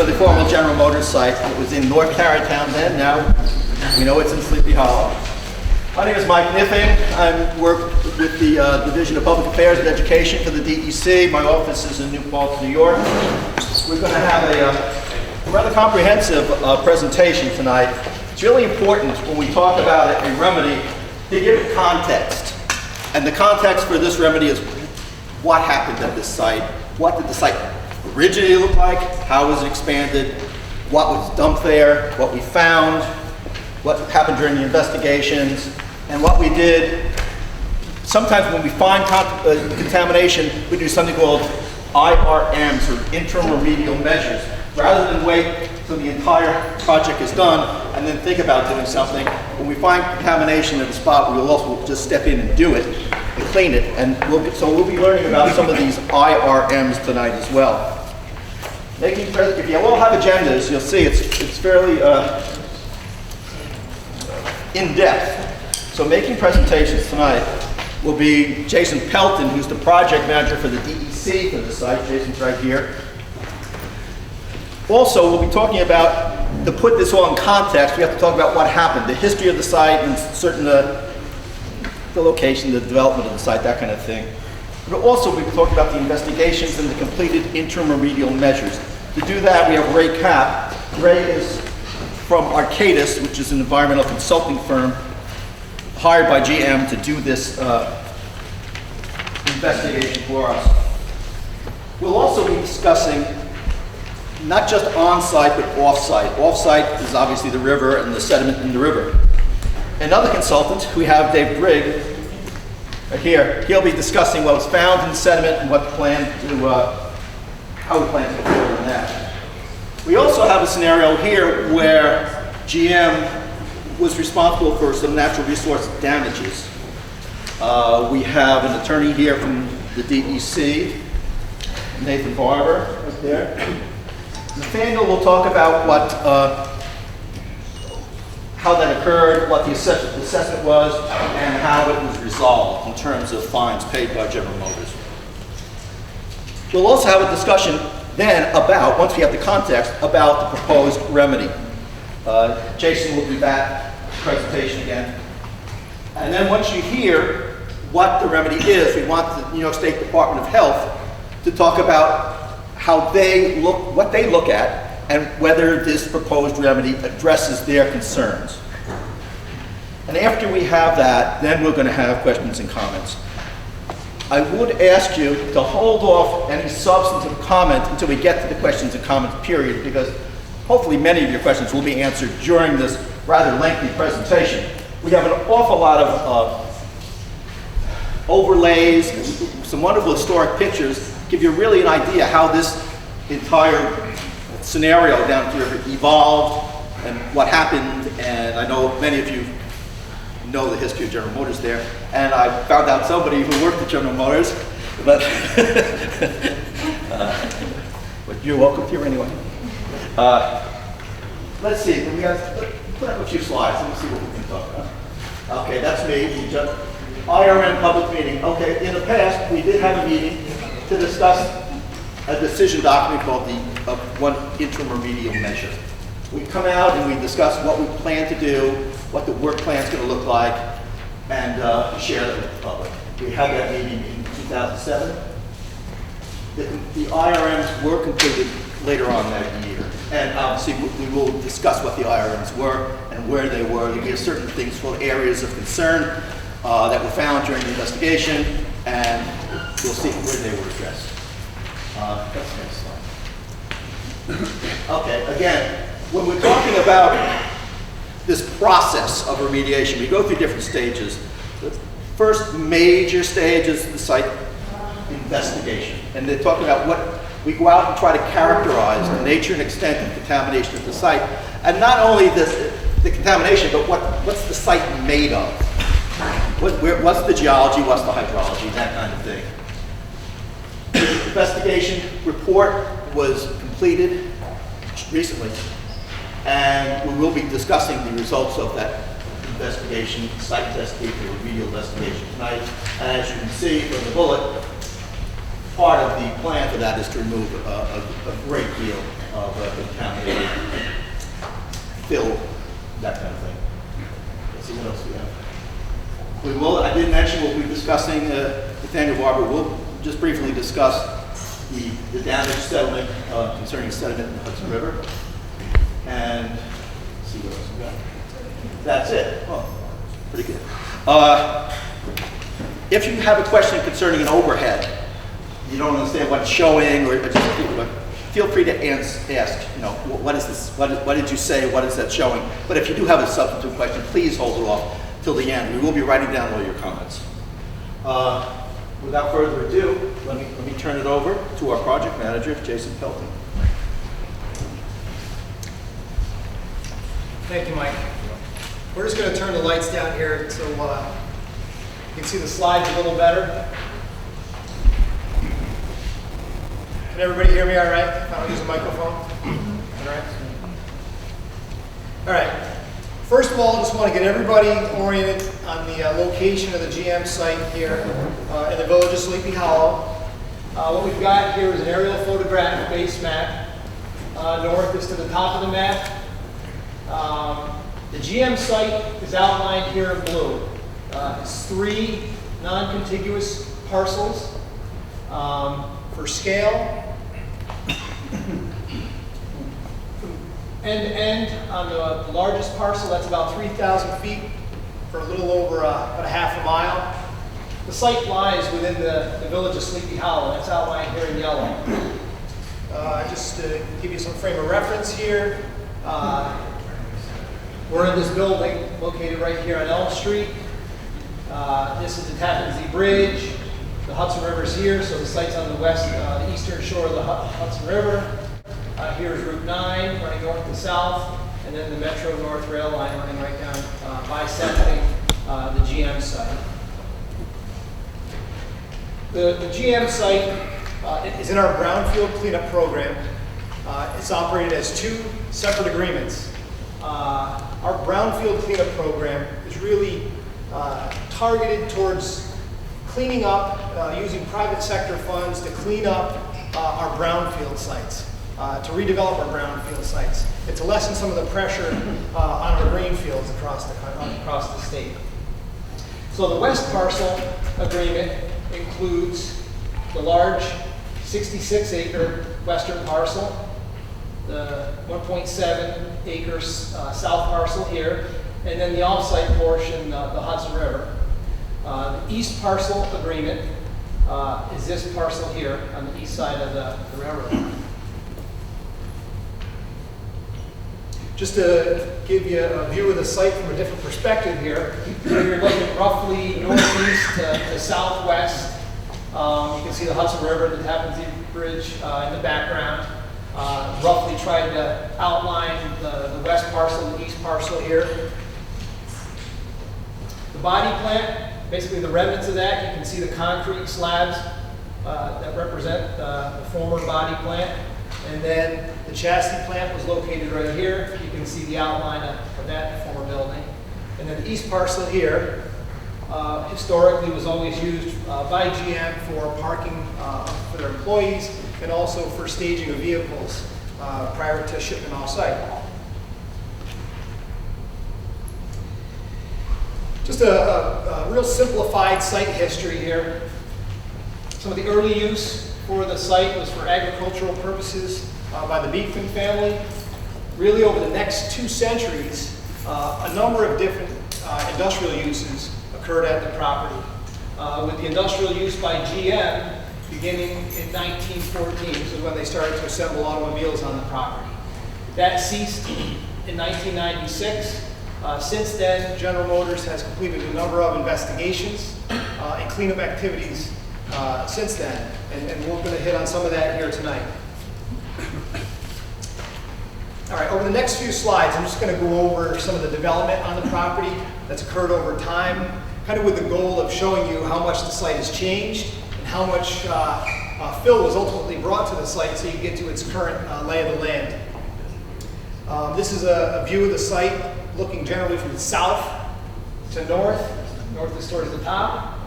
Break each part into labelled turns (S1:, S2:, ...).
S1: of the former General Motors site. It was in North Tarrytown then. Now we know it's in Sleepy Hollow. My name is Mike Niffing. I work with the Division of Public Affairs and Education for the DEC. My office is in New Paltz, New York. We're going to have a rather comprehensive presentation tonight. It's really important when we talk about a remedy to give it context. And the context for this remedy is what happened at this site, what did the site originally look like, how was it expanded, what was dumped there, what we found, what happened during the investigations, and what we did. Sometimes when we find contamination, we do something called IRMs, or interim remedial measures. Rather than wait till the entire project is done and then think about doing something, when we find contamination at a spot, we will also just step in and do it and clean it. And we'll be learning about some of these IRMs tonight as well. If you all have agendas, you'll see it's fairly in-depth. So making presentations tonight will be Jason Pelton, who's the project manager for the DEC for the site. Jason's right here. Also, we'll be talking about, to put this all in context, we have to talk about what happened, the history of the site and certain, the location, the development of the site, that kind of thing. But also we'll be talking about the investigations and the completed interim remedial measures. To do that, we have Ray Kapp. Ray is from Arcadis, which is an environmental consulting firm hired by GM to do this investigation for us. We'll also be discussing not just on-site, but off-site. Off-site is obviously the river and the sediment in the river. Another consultant, we have Dave Brigg, right here. He'll be discussing what was found in the sediment and what plan to, how we plan to go forward on that. We also have a scenario here where GM was responsible for some natural resource damages. We have an attorney here from the DEC, Nathan Barber, right there. Nathaniel will talk about what, how that occurred, what the assessment was, and how it was resolved in terms of fines paid by General Motors. We'll also have a discussion then about, once we have the context, about the proposed remedy. Jason will do that presentation again. And then once you hear what the remedy is, we want the New York State Department of Health to talk about how they look, what they look at, and whether this proposed remedy addresses their concerns. And after we have that, then we're going to have questions and comments. I would ask you to hold off any substantive comment until we get to the questions and comments period, because hopefully many of your questions will be answered during this rather lengthy presentation. We have an awful lot of overlays, some wonderful historic pictures, give you really an idea how this entire scenario down at the river evolved and what happened. And I know many of you know the history of General Motors there. And I found out somebody who worked at General Motors, but you're welcome here anyway. Let's see, we got put up a few slides. Let me see what we can talk about. Okay, that's me. IRM public meeting. Okay, in the past we did have a meeting to discuss a decision document called the one interim remedial measure. We come out and we discuss what we plan to do, what the work plan is going to look like, and share that with the public. We had that meeting in 2007. The IRMs were completed later on that year. And obviously we will discuss what the IRMs were and where they were. There are certain things called areas of concern that were found during the investigation, and you'll see where they were addressed. That's the next slide. Okay, again, when we're talking about this process of remediation, we go through different stages. The first major stage is the site investigation. And they're talking about what we go out and try to characterize the nature and extent of contamination at the site. And not only the contamination, but what's the site made of? What's the geology, what's the hydrology, that kind of thing. The investigation report was completed recently, and we will be discussing the results of that investigation, site investigation, remedial investigation tonight. And as you can see from the bullet, part of the plan for that is to remove a great deal of contaminated fill, that kind of thing. Let's see what else we have. We will, I did mention we'll be discussing, Nathaniel Barber will just briefly discuss the damage settlement concerning sediment in the Hudson River. And let's see what else we got. That's it. Oh, pretty good. If you have a question concerning an overhead, you don't understand what's showing, or just feel free to ask, you know, what is this, what did you say, what is that showing? But if you do have a substantive question, please hold it off till the end. We will be writing down all your comments. Without further ado, let me turn it over to our project manager, Jason Pelton.
S2: Thank you, Mike. We're just going to turn the lights down here so you can see the slides a little better. Can everybody hear me all right? If I don't use a microphone? All right. All right. First of all, I just want to get everybody oriented on the location of the GM site here in the village of Sleepy Hollow. What we've got here is an aerial photograph base map. North is to the top of the map. The GM site is outlined here in blue. It's 3 non-contiguous parcels. For scale, end to end on the largest parcel, that's about 3,000 feet for a little over about a half a mile. The site lies within the village of Sleepy Hollow. That's outlined here in yellow. Just to give you some frame of reference here, we're in this building located right here on Elm Street. This is the Tappan Zee Bridge. The Hudson River is here, so the site's on the west, the eastern shore of the Hudson River. Here's Route 9 running north to south, and then the Metro North rail line running right down, bisecting the GM site. The GM site is in our brownfield cleanup program. It's operated as 2 separate agreements. Our brownfield cleanup program is really targeted towards cleaning up, using private sector funds to clean up our brownfield sites, to redevelop our brownfield sites. It's to lessen some of the pressure on our green fields across the state. So the west parcel agreement includes the large 66-acre western parcel, the 1.7 acres south parcel here, and then the off-site portion, the Hudson River. The east parcel agreement is this parcel here on the east side of the railroad line. Just to give you a view of the site from a different perspective here, you're looking roughly northeast to southwest. You can see the Hudson River, the Tappan Zee Bridge in the background. Roughly tried to outline the west parcel, the east parcel here. The body plant, basically the remnants of that, you can see the concrete slabs that represent the former body plant. And then the chassis plant was located right here. You can see the outline of that former building. And then the east parcel here, historically was always used by GM for parking for their employees and also for staging of vehicles prior to shipment off-site. Just a real simplified site history here. Some of the early use for the site was for agricultural purposes by the Beekman family. Really over the next 2 centuries, a number of different industrial uses occurred at the property. With the industrial use by GM beginning in 1914, this is when they started to assemble automobiles on the property. That ceased in 1996. Since then, General Motors has completed a number of investigations and cleanup activities since then, and we're going to hit on some of that here tonight. All right, over the next few slides, I'm just going to go over some of the development on the property that's occurred over time, kind of with the goal of showing you how much the site has changed and how much fill was ultimately brought to the site so you get to its current lay of the land. This is a view of the site looking generally from south to north. North is towards the top.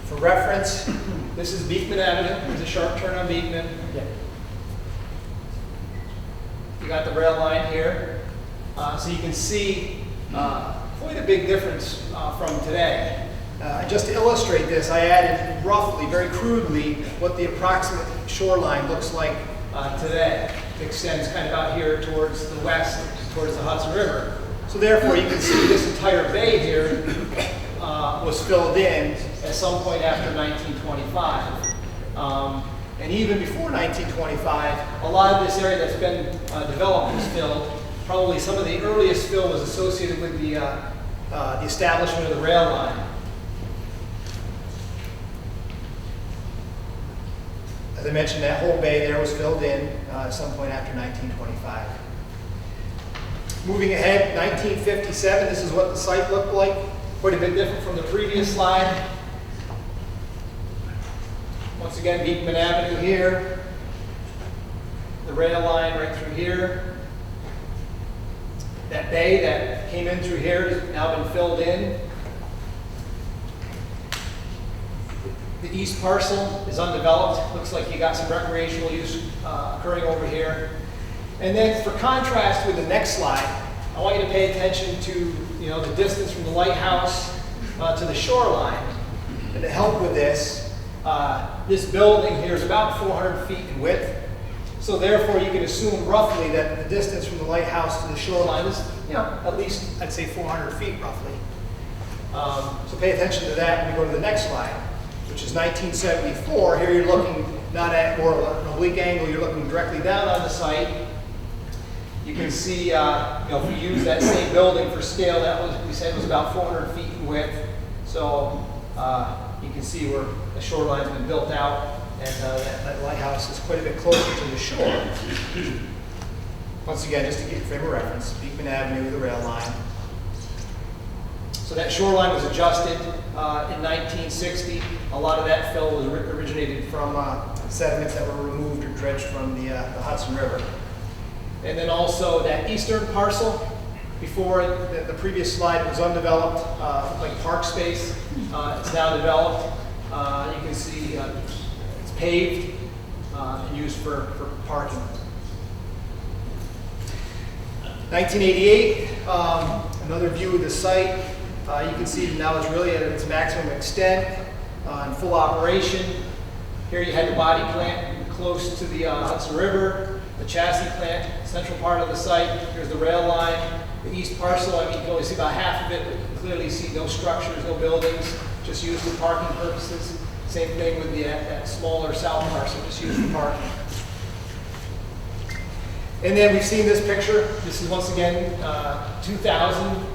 S2: For reference, this is Beekman Avenue. There's a sharp turn on Beekman. You got the rail line here. So you can see quite a big difference from today. Just to illustrate this, I added roughly, very crudely, what the approximate shoreline looks like today. It extends kind of out here towards the west, towards the Hudson River. So therefore, you can see this entire bay here was filled in at some point after 1925. And even before 1925, a lot of this area that's been developed was filled. Probably some of the earliest fill was associated with the establishment of the rail line. As I mentioned, that whole bay there was filled in at some point after 1925. Moving ahead, 1957, this is what the site looked like. Quite a bit different from the previous slide. Once again, Beekman Avenue here. The rail line right through here. That bay that came in through here has now been filled in. The east parcel is undeveloped. Looks like you got some recreational use occurring over here. And then for contrast with the next slide, I want you to pay attention to the distance from the lighthouse to the shoreline. And to help with this, this building here is about 400 feet in width. So therefore, you can assume roughly that the distance from the lighthouse to the shoreline is, at least I'd say 400 feet roughly. So pay attention to that when we go to the next slide, which is 1974. Here you're looking not at more of an oblique angle, you're looking directly down on the site. You can see, if we use that same building for scale, we said was about 400 feet in width. So you can see where the shoreline's been built out, and that lighthouse is quite a bit closer to the shore. Once again, just to get your frame of reference, Beekman Avenue, the rail line. So that shoreline was adjusted in 1960. A lot of that fill was originated from sediments that were removed or dredged from the Hudson River. And then also that eastern parcel, before the previous slide was undeveloped, like park space. It's now developed. You can see it's paved and used for parking. 1988, another view of the site. You can see now it's really at its maximum extent in full operation. Here you had the body plant close to the Hudson River, the chassis plant, central part of the site. Here's the rail line. The east parcel, you can only see about half of it, but you can clearly see no structures, no buildings, just used for parking purposes. Same thing with that smaller south parcel, just used for parking. And then we've seen this picture. This is once again 2000,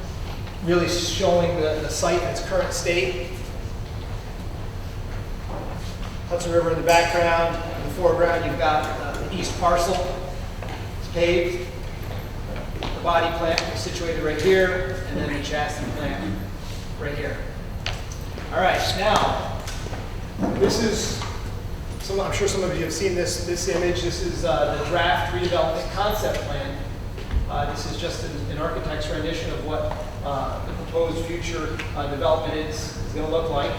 S2: really showing the site in its current state. Hudson River in the background. In the foreground, you've got the east parcel. It's paved. The body plant is situated right here, and then the chassis plant right here. All right, now, this is, I'm sure some of you have seen this image. This is the draft redevelopment concept plan. This is just an architect's rendition of what the proposed future development is going to look like.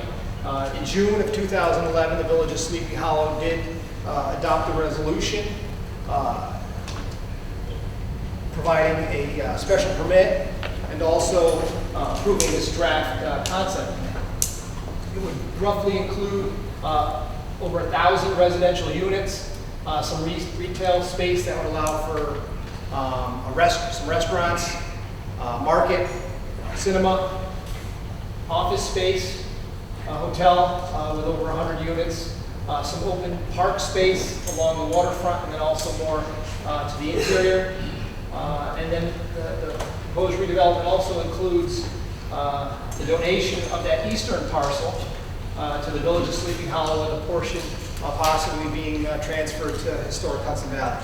S2: In June of 2011, the Village of Sleepy Hollow did adopt a resolution providing a special permit and also approving this draft concept plan. It would roughly include over 1,000 residential units, some retail space that would allow for some restaurants, market, cinema, office space, a hotel with over 100 units, some open park space along the waterfront, and then also more to the interior. And then the proposed redevelopment also includes the donation of that eastern parcel to the Village of Sleepy Hollow, with a portion possibly being transferred to historic Hudson Valley.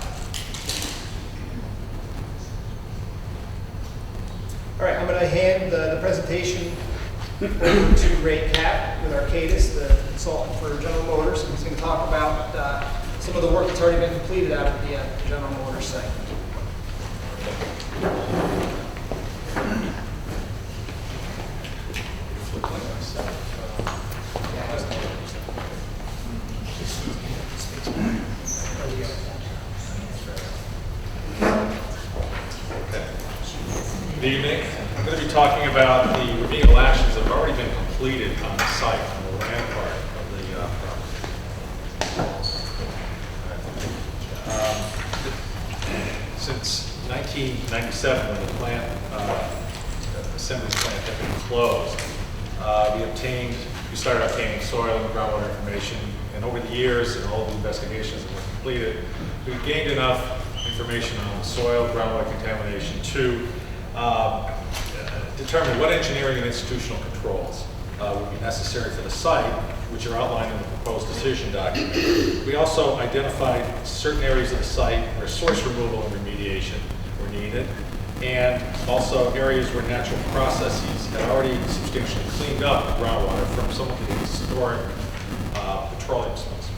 S2: All right, I'm going to hand the presentation over to Ray Kapp with Arcadis, the consultant for General Motors. He's going to talk about some of the work that's already been completed out at the General Motors site.
S3: Good evening. I'm going to be talking about the remedial actions that have already been completed on the site, on the land part of the property. Since 1997, when the plant, assembly plant had been closed, we started obtaining soil and groundwater information, and over the years and all the investigations that were completed, we gained enough information on the soil, groundwater contamination to determine what engineering and institutional controls would be necessary for the site, which are outlined in the proposed decision document. We also identified certain areas of the site where source removal and remediation were needed, and also areas where natural processes had already substantially cleaned up the groundwater from some of the historic petroleum spills.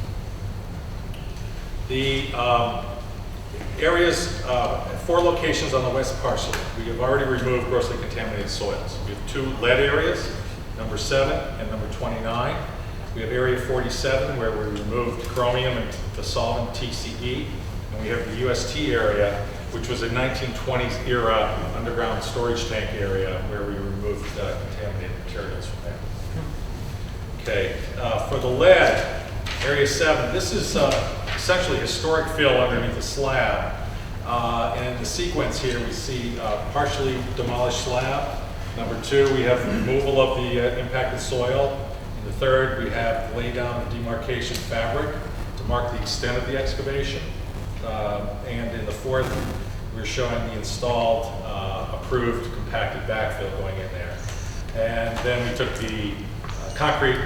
S3: The areas, 4 locations on the west parcel, we have already removed grossly contaminated soils. We have 2 lead areas, number 7 and number 29. We have area 47 where we removed chromium and the solvent TCE, and we have the UST area, which was a 1920s era underground storage tank area where we removed contaminated materials from there. Okay, for the lead, area 7, this is essentially historic fill underneath the slab. And in the sequence here, we see partially demolished slab. Number 2, we have removal of the impacted soil. In the 3rd, we have lay down the demarcation fabric to mark the extent of the excavation. And in the 4th, we're showing the installed, approved compacted backfill going in there. And then we took the concrete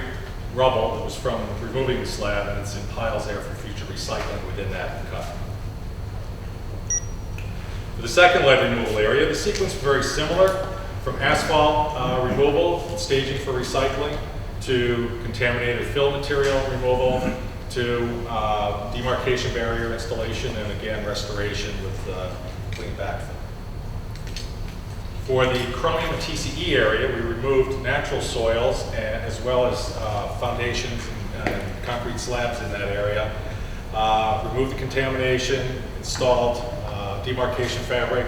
S3: rubble that was from removing the slab, and it's in piles there for future recycling within that cut. For the second lead removal area, the sequence is very similar, from asphalt removal and staging for recycling to contaminated fill material removal to demarcation barrier installation and again restoration with clean backfill. For the chromium and TCE area, we removed natural soils as well as foundations and concrete slabs in that area, removed the contamination, installed demarcation fabric,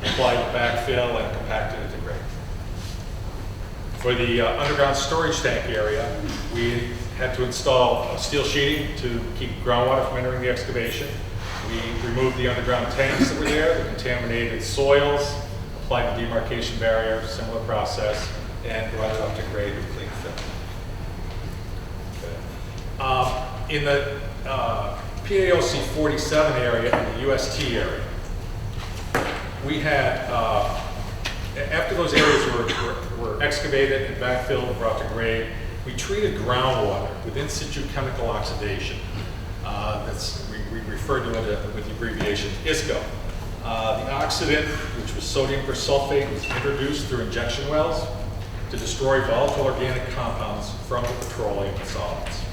S3: applied backfill, and compacted it to grade. For the underground storage tank area, we had to install steel sheeting to keep groundwater from entering the excavation. We removed the underground tanks that were there, the contaminated soils, applied the demarcation barrier, similar process, and brought it up to grade with clean fill. Okay. In the PAOC 47 area and the UST area, we had, after those areas were excavated and backfilled and brought to grade, we treated groundwater with in situ chemical oxidation. We refer to it with the abbreviation ISCO. The oxidant, which was sodium persulfate, was introduced through injection wells to destroy volatile organic compounds from the petroleum solvents.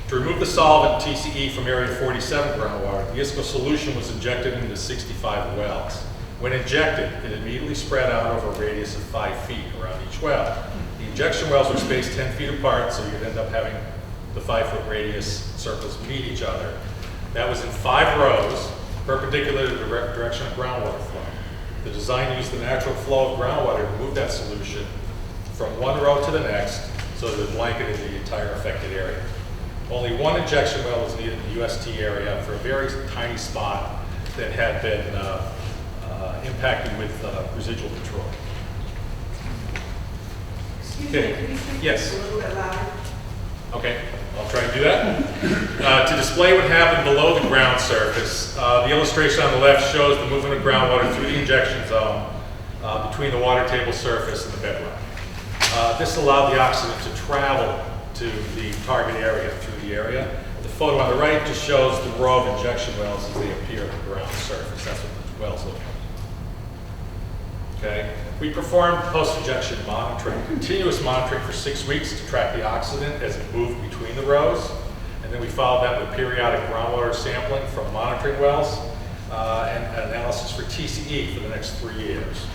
S3: To remove the solvent TCE from area 47 groundwater, the ISCO solution was injected into 65 wells. When injected, it immediately spread out over a radius of 5 feet around each well. The injection wells were spaced 10 feet apart, so you'd end up having the 5-foot radius circles meet each other. That was in 5 rows, perpendicular to the direction of groundwater flow. The design used the natural flow of groundwater to move that solution from one row to the next so that it blanketed the entire affected area. Only 1 injection well was needed in the UST area for a very tiny spot that had been impacted with residual control.
S4: Excuse
S3: Okay.
S4: me, can you speak
S3: Yes.
S4: a little bit louder?
S3: Okay, I'll try to do that. To display what happened below the ground surface, the illustration on the left shows the movement of groundwater through the injection zone between the water table surface and the bedrock. This allowed the oxidant to travel to the target area through the area. The photo on the right just shows the row of injection wells as they appear at the ground surface. That's what the wells look like. Okay. We performed post-injection monitoring, continuous monitoring for 6 weeks to track the oxidant as it moved between the rows. And then we followed that with periodic groundwater sampling from monitoring wells and analysis for TCE for the next 3 years.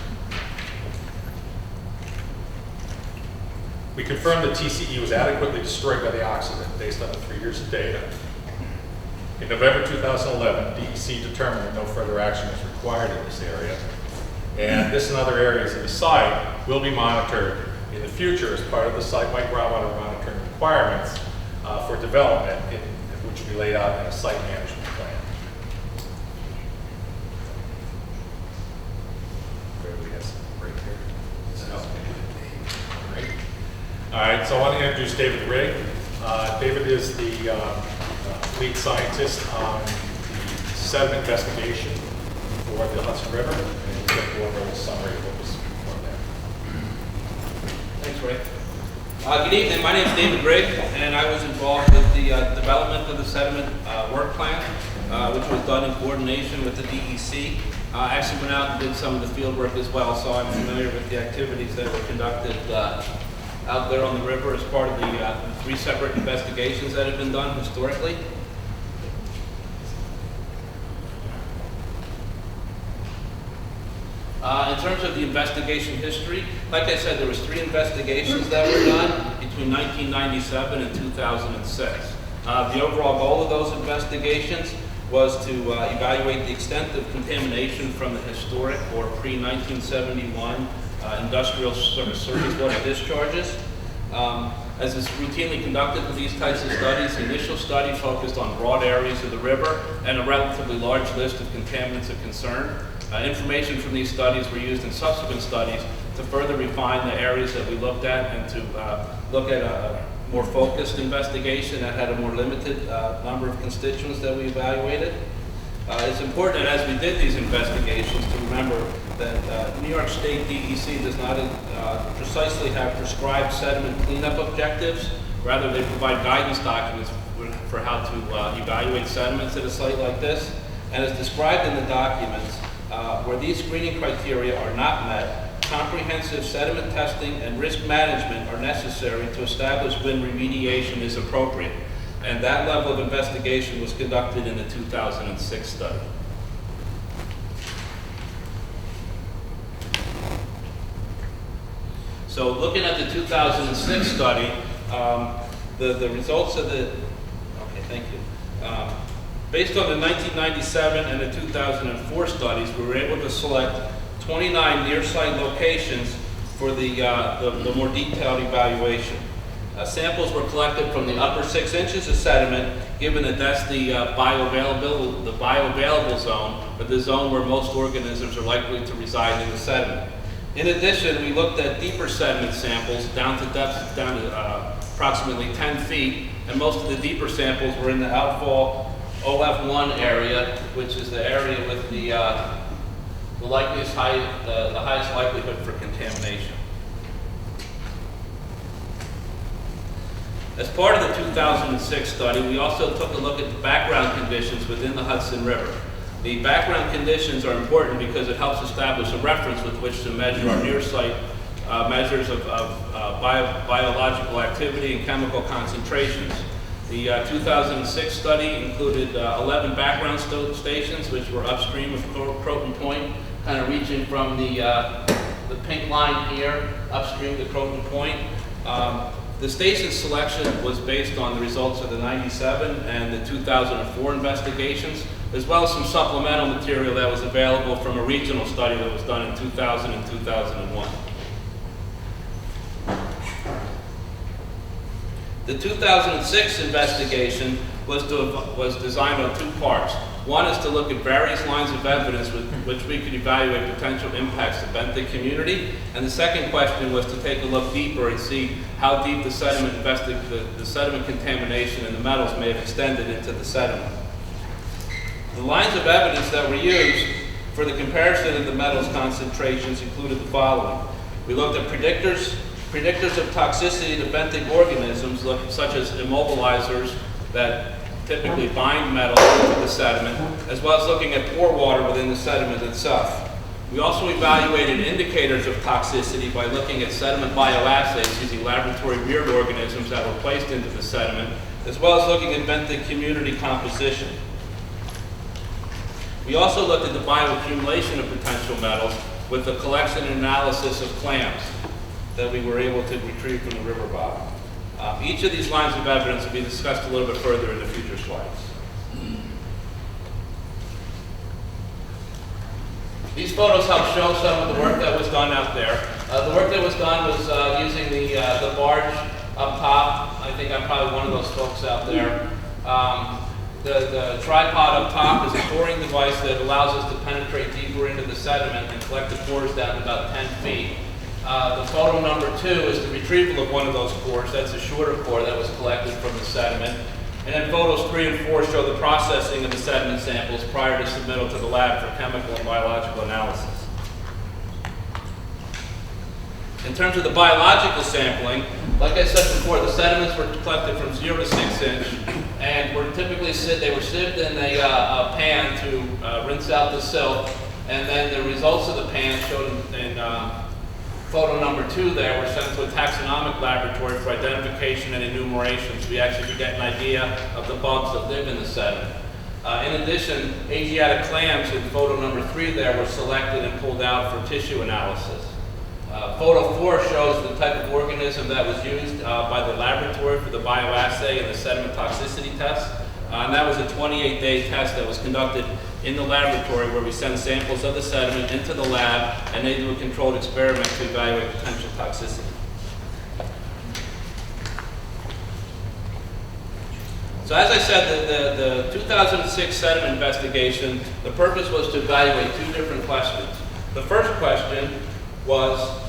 S3: We confirmed that TCE was adequately destroyed by the oxidant based on the 3 years of data. In November 2011, DEC determined that no further action was required in this area. And this and other areas of the site will be monitored in the future as part of the site-wide groundwater monitoring requirements for development, which will be laid out in a site management plan. Where we have some break here. Great. All right, so I want to introduce David Rigg. David is the lead scientist on the sediment investigation for the Hudson River, and he's going to go over a summary of what was going there.
S4: Thanks, Ray. Good evening. My name is David Rigg, and I was involved with the development of the sediment work plan, which was done in coordination with the DEC. I actually went out and did some of the field work as well, so I'm familiar with the activities that were conducted out there on the river as part of the 3 separate investigations that have been done historically. In terms of the investigation history, like I said, there was 3 investigations that were done between 1997 and 2006. The overall goal of those investigations was to evaluate the extent of contamination from the historic or pre-1971 industrial surface water discharges. As is routinely conducted with these types of studies, the initial study focused on broad areas of the river and a relatively large list of contaminants of concern. Information from these studies were used in subsequent studies to further refine the areas that we looked at and to look at a more focused investigation that had a more limited number of constituents that we evaluated. It's important that as we did these investigations to remember that New York State DEC does not precisely have prescribed sediment cleanup objectives. Rather, they provide guidance documents for how to evaluate sediments at a site like this. And as described in the documents, where these screening criteria are not met, comprehensive sediment testing and risk management are necessary to establish when remediation is appropriate. And that level of investigation was conducted in the 2006 study. So looking at the 2006 study, the results of the, okay, thank you. Based on the 1997 and the 2004 studies, we were able to select 29 near-site locations for the more detailed evaluation. Samples were collected from the upper 6 inches of sediment, given that that's the bioavailable zone, or the zone where most organisms are likely to reside in the sediment. In addition, we looked at deeper sediment samples down to depths down to approximately 10 feet, and most of the deeper samples were in the outfall OF1 area, which is the area with the highest likelihood for contamination. As part of the 2006 study, we also took a look at the background conditions within the Hudson River. The background conditions are important because it helps establish a reference with which to measure our near-site measures of biological activity and chemical concentrations. The 2006 study included 11 background stations, which were upstream of Croton Point, kind of reaching from the pink line here, upstream to Croton Point. The station selection was based on the results of the 97 and the 2004 investigations, as well as some supplemental material that was available from a regional study that was done in 2000 and 2001. The 2006 investigation was designed on 2 parts. One is to look at various lines of evidence with which we could evaluate potential impacts to benthic community, and the second question was to take a look deeper and see how deep the sediment the sediment contamination and the metals may have extended into the sediment. The lines of evidence that were used for the comparison of the metals concentrations included the following. We looked at predictors of toxicity to benthic organisms, such as immobilizers that typically bind metal into the sediment, as well as looking at pore water within the sediment itself. We also evaluated indicators of toxicity by looking at sediment bioassays using laboratory reared organisms that were placed into the sediment, as well as looking at benthic community composition. We also looked at the bioaccumulation of potential metals with the collection and analysis of clams that we were able to retrieve from the river bottom. Each of these lines of evidence will be discussed a little bit further in the future slides. These photos help show some of the work that was done out there. The work that was done was using the barge up top. I think I'm probably one of those folks out there. The tripod up top is a coring device that allows us to penetrate deeper into the sediment and collect the cores down to about 10 feet. The photo number 2 is the retrieval of one of those cores. That's a shorter core that was collected from the sediment. And then photos 3 and 4 show the processing of the sediment samples prior to submittal to the lab for chemical and biological analysis. In terms of the biological sampling, like I said before, the sediments were collected from 0 to 6 inch, and they were sieved in a pan to rinse out the silt, and then the results of the pan showed in photo number 2 there were sent to a taxonomic laboratory for identification and enumeration, so we actually could get an idea of the bugs that live in the sediment. In addition, Asiatic clams in photo number 3 there were selected and pulled out for tissue analysis. Photo 4 shows the type of organism that was used by the laboratory for the bioassay and the sediment toxicity test. And that was a 28-day test that was conducted in the laboratory where we send samples of the sediment into the lab and they do a controlled experiment to evaluate potential toxicity. So as I said, the 2006 sediment investigation, the purpose was to evaluate 2 different questions. The first question was,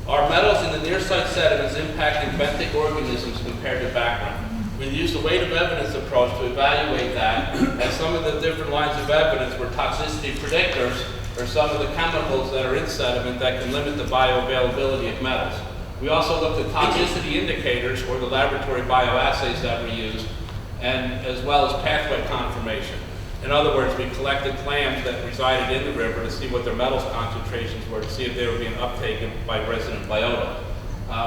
S4: are metals in the near-site sediments impacting benthic organisms compared to background? We used the weight of evidence approach to evaluate that, and some of the different lines of evidence were toxicity predictors, or some of the chemicals that are in sediment that can limit the bioavailability of metals. We also looked at toxicity indicators, or the laboratory bioassays that we used, and as well as pathway confirmation. In other words, we collected clams that resided in the river to see what their metals concentrations were, to see if they were being uptaken by resident biota.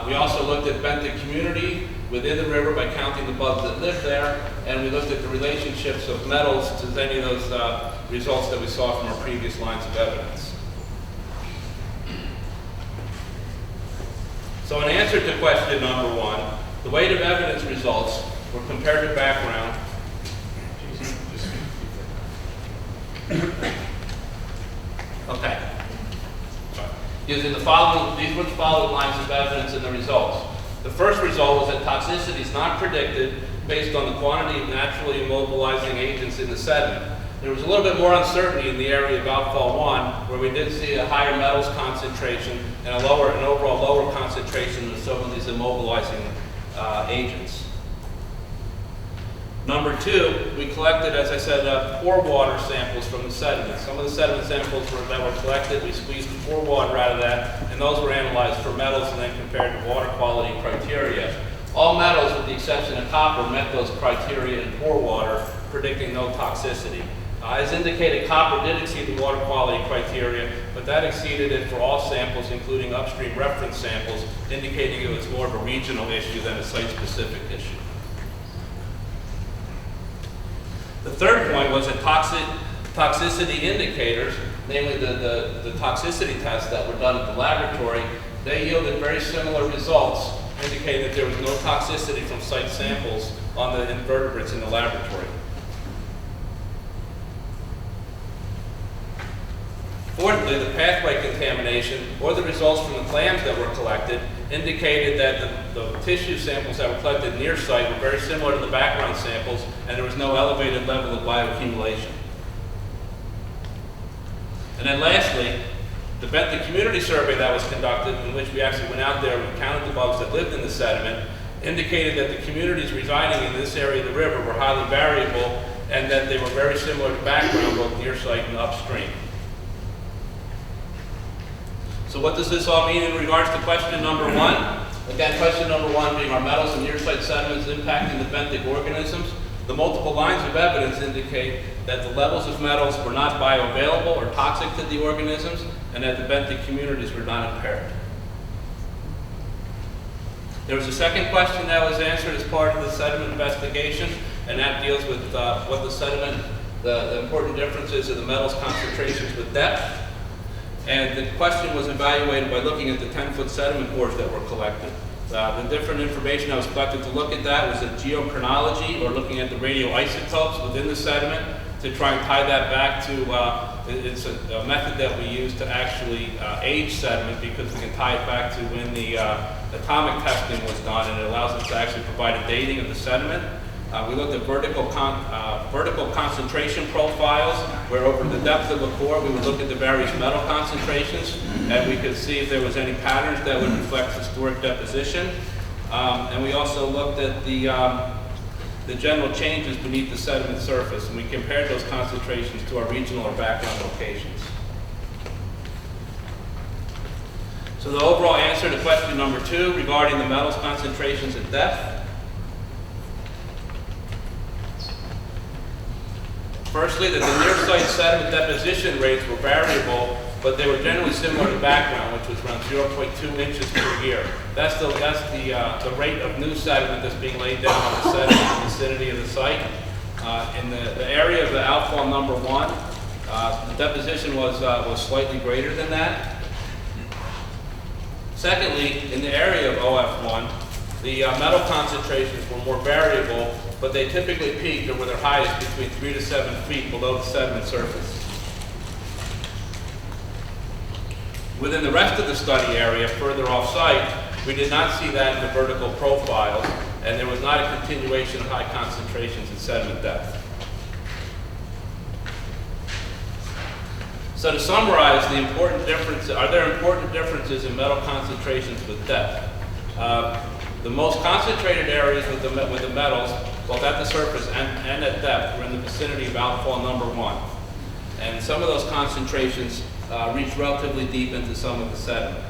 S4: We also looked at benthic community within the river by counting the bugs that lived there, and we looked at the relationships of metals to any of those results that we saw from our previous lines of evidence. So in answer to question number 1, the weight of evidence results were compared to background. Okay. Using these were the following lines of evidence in the results. The first result was that toxicity is not predicted based on the quantity of naturally immobilizing agents in the sediment. There was a little bit more uncertainty in the area of outfall 1, where we did see a higher metals concentration and an overall lower concentration of some of these immobilizing agents. Number 2, we collected, as I said, pore water samples from the sediment. Some of the sediment samples that were collected, we squeezed the pore water out of that, and those were analyzed for metals and then compared to water quality criteria. All metals, with the exception of copper, met those criteria in pore water, predicting no toxicity. As indicated, copper did exceed the water quality criteria, but that exceeded it for all samples, including upstream reference samples, indicating it was more of a regional issue than a site-specific issue. The third point was that toxicity indicators, namely the toxicity tests that were done at the laboratory, they yielded very similar results, indicating that there was no toxicity from site samples on the invertebrates in the laboratory. Fourthly, the pathway contamination, or the results from the clams that were collected, indicated that the tissue samples that were collected near site were very similar to the background samples, and there was no elevated level of bioaccumulation. And then lastly, the community survey that was conducted, in which we actually went out there and counted the bugs that lived in the sediment, indicated that the communities residing in this area of the river were highly variable, and that they were very similar to background, both near site and upstream. So what does this all mean in regards to question number 1? Again, question number 1 being, are metals in near-site sediments impacting the benthic organisms? The multiple lines of evidence indicate that the levels of metals were not bioavailable or toxic to the organisms, and that the benthic communities were not impaired. There was a second question that was answered as part of the sediment investigation, and that deals with what the sediment, the important differences of the metals concentrations with depth. And the question was evaluated by looking at the 10-foot sediment cores that were collected. The different information that was collected to look at that was a geochronology, or looking at the radioisotopes within the sediment to try and tie that back to It's a method that we use to actually age sediment because we can tie it back to when the atomic testing was done, and it allows us to actually provide a dating of the sediment. We looked at vertical concentration profiles, where over the depth of the core, we would look at the various metal concentrations, and we could see if there was any patterns that would reflect historic deposition. And we also looked at the general changes beneath the sediment surface, and we compared those concentrations to our regional or background locations. So the overall answer to question number 2 regarding the metals concentrations at depth. Firstly, that the near-site sediment deposition rates were variable, but they were generally similar to background, which was around 0.2 inches per year. That's the rate of new sediment that's being laid down on the sediment in the vicinity of the site. In the area of the outfall number 1, the deposition was slightly greater than that. Secondly, in the area of OF1, the metal concentrations were more variable, but they typically peaked or were their highest between 3 to 7 feet below the sediment surface. Within the rest of the study area, further off-site, we did not see that in the vertical profiles, and there was not a continuation of high concentrations in sediment depth. So to summarize, are there important differences in metal concentrations with depth? The most concentrated areas with the metals, both at the surface and at depth, were in the vicinity of outfall number 1. And some of those concentrations reach relatively deep into some of the sediment.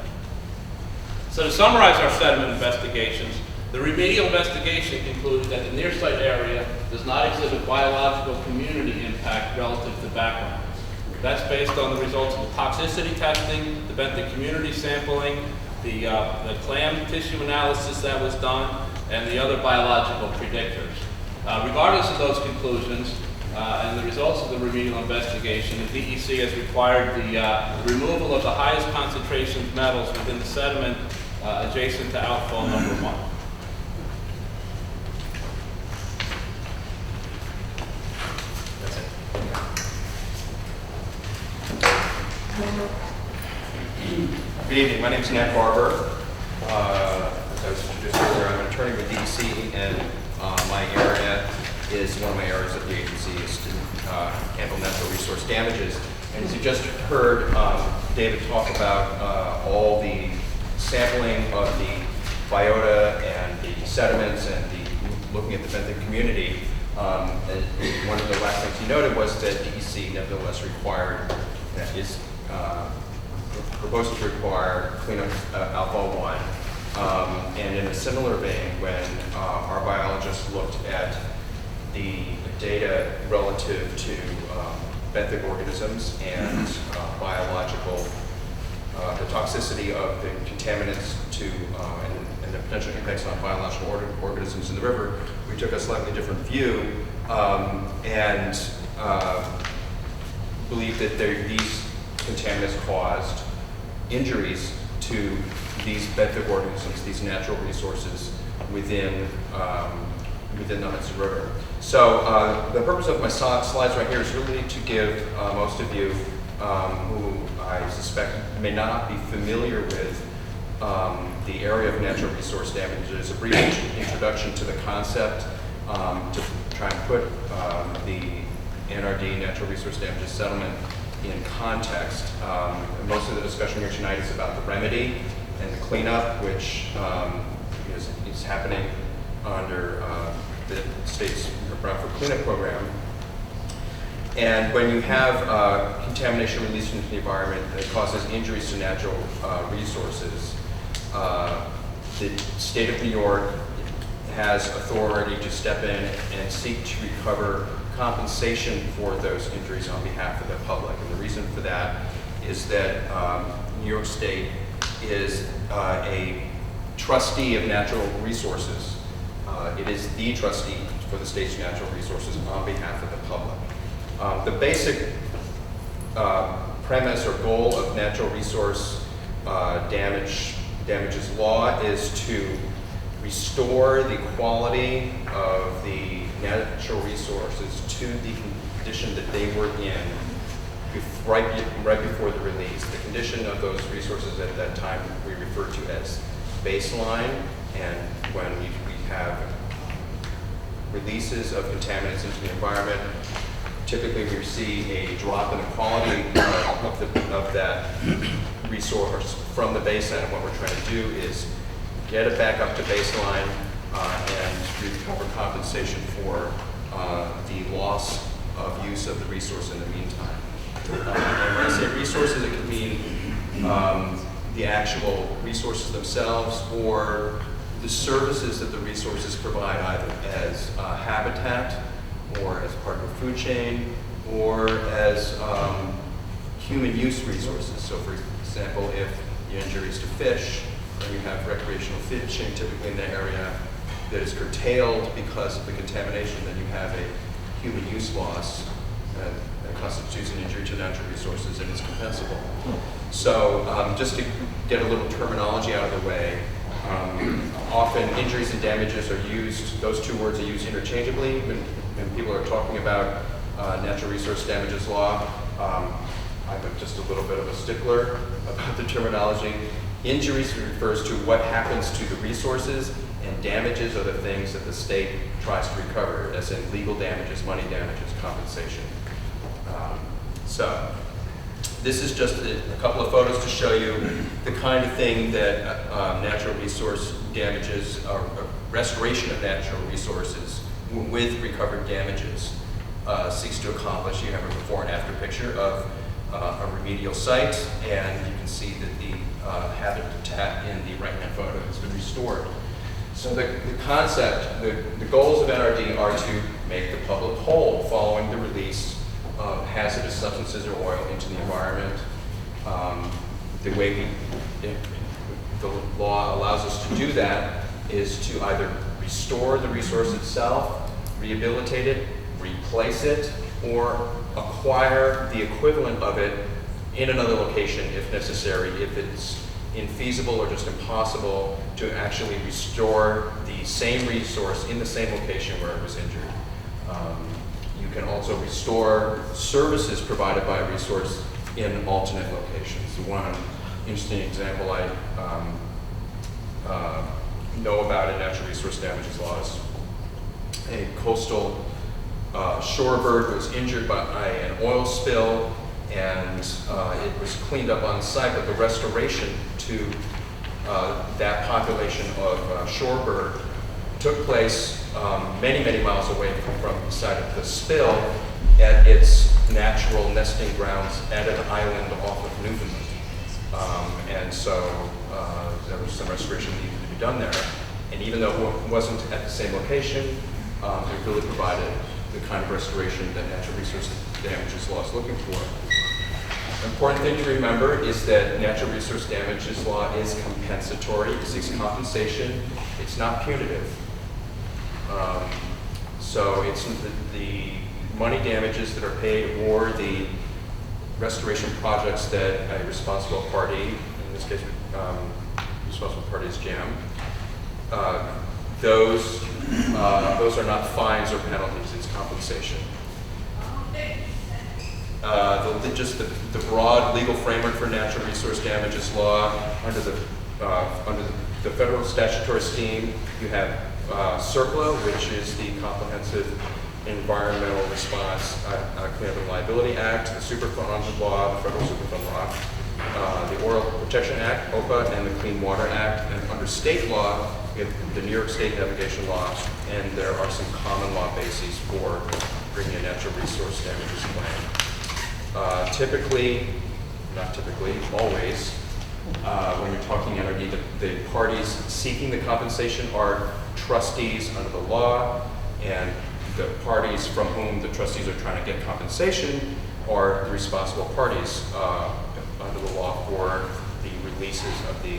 S4: So to summarize our sediment investigations, the remedial investigation concluded that the near-site area does not exhibit biological community impact relative to background. That's based on the results of the toxicity testing, the benthic community sampling, the clam tissue analysis that was done, and the other biological predictors. Regardless of those conclusions and the results of the remedial investigation, the DEC has required the removal of the highest concentration of metals within the sediment adjacent to outfall number 1. That's it.
S5: Good evening. My name is Nat Barber. As I was introduced earlier, I'm an attorney with DEC, and my area is one of my areas of the agency is to handle natural resource damages. And as you just heard David talk about all the sampling of the biota and the sediments and looking at the benthic community, and one of the last things he noted was that DEC nevertheless is proposed to require cleanup outfall 1. And in a similar vein, when our biologists looked at the data relative to benthic organisms and biological, the toxicity of the contaminants to and the potential impacts on biological organisms in the river, we took a slightly different view and believe that these contaminants caused injuries to these benthic organisms, these natural resources within the Hudson River. So the purpose of my slides right here is really to give most of you who I suspect may not be familiar with the area of natural resource damages, a brief introduction to the concept, to try and put the NRD, natural resource damages settlement, in context. Most of the discussion here tonight is about the remedy and the cleanup, which is happening under the state's Brownfield Cleanup Program. And when you have contamination released into the environment that causes injuries to natural resources, the state of New York has authority to step in and seek to recover compensation for those injuries on behalf of the public. And the reason for that is that New York State is a trustee of natural resources. It is the trustee for the state's natural resources on behalf of the public. The basic premise or goal of natural resource damages law is to restore the quality of the natural resources to the condition that they were in right before the release. The condition of those resources at that time we refer to as baseline, and when we have releases of contaminants into the environment, typically we see a drop in the quality of that resource from the baseline. And what we're trying to do is get it back up to baseline and recover compensation for the loss of use of the resource in the meantime. And when I say resources, it could mean the actual resources themselves or the services that the resources provide, either as habitat or as part of a food chain or as human use resources. So for example, if you injuries to fish and you have recreational fishing typically in the area that is curtailed because of the contamination, then you have a human use loss that constitutes an injury to natural resources and is compensable. So just to get a little terminology out of the way, often injuries and damages are used, those two words are used interchangeably when people are talking about natural resource damages law. I'm just a little bit of a stickler about the terminology. Injuries refers to what happens to the resources, and damages are the things that the state tries to recover, as in legal damages, money damages, compensation. So this is just a couple of photos to show you the kind of thing that natural resource damages, restoration of natural resources with recovered damages seeks to accomplish. You have a before and after picture of a remedial site, and you can see that the habitat in the right-hand photo has been restored. So the concept, the goals of NRD are to make the public whole following the release of hazardous substances or oil into the environment. The way the law allows us to do that is to either restore the resource itself, rehabilitate it, replace it, or acquire the equivalent of it in another location if necessary, if it's infeasible or just impossible to actually restore the same resource in the same location where it was injured. You can also restore services provided by a resource in alternate locations. One interesting example I know about in natural resource damages laws, a coastal shorebird was injured by an oil spill, and it was cleaned up on site, but the restoration to that population of shorebird took place many, many miles away from the site of the spill at its natural nesting grounds at an island off of Newfoundland. And so there was some restoration needed to be done there. And even though it wasn't at the same location, it really provided the kind of restoration that natural resource damages law is looking for. An important thing to remember is that natural resource damages law is compensatory. It seeks compensation. It's not punitive. So it's the money damages that are paid or the restoration projects that a responsible party, in this case, responsible party is JAM, those are not fines or penalties, it's compensation. Just the broad legal framework for natural resource damages law, under the federal statutory scheme, you have CERCLA, which is the Comprehensive Environmental Response Cleanup and Liability Act, the Superfund Law, the Federal Superfund Law, the Oil Protection Act, OPA, and the Clean Water Act. And under state law, we have the New York State Navigation Law, and there are some common law bases for bringing a natural resource damages claim. Typically, not typically, always, when you're talking NRD, the parties seeking the compensation are trustees under the law, and the parties from whom the trustees are trying to get compensation are the responsible parties under the law for the releases of the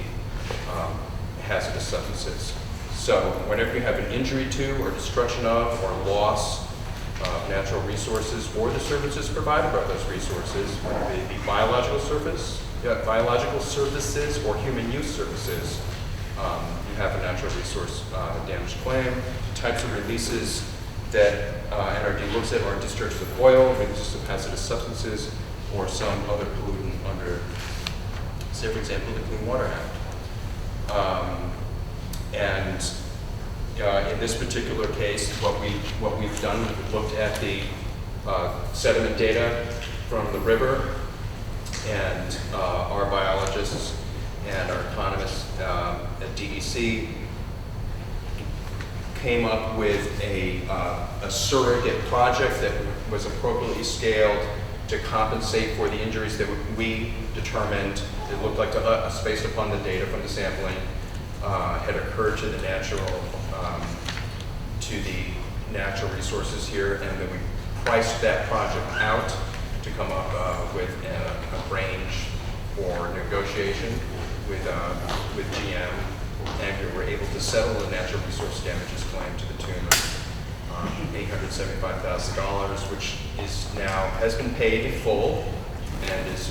S5: hazardous substances. So whenever you have an injury to or destruction of or loss of natural resources or the services provided by those resources, whether they be biological services or human use services, you have a natural resource damage claim. The types of releases that NRD looks at are discharges of oil, releases of hazardous substances, or some other pollutant under, say for example, the Clean Water Act. In this particular case, what we've done, we've looked at the sediment data from the river, and our biologists and our economists at DEC came up with a surrogate project that was appropriately scaled to compensate for the injuries that we determined, it looked like to us based upon the data from the sampling, had occurred to the natural resources here, and then we priced that project out to come up with a range for negotiation with GM, and we were able to settle the natural resource damages claim to the tune of $875,000, which has been paid in full and is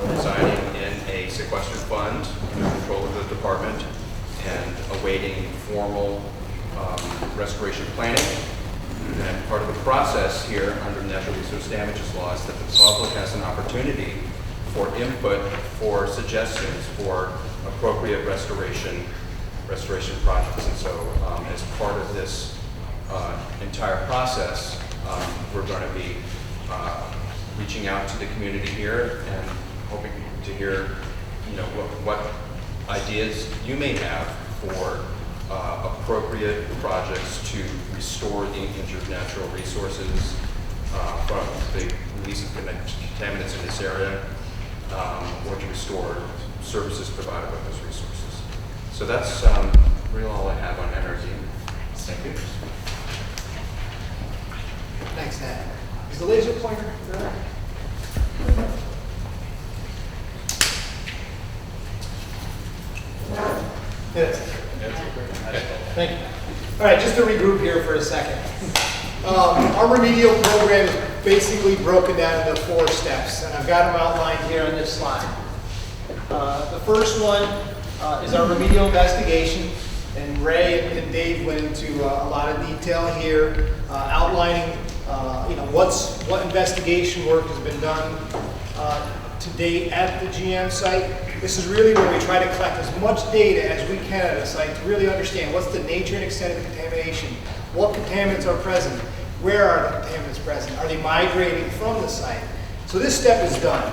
S5: residing in a sequestered fund under control of the department and awaiting formal restoration planning. And part of the process here under natural resource damages law is that the public has an opportunity for input, for suggestions, for appropriate restoration projects. And so as part of this entire process, we're going to be reaching out to the community here and hoping to hear, what ideas you may have for appropriate projects to restore the injured natural resources from the release of contaminants in this area, or to restore services provided by those resources. So that's really all I have on NRD. Thank you.
S2: Thanks, Nat. Is the laser pointer there? Yes. Thank you. All right, just to regroup here for a second. Our remedial program is basically broken down into 4 steps, and I've got them outlined here on this slide. The first one is our remedial investigation, and Ray and Dave went into a lot of detail here, outlining what investigation work has been done to date at the GM site. This is really where we try to collect as much data as we can at a site to really understand what's the nature and extent of the contamination, what contaminants are present, where are the contaminants present, are they migrating from the site. So this step is done.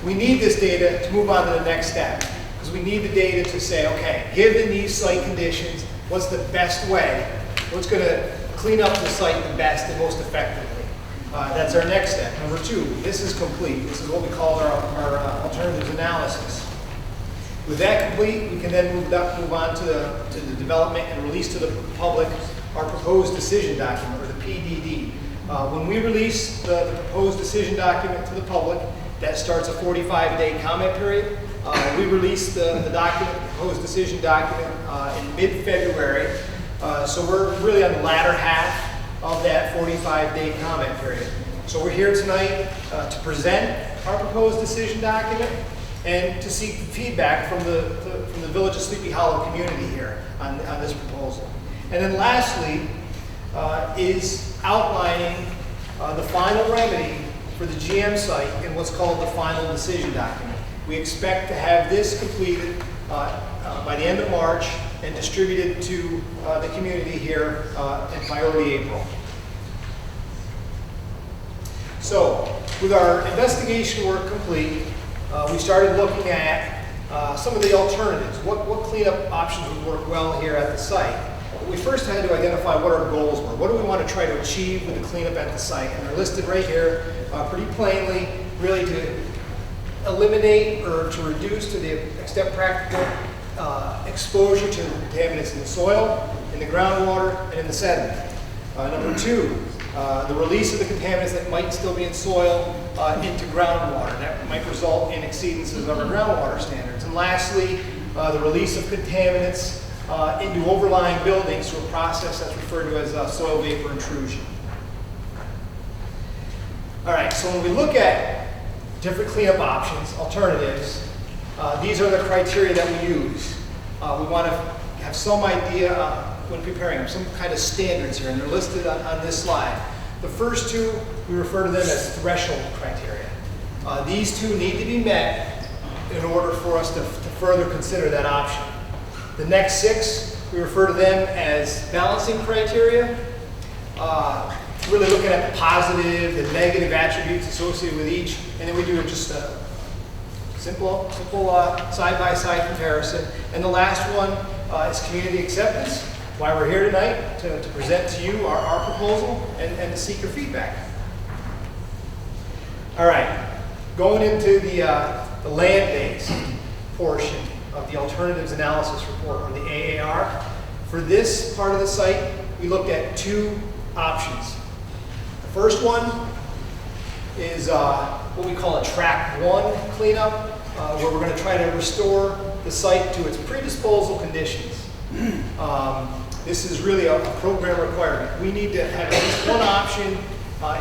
S2: We need this data to move on to the next step, because we need the data to say, okay, given these site conditions, what's the best way, what's going to clean up the site the best and most effectively. That's our next step. Number 2, this is complete. This is what we call our alternatives analysis. With that complete, we can then move on to the development and release to the public our proposed decision document, or the PDD. When we release the proposed decision document to the public, that starts a 45-day comment period. We release the proposed decision document in mid-February. So we're really on the latter half of that 45-day comment period. So we're here tonight to present our proposed decision document and to seek feedback from the Village of Sleepy Hollow community here on this proposal. And then lastly is outlining the final remedy for the GM site in what's called the final decision document. We expect to have this completed by the end of March and distributed to the community here by early April. So, with our investigation work complete, we started looking at some of the alternatives. What cleanup options would work well here at the site? But we first had to identify what our goals were. What do we want to try to achieve with the cleanup at the site? And they're listed right here pretty plainly, really to eliminate or to reduce to the extent practical exposure to the contaminants in the soil, in the groundwater, and in the sediment. Number 2, the release of the contaminants that might still be in soil into groundwater. That might result in exceedances of our groundwater standards. And lastly, the release of contaminants into overlying buildings through a process that's referred to as soil vapor intrusion. All right, so when we look at different cleanup options, alternatives, these are the criteria that we use. We want to have some idea when preparing them, some kind of standards here, and they're listed on this slide. The first 2, we refer to them as threshold criteria. These two need to be met in order for us to further consider that option. The next 6, we refer to them as balancing criteria. Really looking at the positive, the negative attributes associated with each, and then we do just a simple side-by-side comparison. And the last one is community acceptance, why we're here tonight, to present to you our proposal and to seek your feedback. All right, going into the land-based portion of the alternatives analysis report, or the AAR. For this part of the site, we looked at 2 options. The first one is what we call a track 1 cleanup, where we're going to try to restore the site to its pre-disposal conditions. This is really a program requirement. We need to have at least one option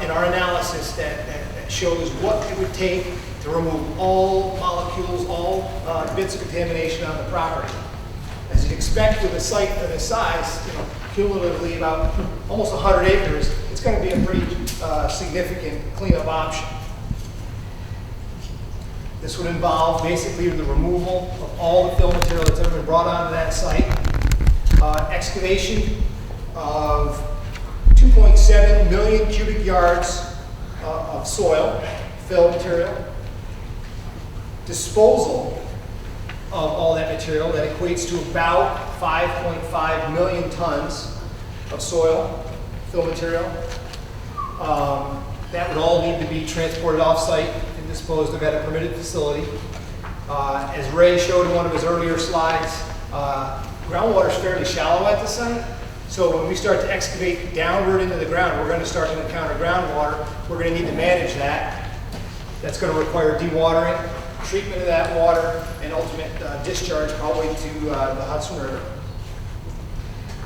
S2: in our analysis that shows what it would take to remove all molecules, all bits of contamination on the property. As you'd expect with a site of this size, cumulatively about almost 100 acres, it's going to be a pretty significant cleanup option. This would involve basically the removal of all the fill material that's ever been brought onto that site, excavation of 2.7 million cubic yards of soil, fill material, disposal of all that material that equates to about 5.5 million tons of soil, fill material. That would all need to be transported off-site and disposed of at a permitted facility. As Ray showed in one of his earlier slides, groundwater is fairly shallow at the site. So when we start to excavate downward into the ground, we're going to start to encounter groundwater. We're going to need to manage that. That's going to require dewatering, treatment of that water, and ultimate discharge probably to the Hudson River.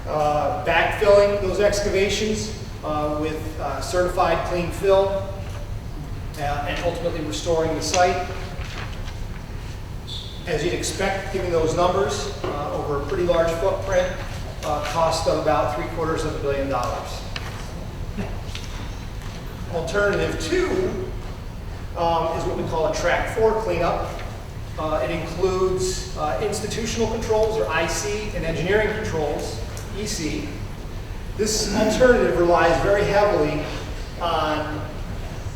S2: Backfilling those excavations with certified clean fill, and ultimately restoring the site. As you'd expect, given those numbers, over a pretty large footprint, cost of about $750 million. Alternative 2 is what we call a track 4 cleanup. It includes institutional controls, or IC, and engineering controls, EC. This alternative relies very heavily on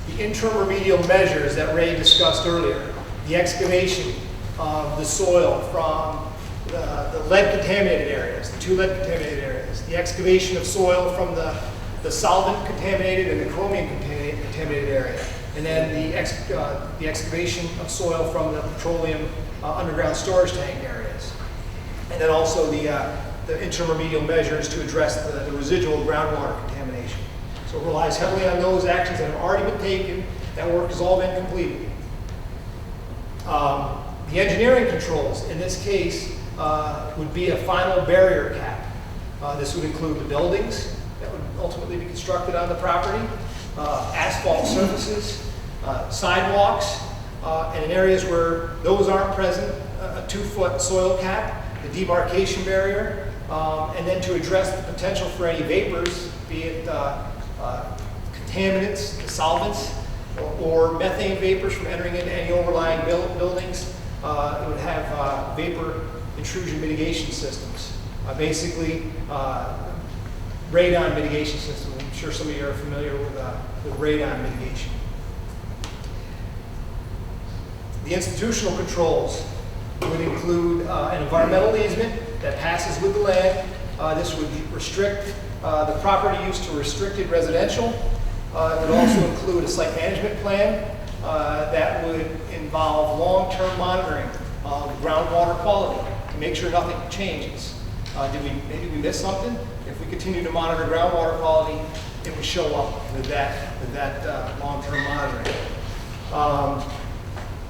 S2: the interim remedial measures that Ray discussed earlier. The excavation of the soil from the lead-contaminated areas, the 2 lead-contaminated areas, the excavation of soil from the solvent-contaminated and the chromium-contaminated area, and then the excavation of soil from the petroleum underground storage tank areas. And then also the interim remedial measures to address the residual groundwater contamination. So it relies heavily on those actions that have already been taken. That work has all been completed. The engineering controls, in this case, would be a final barrier cap. This would include the buildings that would ultimately be constructed on the property, asphalt surfaces, sidewalks, and in areas where those aren't present, a 2-foot soil cap, the demarcation barrier, and then to address the potential for any vapors, be it contaminants, solvents, or methane vapors from entering into any overlying buildings. It would have vapor intrusion mitigation systems. Basically, radon mitigation system. I'm sure some of you are familiar with radon mitigation. The institutional controls would include an environmental easement that passes with the land. This would restrict the property use to restricted residential. It would also include a site management plan that would involve long-term monitoring of groundwater quality to make sure nothing changes. Maybe we missed something? If we continue to monitor groundwater quality, it would show up with that long-term monitoring.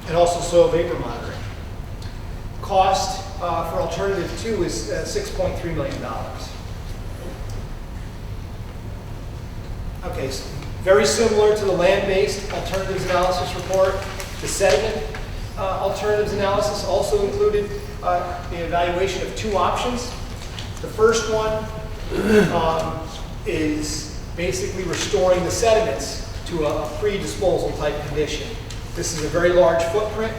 S2: And also soil vapor monitoring. Cost for alternative 2 is $6.3 million. Okay, so very similar to the land-based alternatives analysis report. The sediment alternatives analysis also included the evaluation of 2 options. The first one is basically restoring the sediments to a pre-disposal type condition. This is a very large footprint.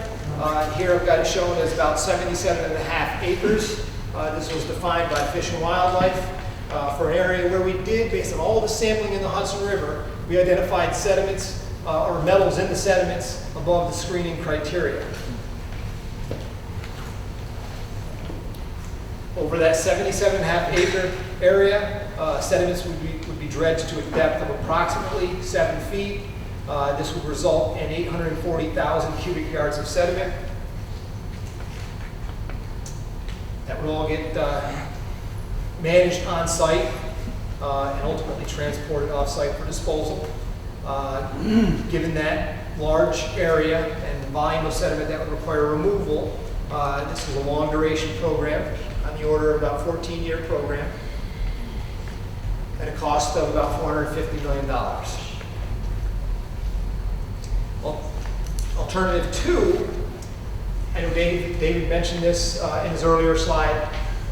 S2: Here I've got it shown as about 77.5 acres. This was defined by Fish and Wildlife for an area where we did, based on all the sampling in the Hudson River, we identified sediments or metals in the sediments above the screening criteria. Over that 77.5 acre area, sediments would be dredged to a depth of approximately 7 feet. This would result in 840,000 cubic yards of sediment. That would all get managed on site and ultimately transported off site for disposal. Given that large area and the volume of sediment that would require removal, this is a long duration program on the order of about 14-year program at a cost of about $450 million. Alternative 2, I know David mentioned this in his earlier slide,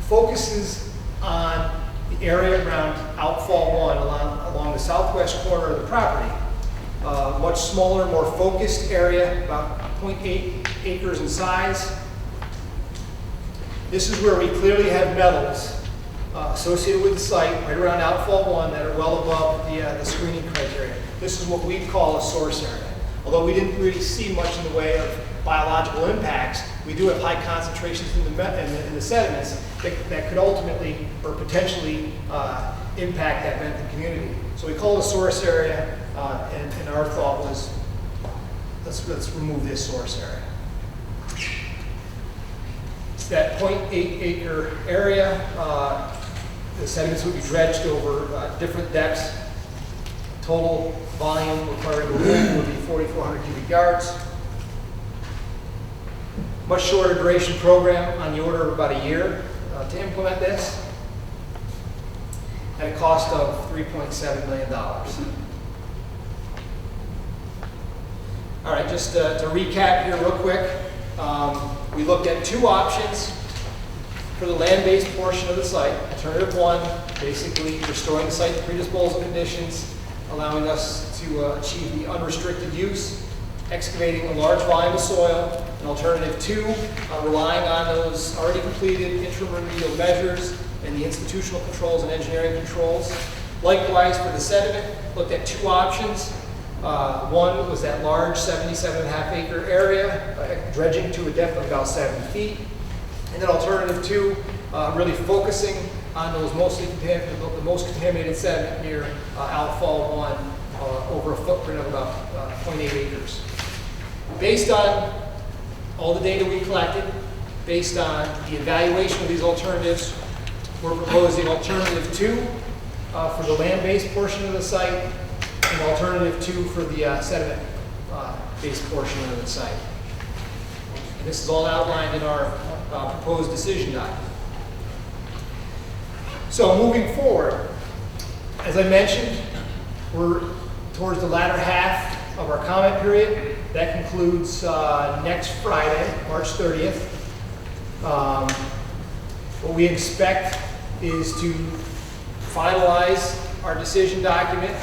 S2: focuses on the area around Outfall 1 along the southwest corner of the property. Much smaller, more focused area, about 0.8 acres in size. This is where we clearly have metals associated with the site right around Outfall 1 that are well above the screening criteria. This is what we call a source area. Although we didn't really see much in the way of biological impacts, we do have high concentrations in the sediments that could ultimately or potentially impact that benthic community. So we call it a source area, and our thought was, let's remove this source area. That 0.8 acre area, the sediments would be dredged over different depths. Total volume requiring removal would be 4,400 cubic yards. Much shorter duration program on the order of about a year to implement this at a cost of $3.7 million. All right, just to recap here real quick, we looked at 2 options for the land-based portion of the site. Alternative 1, basically restoring the site to pre-disposal conditions, allowing us to achieve the unrestricted use, excavating a large volume of soil. And alternative 2, relying on those already completed interim remedial measures and the institutional controls and engineering controls. Likewise, for the sediment, looked at 2 options. One was that large 77.5 acre area, dredging to a depth of about 7 feet. And then alternative 2, really focusing on those the most contaminated sediment near Outfall 1 over a footprint of about 0.8 acres. Based on all the data we collected, based on the evaluation of these alternatives, we're proposing alternative 2 for the land-based portion of the site, and alternative 2 for the sediment-based portion of the site. And this is all outlined in our proposed decision document. So moving forward, as I mentioned, we're towards the latter half of our comment period. That concludes next Friday, March 30th. What we expect is to finalize our decision document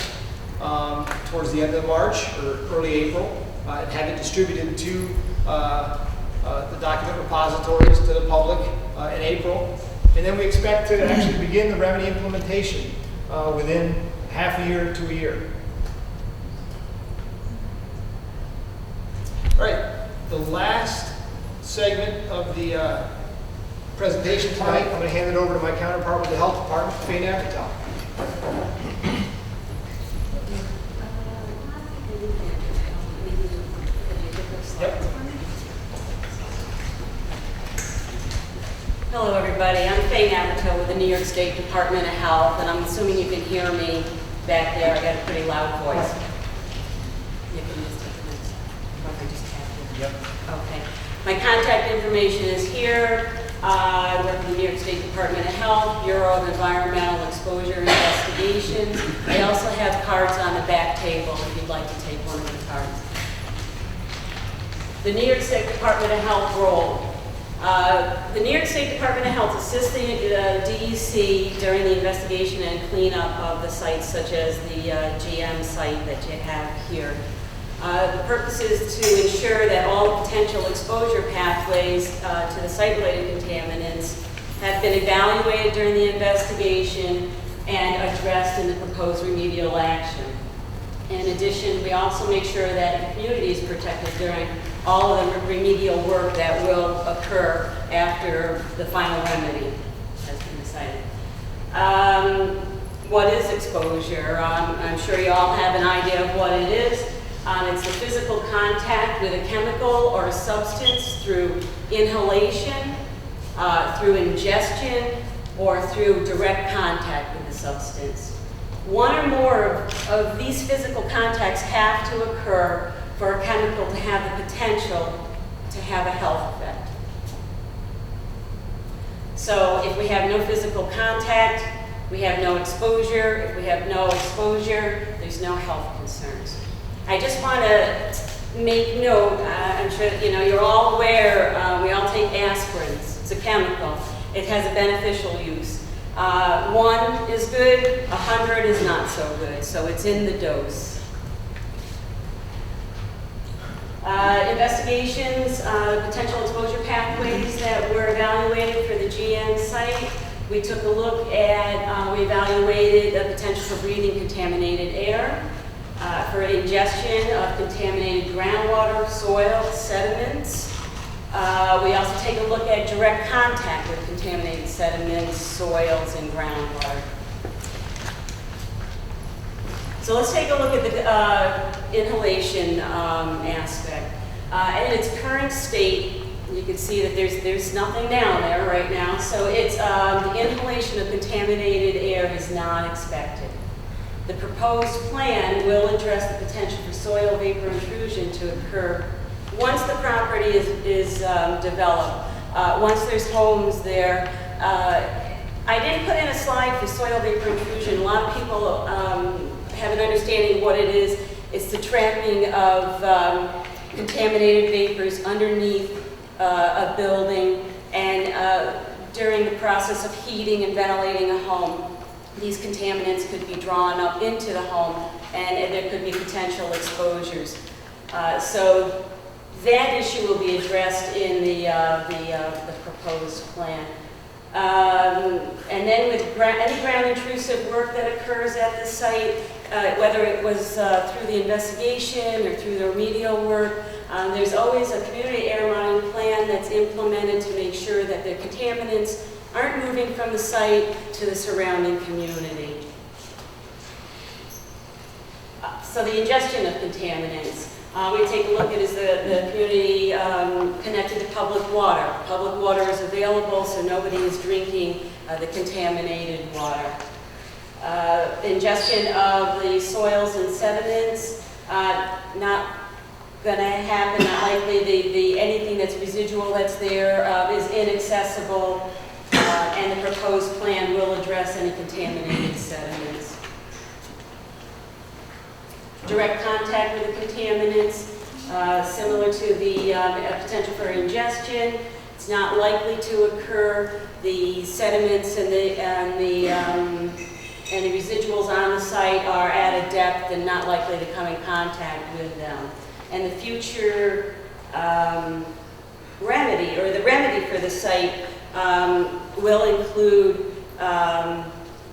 S2: towards the end of March or early April and have it distributed to the document repositories to the public in April. And then we expect to actually begin the remedy implementation within half a year to a year. All right, the last segment of the presentation tonight, I'm going to hand it over to my counterpart with the Health Department, Faye Navitel. Yep.
S6: Hello, everybody. I'm Faye Navitel with the New York State Department of Health, and I'm assuming you can hear me back there. I got a pretty loud voice. You can just take the next one. I just tapped it.
S2: Yep.
S6: Okay. My contact information is here. I work for the New York State Department of Health, Bureau of Environmental Exposure Investigations. I also have cards on the back table if you'd like to take one of the cards. The New York State Department of Health role. The New York State Department of Health assists the DEC during the investigation and cleanup of the sites such as the GM site that you have here. The purpose is to ensure that all potential exposure pathways to the site-related contaminants have been evaluated during the investigation and addressed in the proposed remedial action. In addition, we also make sure that the community is protected during all of the remedial work that will occur after the final remedy has been decided. What is exposure? I'm sure you all have an idea of what it is. It's the physical contact with a chemical or a substance through inhalation, through ingestion, or through direct contact with the substance. One or more of these physical contacts have to occur for a chemical to have the potential to have a health effect. So if we have no physical contact, we have no exposure. If we have no exposure, there's no health concerns. I just want to make note, I'm sure you're all aware, we all take aspirins. It's a chemical. It has a beneficial use. 1 is good, 100 is not so good, so it's in the dose. Investigations, potential exposure pathways that were evaluated for the GM site. We took a look at, we evaluated the potential for breathing contaminated air, for ingestion of contaminated groundwater, soil, sediments. We also take a look at direct contact with contaminated sediments, soils, and groundwater. So let's take a look at the inhalation aspect. In its current state, you can see that there's nothing down there right now. So it's the inhalation of contaminated air is not expected. The proposed plan will address the potential for soil vapor intrusion to occur once the property is developed, once there's homes there. I did put in a slide for soil vapor intrusion. A lot of people have an understanding of what it is. It's the trapping of contaminated vapors underneath a building and during the process of heating and ventilating a home. These contaminants could be drawn up into the home and there could be potential exposures. So that issue will be addressed in the proposed plan. And then with any ground intrusive work that occurs at the site, whether it was through the investigation or through the remedial work, there's always a community air monitoring plan that's implemented to make sure that the contaminants aren't moving from the site to the surrounding community. So the ingestion of contaminants. We take a look at is the community connected to public water. Public water is available, so nobody is drinking the contaminated water. Ingestion of the soils and sediments, not going to happen, not likely. Anything that's residual that's there is inaccessible, and the proposed plan will address any contaminated sediments. Direct contact with the contaminants, similar to the potential for ingestion. It's not likely to occur. The sediments and the residuals on the site are at a depth and not likely to come in contact with them. And the future remedy, or the remedy for the site, will include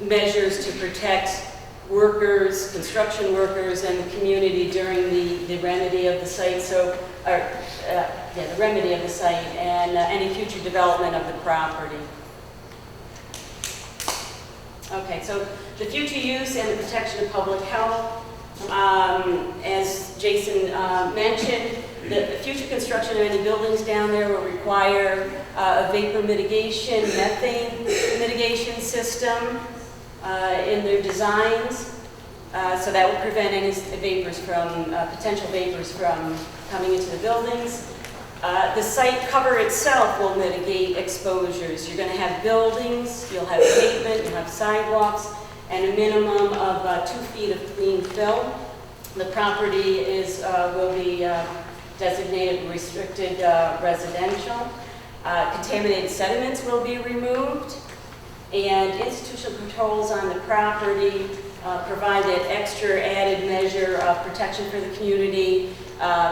S6: measures to protect workers, construction workers, and the community during the remedy of the site. So, the remedy of the site and any future development of the property. Okay, so the future use and the protection of public health. As Jason mentioned, the future construction of any buildings down there will require a vapor mitigation, methane mitigation system in their designs. So that will prevent any vapors from, potential vapors from coming into the buildings. The site cover itself will mitigate exposures. You're going to have buildings, you'll have pavement, you'll have sidewalks, and a minimum of 2 feet of clean fill. The property will be designated restricted residential. Contaminated sediments will be removed, and institutional controls on the property provide that extra added measure of protection for the community,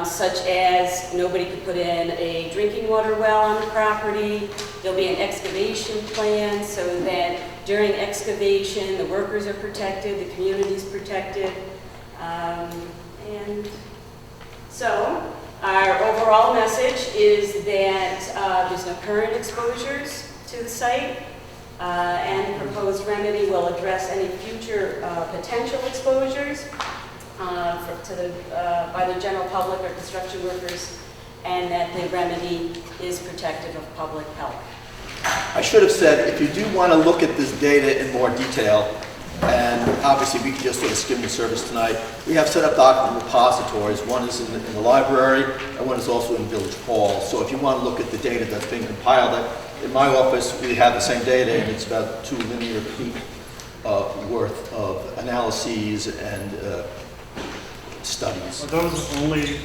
S6: such as nobody could put in a drinking water well on the property. There'll be an excavation plan so that during excavation, the workers are protected, the community's protected. And so our overall message is that there's no current exposures to the site, and the proposed remedy will address any future potential exposures by the general public or construction workers, and that the remedy is protective of public health.
S1: I should have said, if you do want to look at this data in more detail, and obviously we can just sort of skim the surface tonight, we have set up document repositories. One is in the library, and one is also in Village Hall. So if you want to look at the data that's being compiled, in my office we have the same data, and it's about 2 linear feet worth of analyses and studies.
S7: Are those only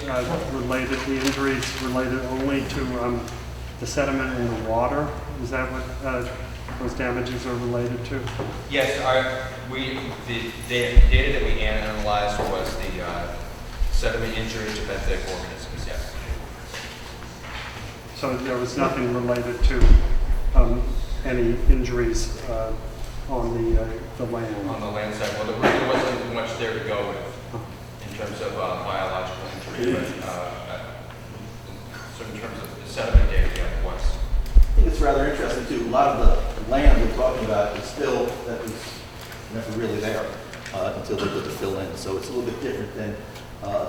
S7: related, the injuries related only to the sediment in the water? Is that what those damages are related to?
S5: Yes, the data that we analyzed was the sediment injury to benthic organisms, yes.
S7: So there was nothing related to any injuries on the land?
S5: On the land side, well, there really wasn't much there to go with in terms of biological injury, but so in terms of the sediment data, yeah, it was.
S1: I think it's rather interesting too. A lot of the land we're talking about is still that was never really there until they put the fill in. So it's a little bit different than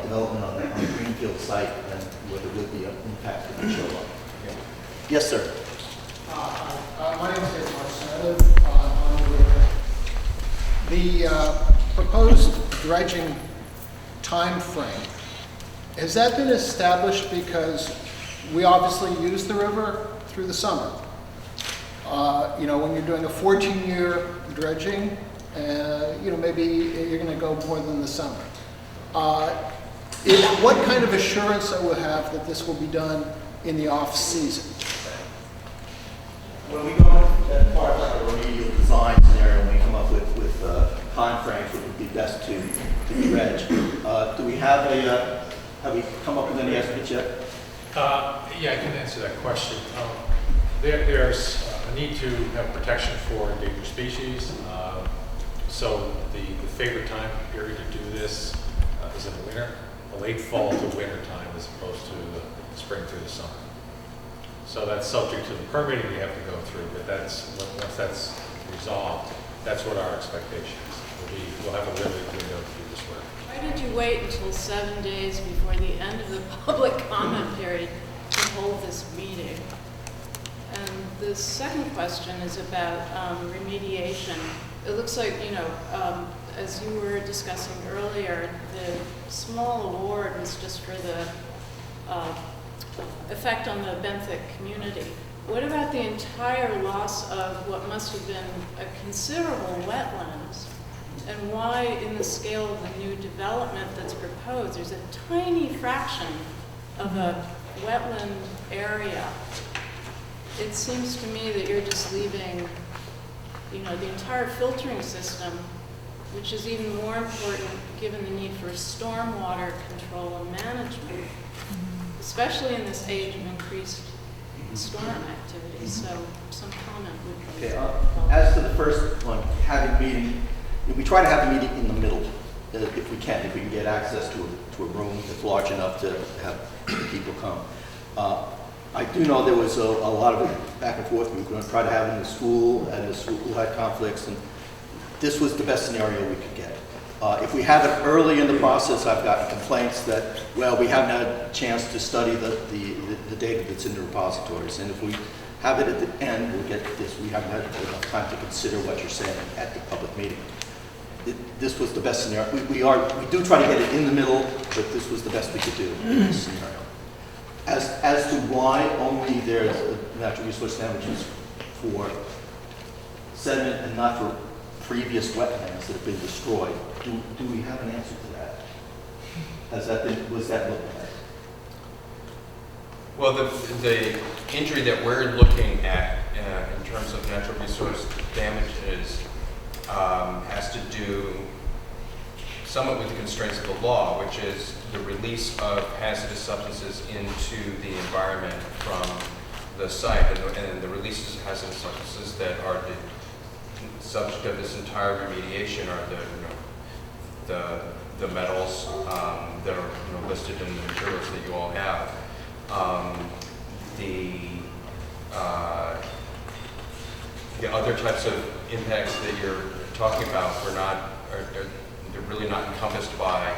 S1: development on the greenfield site and where there would be an impact that would show up. Yeah. Yes, sir.
S8: My name is Dave Marson. I live on the river. The proposed dredging time frame, has that been established because we obviously use the river through the summer? You know, when you're doing a 14-year dredging, you know, maybe you're going to go more than the summer. What kind of assurance I will have that this will be done in the off-season?
S1: When we go as part of like a remedial design scenario, when we come up with time frames, it would be best to dredge. Do we have we come up with any estimates yet?
S3: Yeah, I can answer that question. There's a need to have protection for endangered species. So the favorite time period to do this is in the winter, the late fall to winter time, as opposed to the spring through the summer. So that's subject to the permitting we have to go through, but once that's resolved, that's what our expectation is. We'll have a really good window to do this work.
S9: Why did you wait until 7 days before the end of the public comment period to hold this meeting? And the second question is about remediation. It looks like, you know, as you were discussing earlier, the small award was just for the effect on the benthic community. What about the entire loss of what must have been a considerable wetlands? And why, in the scale of the new development that's proposed, there's a tiny fraction of a wetland area? It seems to me that you're just leaving, you know, the entire filtering system, which is even more important given the need for stormwater control and management, especially in this age of increased storm activity. So some comment would be.
S1: Okay. As to the first one, having a meeting, we try to have a meeting in the middle if we can get access to a room that's large enough to have people come. I do know there was a lot of back and forth. We were going to try to have it in the school, and the school had conflicts, and this was the best scenario we could get. If we have it early in the process, I've gotten complaints that, well, we haven't had a chance to study the data that's in the repositories, and if we have it at the end, we'll get this. We haven't had enough time to consider what you're saying at the public meeting. This was the best scenario. We do try to get it in the middle, but this was the best we could do in this scenario. As to why only there's natural resource damages for sediment and not for previous wetlands that have been destroyed, do we have an answer to that? Was that looked at?
S5: Well, the injury that we're looking at in terms of natural resource damages has to do somewhat with the constraints of the law, which is the release of hazardous substances into the environment from the site, and the releases of hazardous substances that are the subject of this entire remediation are the metals that are listed in the materials that you all have. The other types of impacts that you're talking about they're really not encompassed by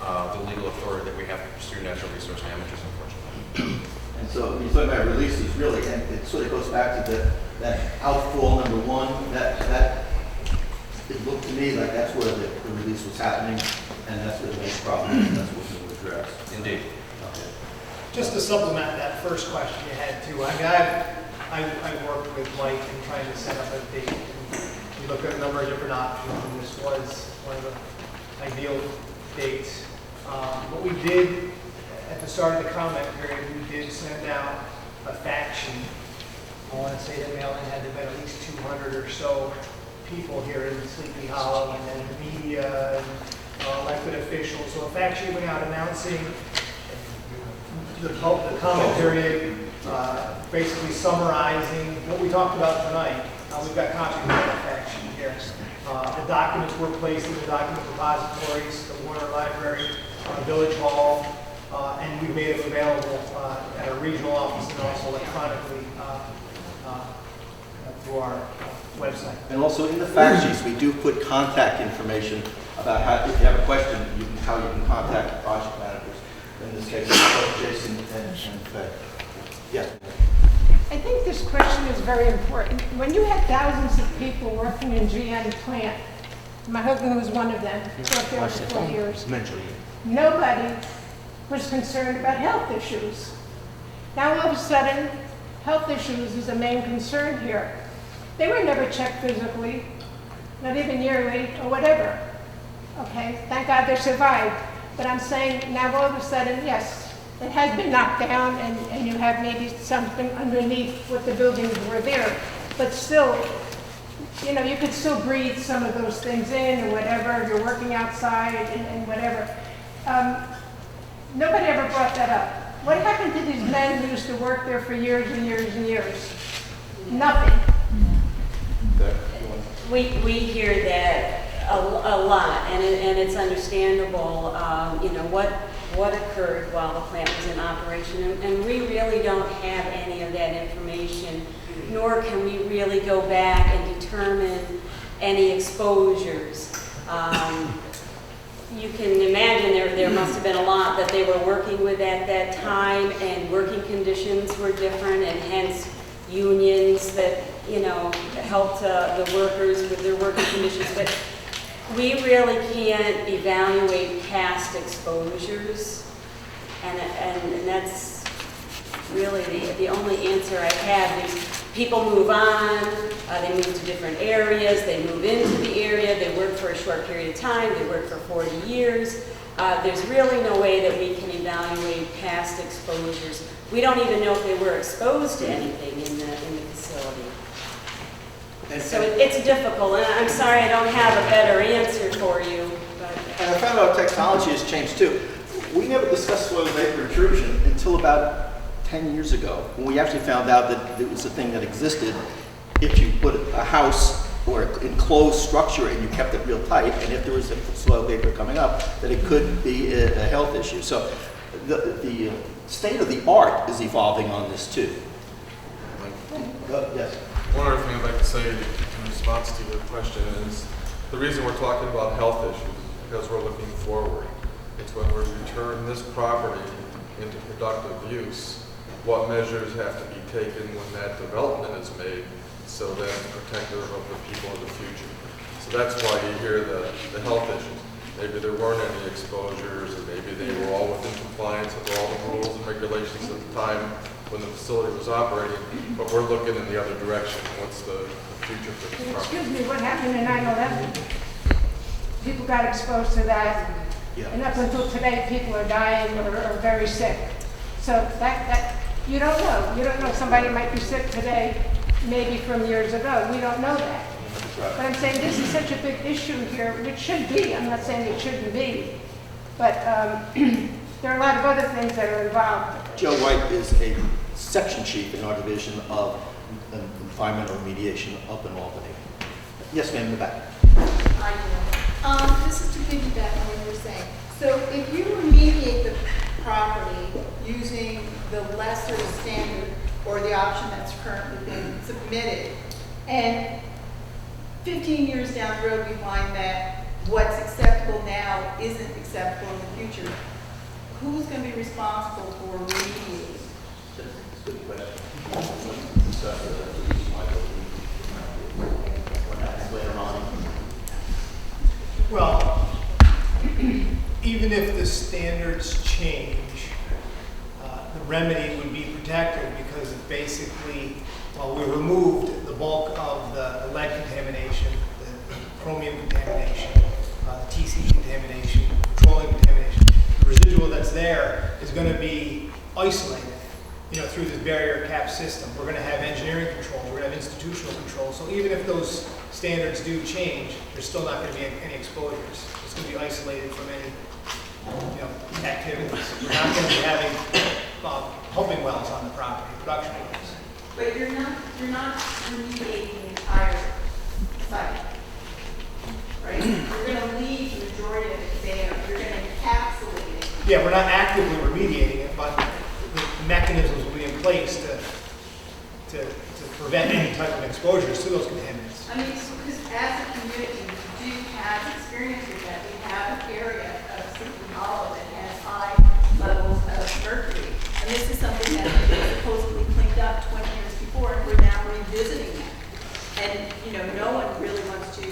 S5: the legal authority that we have to pursue natural resource damages, unfortunately.
S1: And so when you talk about releases, really, and it sort of goes back to that outfall number one, that it looked to me like that's where the release was happening, and that's where the main problem is, and that's what we will address.
S5: Indeed.
S1: Okay.
S2: Just to supplement that first question you had too, I mean, I worked with Mike in trying to set up a date. We looked at a number of different options, and this was one of the ideal dates. What we did at the start of the comment period, we did send out a fact sheet. I want to say that mailing had to be at least 200 or so people here in Sleepy Hollow, and then the media and elected officials. So a fact sheet went out announcing the comment period, basically summarizing what we talked about tonight. We've got copies of that fact sheet here. The documents were placed in the document repositories, the Warner Library, Village Hall, and we made it available at our regional office and also electronically through our website.
S1: And also in the fact sheets, we do put contact information about how, if you have a question, how you can contact the project managers. In this case, Jason and Faye. Yes.
S10: I think this question is very important. When you had thousands of people working in GM plant, my husband was one of them, worked there for 4 years. Nobody was concerned about health issues. Now all of a sudden, health issues is a main concern here. They were never checked physically, not even yearly or whatever. Okay, thank God they survived. But I'm saying now all of a sudden, yes, it has been knocked down and you have maybe something underneath what the buildings were there. But still, you could still breathe some of those things in or whatever. You're working outside and whatever. Nobody ever brought that up. What happened to these men who used to work there for years and years and years? Nothing.
S6: We hear that a lot, and it's understandable, what occurred while the plant was in operation, and we really don't have any of that information, nor can we really go back and determine any exposures. You can imagine there must have been a lot that they were working with at that time, and working conditions were different, and hence unions that helped the workers with their working conditions. But we really can't evaluate past exposures, and that's really the only answer I have. Is people move on, they move to different areas, they move into the area, they work for a short period of time, they work for 40 years. There's really no way that we can evaluate past exposures. We don't even know if they were exposed to anything in the facility. So it's difficult, and I'm sorry I don't have a better answer for you. But.
S1: And I found out technology has changed too. We never discussed soil vapor intrusion until about 10 years ago, when we actually found out that it was a thing that existed if you put a house or an enclosed structure and you kept it real tight, and if there was a soil vapor coming up, that it could be a health issue. So the state of the art is evolving on this too. Yes.
S11: One other thing I'd like to say in response to your question is the reason we're talking about health issues is because we're looking forward. It's when we return this property into productive use, what measures have to be taken when that development is made so that it's protective of the people of the future. So that's why you hear the health issues. Maybe there weren't any exposures, or maybe they were all within compliance with all the rules and regulations at the time when the facility was operating, but we're looking in the other direction. What's the future for this property?
S10: Excuse me, what happened in 9/11? People got exposed to that, and up until today, people are dying or very sick. So that you don't know. You don't know somebody might be sick today, maybe from years ago. We don't know that. But I'm saying this is such a big issue here, which should be, I'm not saying it shouldn't be, but there are a lot of other things that are involved.
S1: Joe White is a section chief in our division of environmental remediation up in Albany. Yes, ma'am, in the back.
S12: I do. This is to piggyback on what you were saying. So if you remediate the property using the lesser standard or the option that's currently been submitted, and 15 years down the road we find that what's acceptable now isn't acceptable in the future, who's going to be responsible for remediating?
S1: Good question. Later on.
S2: Well, even if the standards change, the remedy would be protected because it basically, well, we removed the bulk of the lead contamination, the chromium contamination, the TC contamination, petroleum contamination. The residual that's there is going to be isolated, through this barrier cap system. We're going to have engineering controls, we're going to have institutional controls. So even if those standards do change, there's still not going to be any exposures. It's going to be isolated from any, activities. We're not going to be having pumping wells on the property, production wells.
S12: But you're not remediating the entire site, right? You're going to leave the majority of it there. You're going to encapsulate it.
S2: Yeah, we're not actively remediating it, but the mechanisms will be in place to prevent any type of exposures to those contaminants.
S12: I mean, because as a community, we do have experience with that. We have an area of Sleepy Hollow that has high levels of mercury. And this is something that was supposedly cleaned up 20 years before, and we're now revisiting that. And, no one really wants to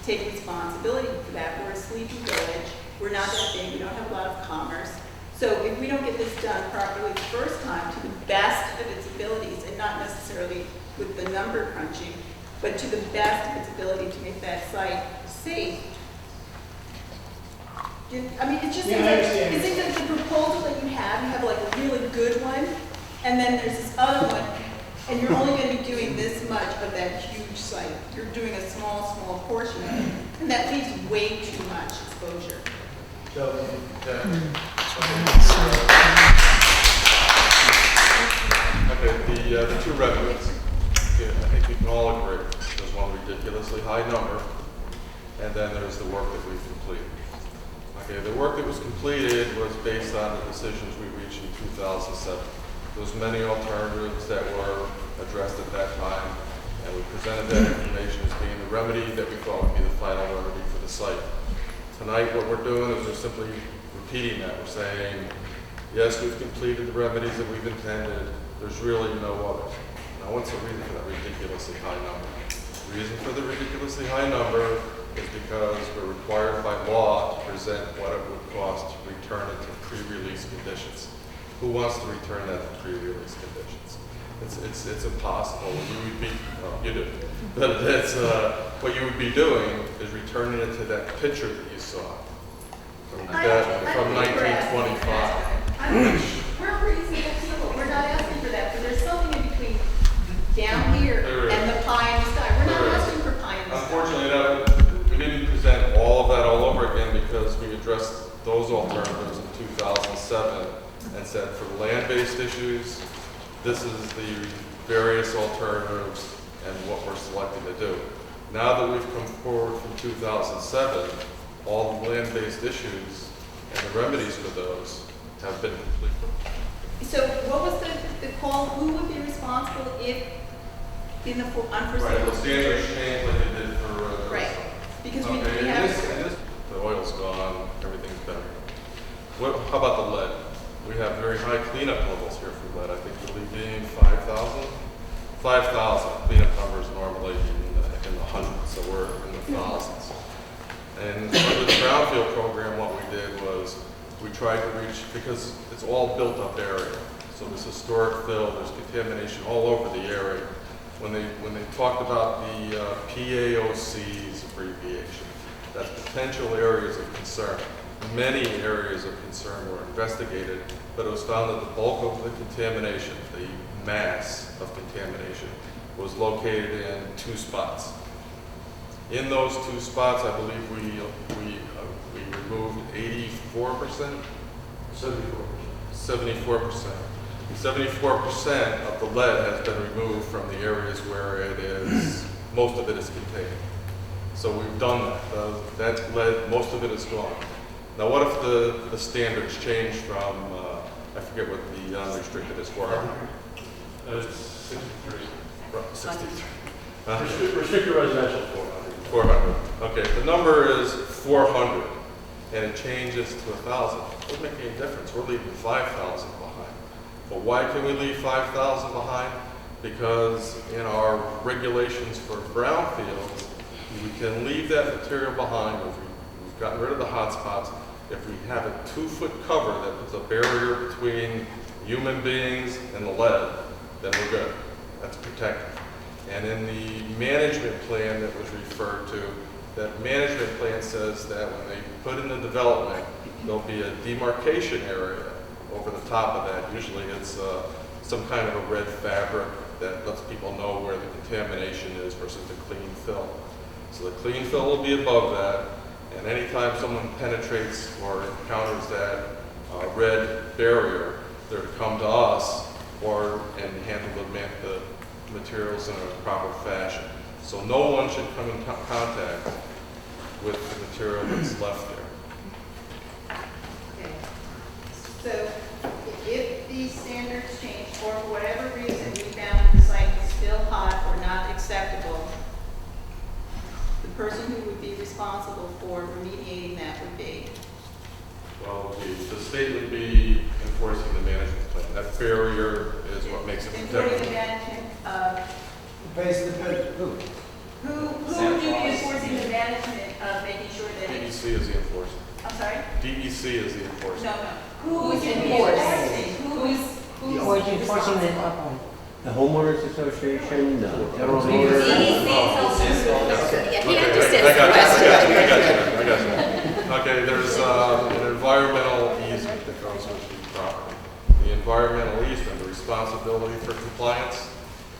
S12: take responsibility for that. We're a sleepy village. We're not that big. We don't have a lot of commerce. So if we don't get this done properly the first time to the best of its abilities, and not necessarily with the number crunching, but to the best of its ability to make that site safe. I mean, it just seems like the proposal that you have like a really good one, and then there's this other one, and you're only going to be doing this much of that huge site. You're doing a small portion of it, and that leaves way too much exposure.
S11: Okay, the two remedies, I think we can all agree, there's one ridiculously high number, and then there's the work that we've completed. Okay, the work that was completed was based on the decisions we reached in 2007. There was many alternatives that were addressed at that time, and we presented that information as being the remedy that we thought would be the final remedy for the site. Tonight, what we're doing is we're simply repeating that. We're saying, yes, we've completed the remedies that we've intended. There's really no others. Now, what's the reason for that ridiculously high number? The reason for the ridiculously high number is because we're required by law to present what it would cost to return it to pre-release conditions. Who wants to return that to pre-release conditions? It's impossible. You would be, well, you do, but that's what you would be doing is returning it to that picture that you saw from 1925.
S12: We're reasonable people. We're not asking for that, but there's something in between down here and the pie in the sky. We're not asking for pie in the sky.
S11: Unfortunately, we didn't present all of that all over again because we addressed those alternatives in 2007 and said for the land-based issues, this is the various alternatives and what we're selecting to do. Now that we've come forward from 2007, all the land-based issues and the remedies for those have been completed.
S12: So what was the call? Who would be responsible if in the unforeseen?
S11: Right, the standards change like they did for...
S12: right, because
S11: okay,
S12: we have...
S11: the oil's gone, everything's better. How about the lead? We have very high cleanup levels here for lead. I think we'll be being 5,000. 5,000 cleanup numbers normally in the hundreds, so we're in the thousands. And under the brownfield program, what we did was we tried to reach, because it's all built up area. So there's historic fill, there's contamination all over the area. When they talked about the PAOC's abbreviation, that's potential areas of concern. Many areas of concern were investigated, but it was found that the bulk of the contamination, the mass of contamination, was located in two spots. In those two spots, I believe we removed 84%? 74%. 74% of the lead has been removed from the areas where it is, most of it is contained. So we've done that. That lead, most of it is gone. Now what if the standards change from, I forget what the unrestricted is, 400?
S3: It's 63.
S11: 63.
S3: Restricted residential,
S11: 400. Okay, the number is 400, and it changes to 1,000. It doesn't make any difference. We're leaving 5,000 behind. But why can we leave 5,000 behind? Because in our regulations for brownfields, we can leave that material behind. We've gotten rid of the hot spots. If we have a 2-foot cover that puts a barrier between human beings and the lead, then we're good. That's protected. And in the management plan that was referred to, that management plan says that when they put in the development, there'll be a demarcation area over the top of that. Usually it's some kind of a red fabric that lets people know where the contamination is versus the clean fill. So the clean fill will be above that, and anytime someone penetrates or encounters that red barrier, they're to come to us and handle the materials in a proper fashion. So no one should come in contact with the material that's left there.
S12: Okay. So if these standards change, or for whatever reason we found the site is still hot or not acceptable, the person who would be responsible for remediating that would be?
S11: Well, the state would be enforcing the management plan. That barrier is what makes it
S12: Enforcing the
S11: protected.
S12: management of,
S2: Who
S12: who would you be enforcing the management of making sure that it's,
S11: DEC is the enforcer.
S12: I'm sorry?
S11: DEC is the enforcer.
S12: No. Who is enforcing? Who's
S13: Or enforcing the
S14: The homeowners association, the general
S12: DEC
S14: owner.
S12: is also,
S11: Okay, I got you. Okay, there's an environmental easement that goes with the property. The environmental easement, the responsibility for compliance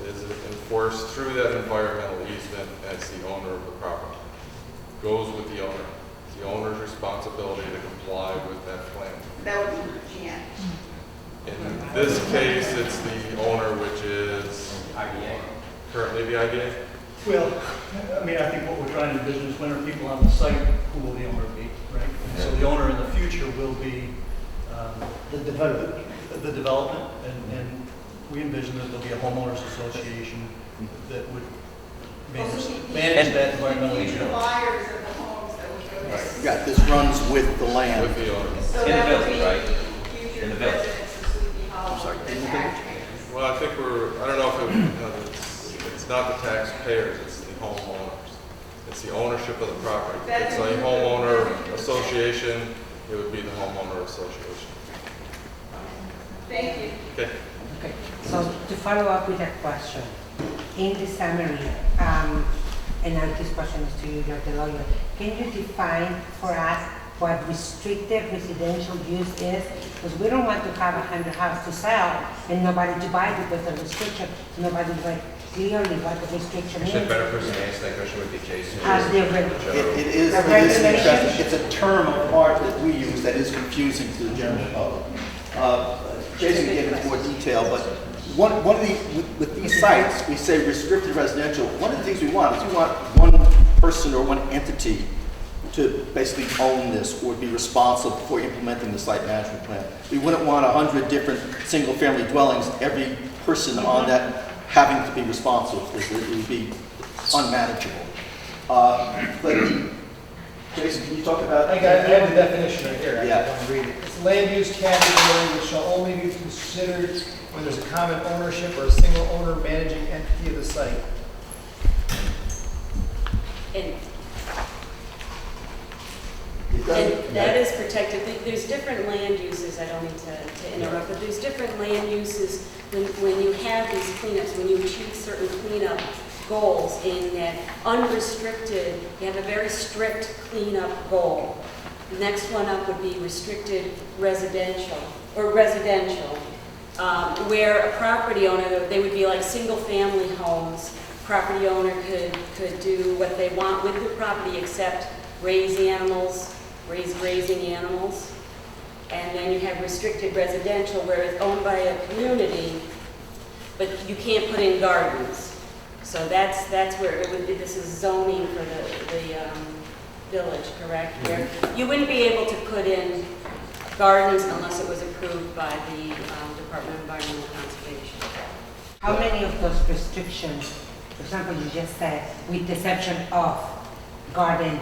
S11: is enforced through that environmental easement as the owner of the property. Goes with the owner. It's the owner's responsibility to comply with that plan.
S12: that would be GM.
S11: In this case, it's the owner, which is currently the IDA.
S15: Well, I mean, I think what we're trying to envision is when are people on the site, who will the owner be, right? So the owner in the future will be the development, and we envision that there'll be a homeowners association that would manage that environmental
S12: The
S15: issue.
S12: buyers of the homes that would go there.
S1: Yeah, this runs with the land.
S11: With the owner.
S12: So
S4: In the
S12: that would
S4: village,
S12: be
S4: right?
S12: future
S4: In the village.
S12: residents of Sleepy Hollow.
S1: sorry,
S12: the
S1: in the
S12: taxpayers.
S11: Well, I think I don't know if it's not the taxpayers, it's the homeowners. It's the ownership of the property. If it's a homeowner association, it would be the homeowner association.
S12: Thank you.
S11: Okay.
S13: Okay, so to follow up with that question, in the summary, and now this question is to you, you're the lawyer, can you define for us what restricted residential use is? Because we don't want to have 100 houses to sell and nobody to buy because of restriction. Nobody like clearly what the restriction
S5: Actually, a
S13: is.
S5: better person to answer that question would be Jason.
S13: As the
S1: It is
S13: The
S1: interesting.
S13: regulations?
S1: It's a term of art that we use that is confusing to the general public. Jason can get into more detail, but one of the, with these sites, we say restricted residential. One of the things we want is we want one person or one entity to basically own this or be responsible for implementing the site management plan. We wouldn't want 100 different single-family dwellings, every person on that having to be responsible, because it would be unmanageable. But Jason, can you talk about?
S2: I have the definition right here.
S1: Yeah.
S2: I want to read it. It's land use category which shall only be considered when there's a common ownership or a single owner managing entity of the site.
S6: And that is protected. There's different land uses, I don't mean to interrupt, but there's different land uses when you have these cleanups, when you achieve certain cleanup goals in that unrestricted, you have a very strict cleanup goal. The next one up would be restricted residential, where a property owner, they would be like single-family homes property owner could do what they want with the property except raise animals, raise grazing animals. And then you have restricted residential where it's owned by a community, but you can't put in gardens. So that's where it would be, this is zoning for the village, correct? Where you wouldn't be able to put in gardens unless it was approved by the Department of Environmental Conservation.
S13: How many of those restrictions, for example, you just said, with the exception of garden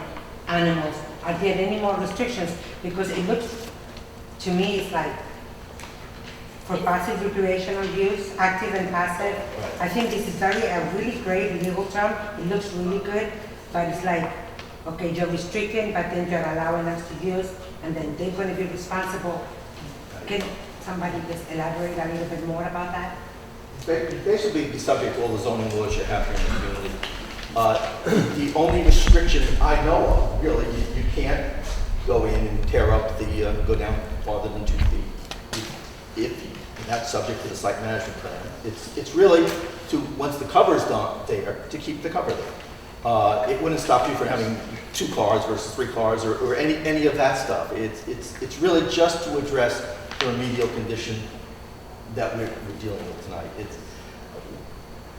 S13: animals, are there any more restrictions? Because it looks, to me, it's like for passive recreational use, active and passive. I think this is a really great legal term. It looks really good, but it's like, okay, you're restricting, but then you're allowing us to use, and then they're going to be responsible. Can somebody just elaborate a little bit more about that?
S1: Basically, be subject to all the zoning laws you have here in the community. The only restriction I know of, really, you can't go in and tear up go down farther than 2 feet. If that's subject to the site management plan. It's really to, once the cover's done there, to keep the cover there. It wouldn't stop you from having 2 cars versus 3 cars or any of that stuff. It's really just to address the remedial condition that we're dealing with tonight.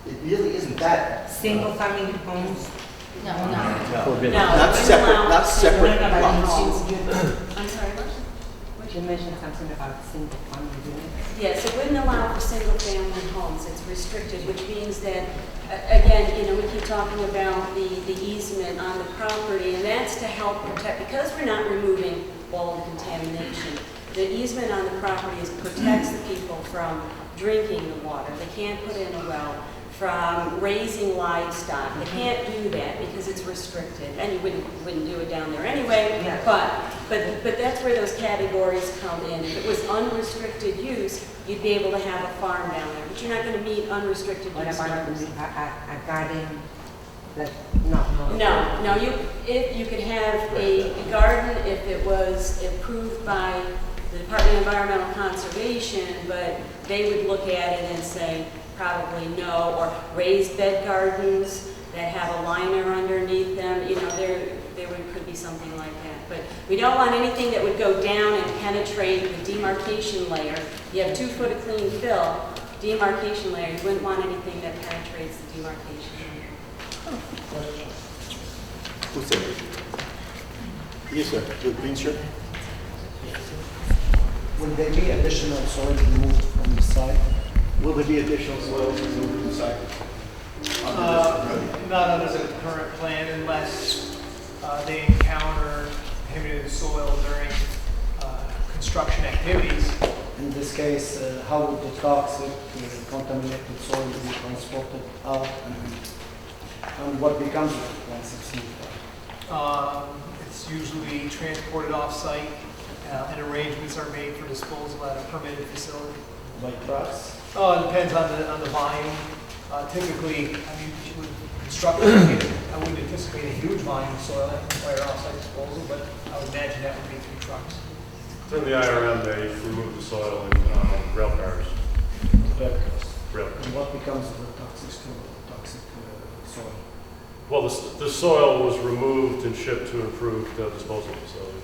S1: It really isn't that.
S13: Single family homes?
S6: No.
S1: Not separate lots.
S6: I'm sorry, what?
S13: You mentioned something about single family units.
S6: Yes, it wouldn't allow for single-family homes. It's restricted, which means that, again, we keep talking about the easement on the property, and that's to help protect, because we're not removing all the contamination. The easement on the property protects the people from drinking the water. They can't put in a well. From raising livestock. They can't do that because it's restricted, and you wouldn't do it down there anyway.
S13: Yeah.
S6: But that's where those categories come in. If it was unrestricted use, you'd be able to have a farm down there, but you're not going to meet unrestricted
S13: What
S6: use
S13: about
S6: numbers.
S13: a garden? No.
S6: No. You could have a garden if it was approved by the Department of Environmental Conservation, but they would look at it and say, probably no, or raised bed gardens that have a liner underneath them. There could be something like that. But we don't want anything that would go down and penetrate the demarcation layer. You have 2 foot of clean fill, demarcation layer. You wouldn't want anything that penetrates the demarcation layer.
S1: Who said it? Yes, sir. The green shirt?
S16: Will there be additional soil removed from the site?
S1: Will there be additional soils removed from the site?
S2: Not under the current plan unless they encounter contaminated soil during construction activities.
S16: In this case, how would the toxic, contaminated soil be transported out and what becomes of it once it's moved?
S2: It's usually transported off-site and arrangements are made for disposal at a permitted facility.
S16: By trucks?
S2: It depends on the volume. Typically, with construction, I wouldn't anticipate a huge volume of soil that would require off-site disposal, but I would imagine that would be through trucks.
S17: So in the IRM, they remove the soil in rail cars. Rail cars.
S16: And what becomes of the toxic soil?
S17: Well, the soil was removed and shipped to an approved disposal facility.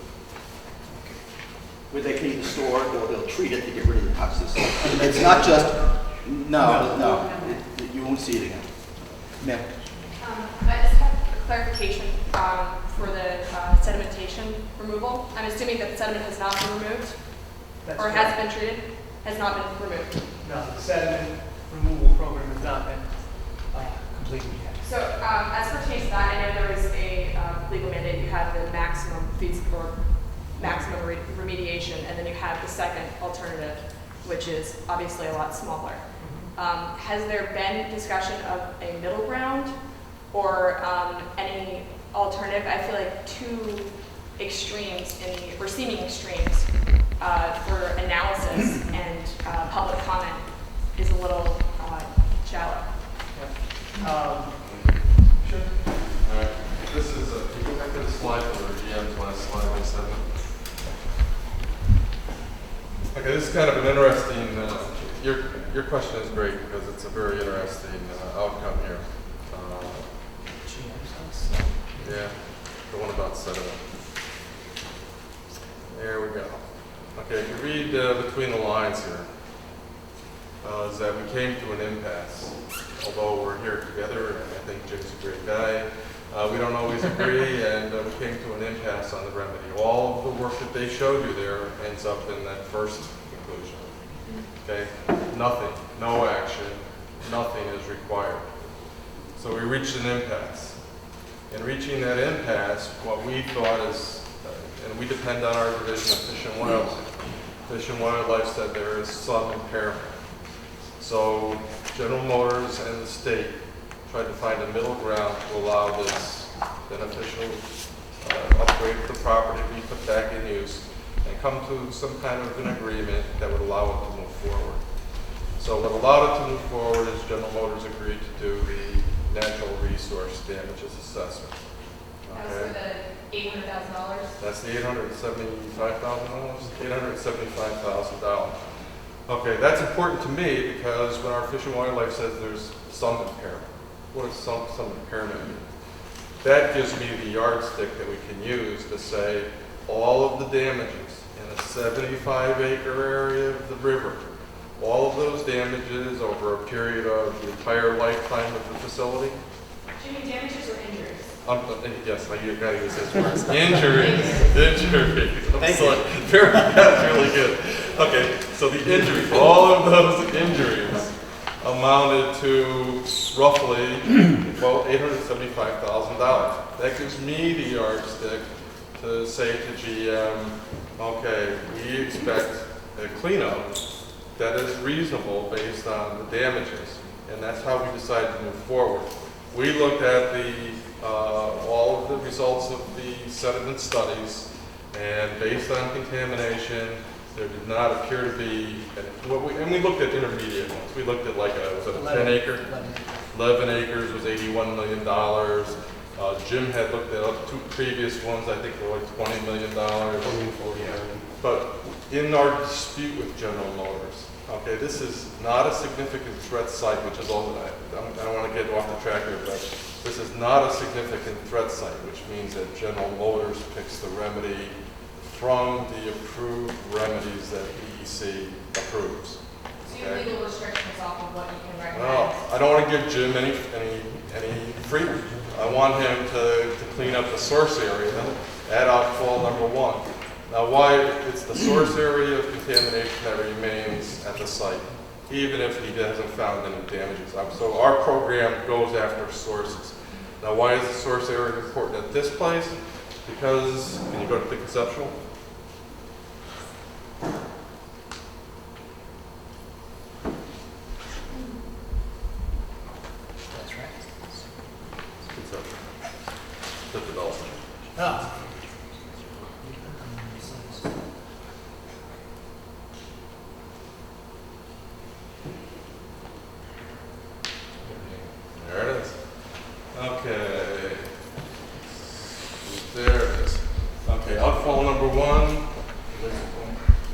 S1: Where they can either store it or they'll treat it to get rid of the toxicity. It's not just, no. You won't see it again. Ma'am?
S18: I just have a clarification for the sedimentation removal. I'm assuming that the sediment has not been removed?
S2: That's
S18: or
S2: correct.
S18: has been treated? Has not been removed?
S2: No, the sediment removal program has not been completed yet.
S18: So as pertains to that, I know there was a legal mandate. You have the maximum fees for maximum remediation, and then you have the second alternative, which is obviously a lot smaller. Has there been discussion of a middle ground or any alternative? I feel like 2 extremes, or seeming extremes, for analysis and public comment is a little shallow.
S2: Sure.
S11: All right. This is if you go back to the slide for GM's last slide, I said. Okay, this is kind of an interesting. Your question is great because it's a very interesting outcome here. Yeah, the one about sediment. There we go. Okay, if you read between the lines here, is that we came to an impasse. Although we're here together, and I think Jim's a great guy, we don't always agree, and we came to an impasse on the remedy. All of the work that they showed you there ends up in that first conclusion. Okay? Nothing, no action, nothing is required. So we reached an impasse. In reaching that impasse, what we thought is, and we depend on our division of Fish and Wildlife. Fish and Wildlife said there is some impairment. So General Motors and the state tried to find a middle ground to allow this beneficial upgrade of the property to be put back in use and come to some kind of an agreement that would allow it to move forward. So what allowed it to move forward is General Motors agreed to do the natural resource damages assessment.
S18: That was for the $800,000?
S11: That's the $875,000? $875,000. Okay, that's important to me because when our Fish and Wildlife says there's some impairment, what does some impairment mean? That gives me the yardstick that we can use to say all of the damages in a 75-acre area of the river, all of those damages over a period of the entire lifetime of the facility.
S18: Jimmy, damages or injuries?
S11: Yes, I got to use this word. Injuries. Excellent. That's really good. Okay, so the injuries, all of those injuries amounted to roughly, well, $875,000. That gives me the yardstick to say to GM, okay, we expect a cleanup that is reasonable based on the damages. And that's how we decided to move forward. We looked at all of the results of the sediment studies, and based on contamination, there did not appear to be, and we looked at intermediate ones. We looked at like was it a 10 acre? 11 acres was $81 million. Jim had looked at two previous ones, I think they were like $20 million. But in our dispute with General Motors, okay, this is not a significant threat site, which is all that I don't want to get off the track here, but this is not a significant threat site, which means that General Motors picks the remedy from the approved remedies that EEC approves.
S18: So you have legal restrictions off of what you can recommend?
S11: Well, I don't want to give Jim any freedom. I want him to clean up the source area at outfall number 1. Now, why it's the source area of contamination that remains at the site, even if he hasn't found any damages. So our program goes after sources. Now, why is the source area important at this place? Because, can you go to the conceptual?
S8: That's right.
S11: Conceptual. The development.
S8: Ah.
S11: There it is. Okay. There it is. Okay, outfall number 1.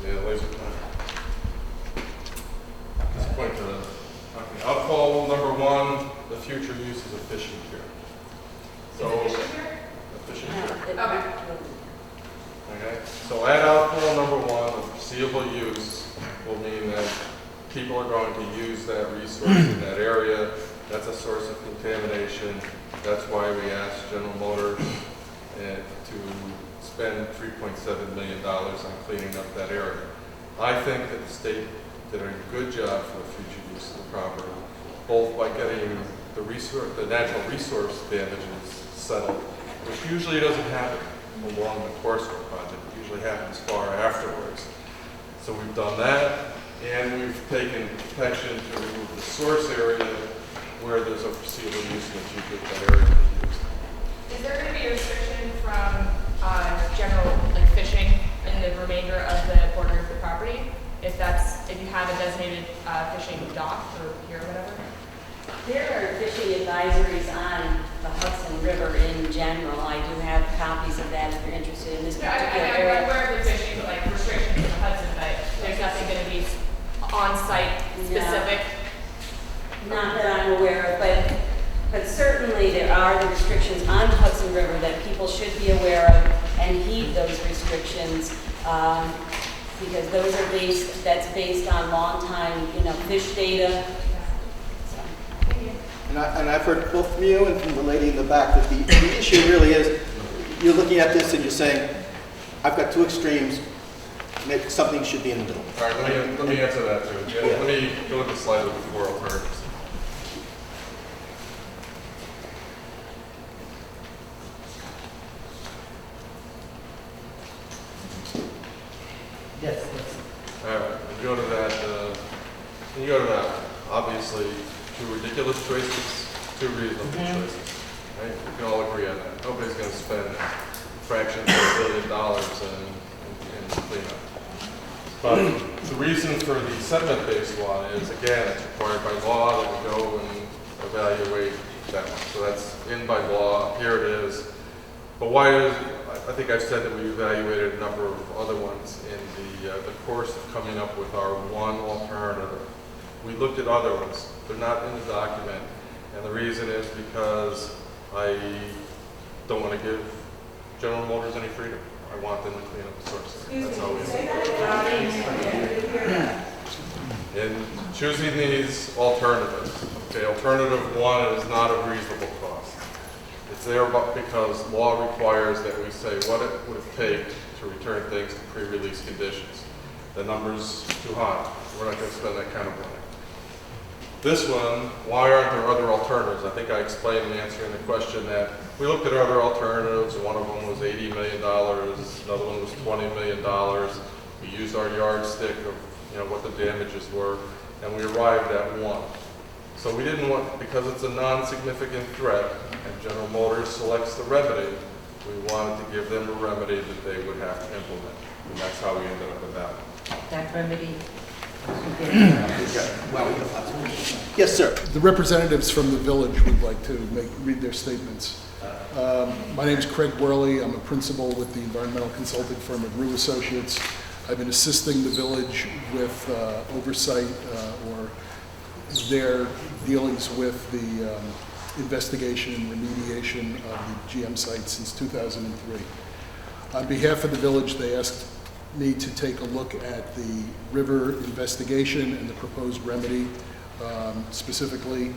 S11: Yeah, laser point. Just point to the. Okay, outfall number 1, the future uses of fishing pier. So, a fishing pier. Okay, so at outfall number 1, the foreseeable use will mean that people are going to use that resource in that area. That's a source of contamination. That's why we asked General Motors to spend $3.7 million on cleaning up that area. I think that the state did a good job for the future use of the property, both by getting the natural resource damages settled, which usually doesn't happen along the course of the project. It usually happens far afterwards. So we've done that, and we've taken protection to remove the source area where there's a foreseeable use in the future that area can be used.
S18: Is there going to be a restriction from general fishing in the remainder of the border of the property? If you have a designated fishing dock or pier or whatever?
S6: There are fishing advisories on the Hudson River in general. I do have copies of that if you're interested in this particular area.
S18: I'm aware of the fishing restrictions in the Hudson, but there's nothing going to be on-site specific?
S6: Not that I'm aware of, but certainly there are the restrictions on the Hudson River that Because those are that's based on long time, fish data.
S1: And I've heard both from you and from the lady in the back that the issue really is, you're looking at this and you're saying, I've got two extremes, maybe something should be in the middle.
S11: All right, let me answer that too. Yeah. Let me go to the slide with the four alternatives.
S16: Yes.
S11: All right, when you go to that, obviously, two ridiculous choices, two reasonable choices, right? We can all agree on that. Nobody's going to spend fractions of $1 billion in cleanup. But the reason for the sediment-based one is, again, it's required by law that we go and evaluate that one. So that's in by law, here it is. But I think I've said that we evaluated a number of other ones in the course of coming up with our one alternative. We looked at other ones. They're not in the document. And the reason is because I don't want to give General Motors any freedom. I want them to clean up the source. That's how we do it. In choosing these alternatives, okay, alternative one is not a reasonable cost. It's there because law requires that we say what it would take to return things to pre-release conditions. The number's too high. We're not going to spend that kind of money. This one, why aren't there other alternatives? I think I explained in answering the question that we looked at other alternatives. One of them was $80 million. Another one was $20 million. We used our yardstick of what the damages were, and we arrived at one. So we didn't want, because it's a non-significant threat, and General Motors selects the remedy, we wanted to give them a remedy that they would have to implement. And that's how we ended up with that one.
S13: That remedy.
S1: Yes, sir.
S8: The representatives from the village would like to read their statements. My name is Craig Worley. I'm a principal with the environmental consulting firm of Rue Associates. I've been assisting the village with oversight or their dealings with the investigation and remediation of the GM site since 2003. On behalf of the village, they asked me to take a look at the river investigation and the proposed remedy. Specifically,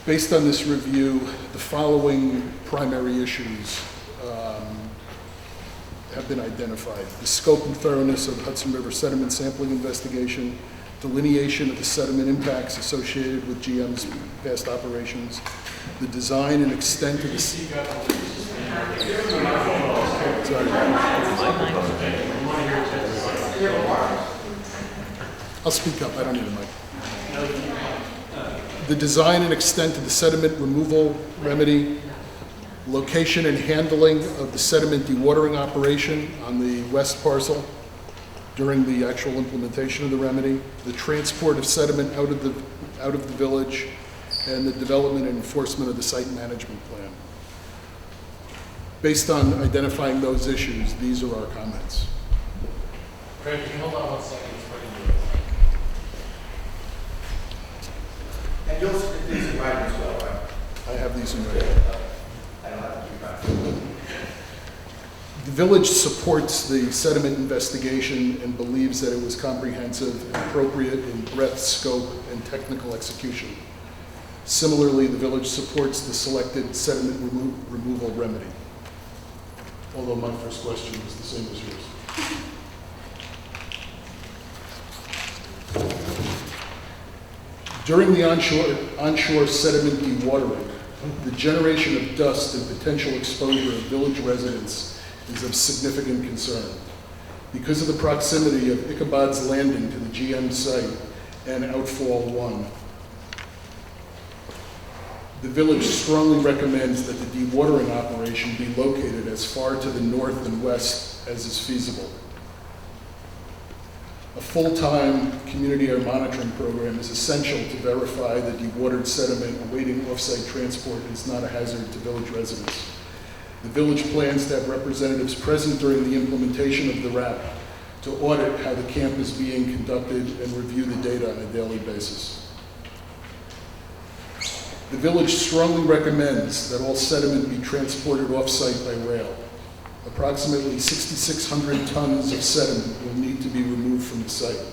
S8: based on this review, the following primary issues have been identified. The scope and thoroughness of the Hudson River sediment sampling investigation, delineation of the sediment impacts associated with GM's past operations, the design and extent of the... I'll speak up, I don't need a mic. The design and extent of the sediment removal remedy, location and handling of the sediment dewatering operation on the west parcel during the actual implementation of the remedy, the transport of sediment out of the village, and the development and enforcement of the site management plan. Based on identifying those issues, these are our comments.
S3: Craig, can you hold on 1 second?
S1: And you'll submit these in writing as well, right?
S8: I have these in writing.
S1: I don't have to keep track.
S8: The village supports the sediment investigation and believes that it was comprehensive and appropriate in breadth, scope, and technical execution. Similarly, the village supports the selected sediment removal remedy. Although my first question was the same as yours. During the onshore sediment dewatering, the generation of dust and potential exposure of village residents is of significant concern. Because of the proximity of Ichabod's Landing to the GM site and Outfall 1, the village strongly recommends that the dewatering operation be located as far to the north and west as is feasible. A full-time community air monitoring program is essential to verify that dewatered sediment awaiting off-site transport is not a hazard to village residents. The village plans to have representatives present during the implementation of the RAP to audit how the camp is being conducted and review the data on a daily basis. The village strongly recommends that all sediment be transported off-site by rail. Approximately 6,600 tons of sediment will need to be removed from the site.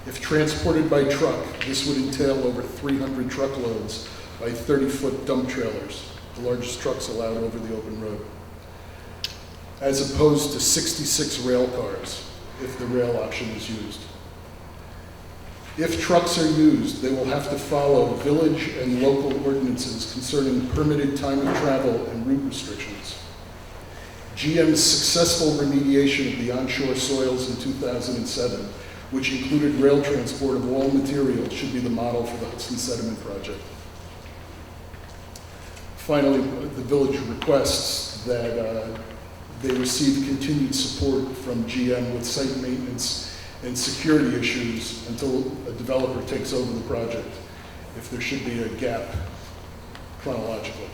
S8: If transported by truck, this would entail over 300 truckloads by 30-foot dump trailers, the largest trucks allowed over the open road, as opposed to 66 rail cars if the rail option is used. If trucks are used, they will have to follow village and local ordinances concerning permitted time of travel and route restrictions. GM's successful remediation of the onshore soils in 2007, which included rail transport of all material, should be the model for the Hudson Sediment Project. Finally, the village requests that they receive continued support from GM with site maintenance and security issues until a developer takes over the project, if there should be a gap chronologically.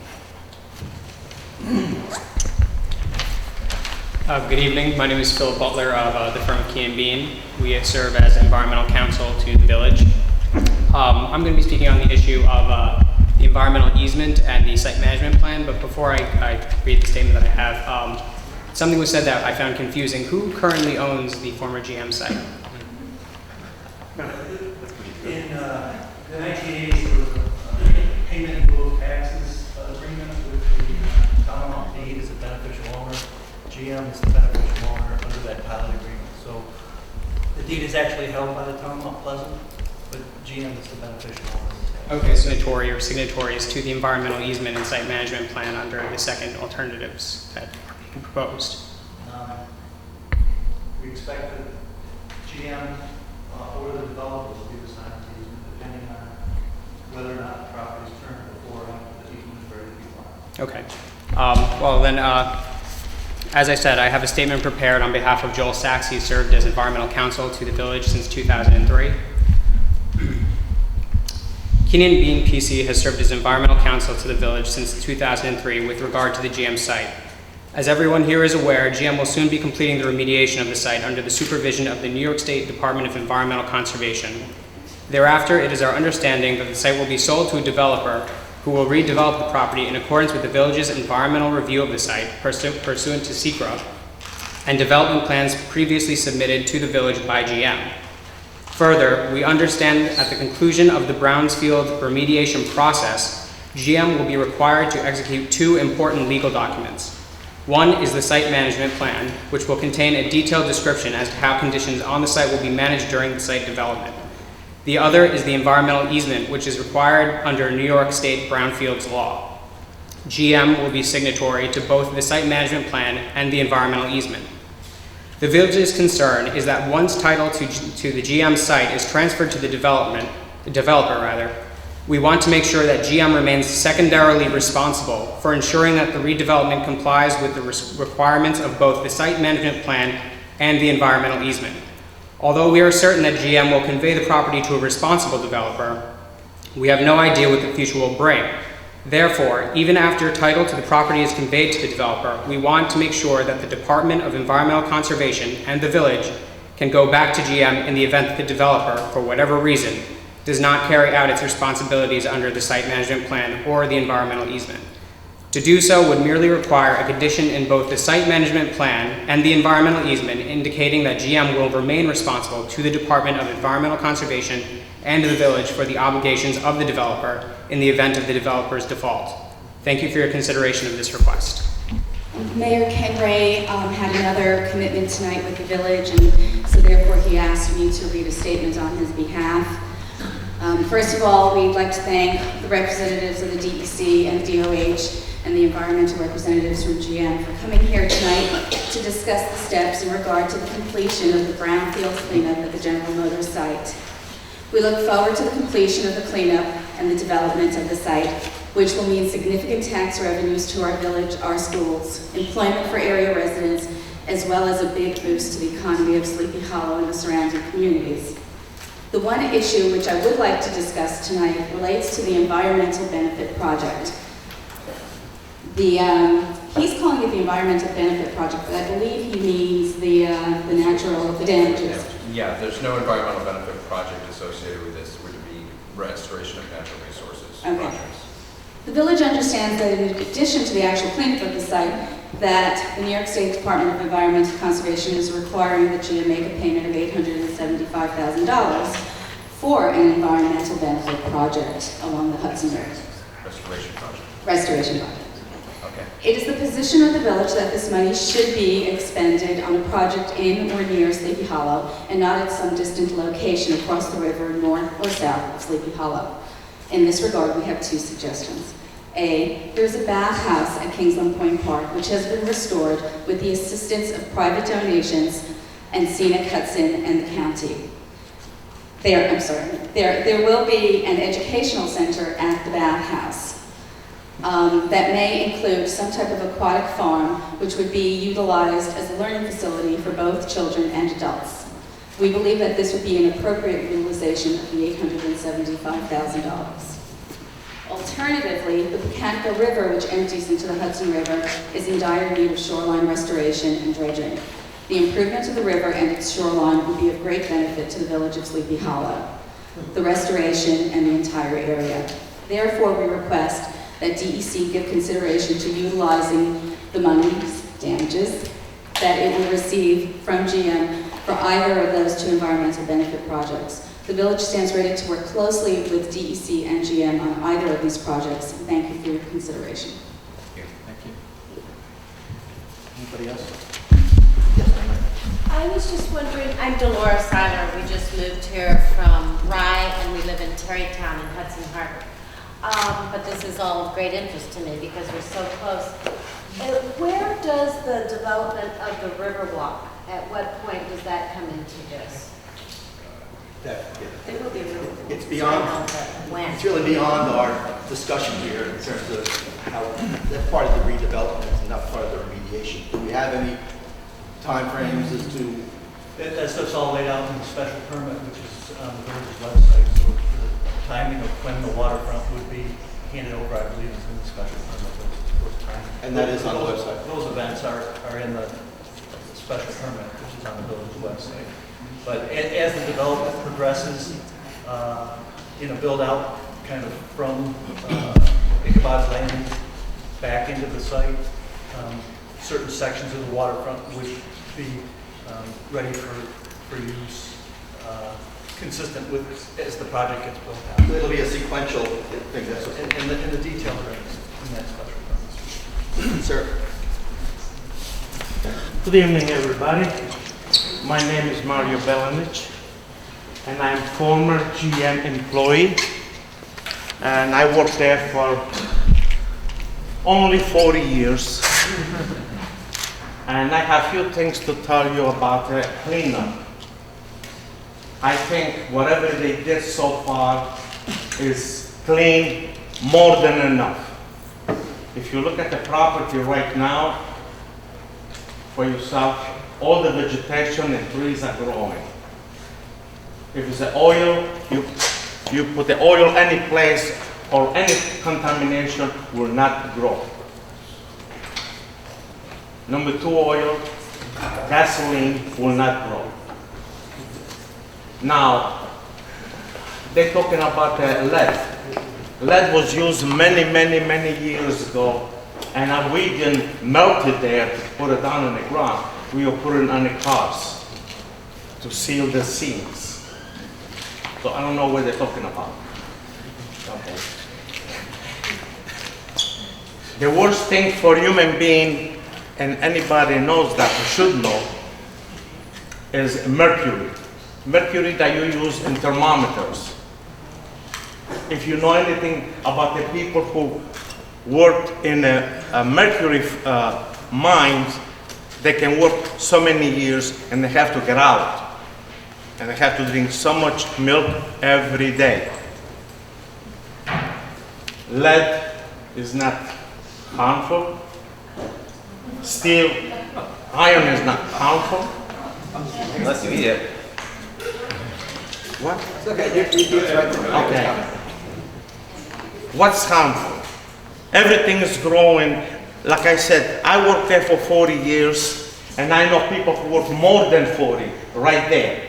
S19: Good evening. My name is Philip Butler of the firm Key & Bean. We serve as environmental counsel to the village. I'm going to be speaking on the issue of the environmental easement and the site management plan, but before I read the statement that I have, something was said that I found confusing. Who currently owns the former GM site?
S15: In the 1980s, there was a payment in lieu of taxes agreement with the town of Dade as a beneficial owner. GM is the beneficial owner under that pilot agreement. So the deed is actually held by the town of Mount Pleasant, but GM is the beneficial owner.
S19: Okay, signatories to the environmental easement and site management plan under the second alternatives that are being proposed.
S15: We expect that GM or the developer will be assigned to easement depending on whether or not the property is turned before the easement is ready to be filed.
S19: Okay. Well then, as I said, I have a statement prepared on behalf of Joel Sachs. He served as environmental counsel to the village since 2003. Key & Bean PC has served as environmental counsel to the village since 2003 with regard to the GM site. As everyone here is aware, GM will soon be completing the remediation of the site under the supervision of the New York State Department of Environmental Conservation. Thereafter, it is our understanding that the site will be sold to a developer who will redevelop the property in accordance with the village's environmental review of the site pursuant to SECRA and development plans previously submitted to the village by GM. Further, we understand at the conclusion of the Brownsfield remediation process, GM will be required to execute two important legal documents. One is the site management plan, which will contain a detailed description as to how conditions on the site will be managed during the site development. The other is the environmental easement, which is required under New York State Brownfields law. GM will be signatory to both the site management plan and the environmental easement. The village's concern is that once title to the GM site is transferred to the developer, we want to make sure that GM remains secondarily responsible for ensuring that the redevelopment complies with the requirements of both the site management plan and the environmental easement. Although we are certain that GM will convey the property to a responsible developer, we have no idea what the future will bring. Therefore, even after title to the property is conveyed to the developer, we want to make sure that the Department of Environmental Conservation and the village can go back to GM in the event that the developer, for whatever reason, does not carry out its responsibilities under the site management plan or the environmental easement. To do so would merely require a condition in both the site management plan and the environmental easement indicating that GM will remain responsible to the Department of Environmental Conservation and the village for the obligations of the developer in the event of the developer's default. Thank you for your consideration of this request.
S20: Mayor Ken Ray had another commitment tonight with the village, and so therefore he asked me to read a statement on his behalf. First of all, we'd like to thank the representatives of the DEC and DOH and the environmental representatives from GM for coming here tonight to discuss the steps in regard to the completion of the brownfield cleanup at the General Motors site. We look forward to the completion of the cleanup and the development of the site, which will mean significant tax revenues to our village, our schools, employment for area residents, as well as a big boost to the economy of Sleepy Hollow and the surrounding communities. The one issue which I would like to discuss tonight relates to the environmental benefit project. He's calling it the environmental benefit project, but I believe he means the natural damages.
S5: Yeah, there's no environmental benefit project associated with this. It would be restoration of natural resources projects.
S20: The village understands that in addition to the actual cleanup of the site, that the New York State Department of Environmental Conservation is requiring that GM make a payment of $875,000 for an environmental benefit project along the Hudson River.
S5: Restoration project.
S20: Restoration project.
S5: Okay.
S20: It is the position of the village that this money should be expended on a project in or near Sleepy Hollow and not at some distant location across the river north or south of Sleepy Hollow. In this regard, we have two suggestions. A, there is a bathhouse at Kingsland Point Park which has been restored with the assistance of private donations and Scenic Hudson and the county. There will be an educational center at the bathhouse. That may include some type of aquatic farm, which would be utilized as a learning facility for both children and adults. We believe that this would be an appropriate utilization of the $875,000. Alternatively, the Galgano River, which empties into the Hudson River, is in dire need of shoreline restoration and dredging. The improvement of the river and its shoreline would be of great benefit to the village of Sleepy Hollow, the restoration, and the entire area. Therefore, we request that DEC give consideration to utilizing the monies, damages, that it will receive from GM for either of those two environmental benefit projects. The village stands ready to work closely with DEC and GM on either of these projects. Thank you for your consideration.
S1: Thank you. Anybody else?
S21: I was just wondering, I'm Dolores Seiler. We just moved here from Rye, and we live in Terrytown in Hudson Harbor. But this is all of great interest to me because we're so close. Where does the development of the Riverwalk, at what point does that come into this?
S20: It will be
S1: It's beyond, it's really beyond our discussion here in terms of how, that's part of the redevelopment and not part of the remediation. Do we have any timeframes as to?
S15: That stuff's all laid out in the special permit, which is on the village's website, so the timing of when the waterfront would be handed over, I believe, is in the special permit. Those timing.
S1: And that is on the website?
S15: Those events are in the special permit, which is on the village's website. But as the development progresses, build out kind of from Ichabod's Landing back into the site, certain sections of the waterfront would be ready for use, consistent with as the project gets built out.
S1: It'll be a sequential thing. That's what,
S15: and the detail range in that special permit.
S1: Sir.
S22: Good evening, everybody. My name is Mario Belanic, and I'm former GM employee, and I worked there for only 40 years. And I have a few things to tell you about the cleanup. I think whatever they did so far is clean, more than enough. If you look at the property right now, for yourself, all the vegetation and trees are growing. If it's the oil, you put the oil any place or any contamination will not grow. Number two, oil, gasoline will not grow. Now, they're talking about lead. Lead was used many years ago, and we didn't melt it there to put it down on the ground. We were putting on the cars to seal the seams. So I don't know what they're talking about. Okay. The worst thing for human being, and anybody knows that, should know, is mercury. Mercury that you use in thermometers. If you know anything about the people who worked in a mercury mines, they can work so many years and they have to get out. And they have to drink so much milk every day. Lead is not harmful. Steel, iron is not harmful.
S5: Unless you eat it.
S22: What?
S1: It's okay.
S22: Okay. What's harmful? Everything is growing. Like I said, I worked there for 40 years, and I know people who work more than 40 right there.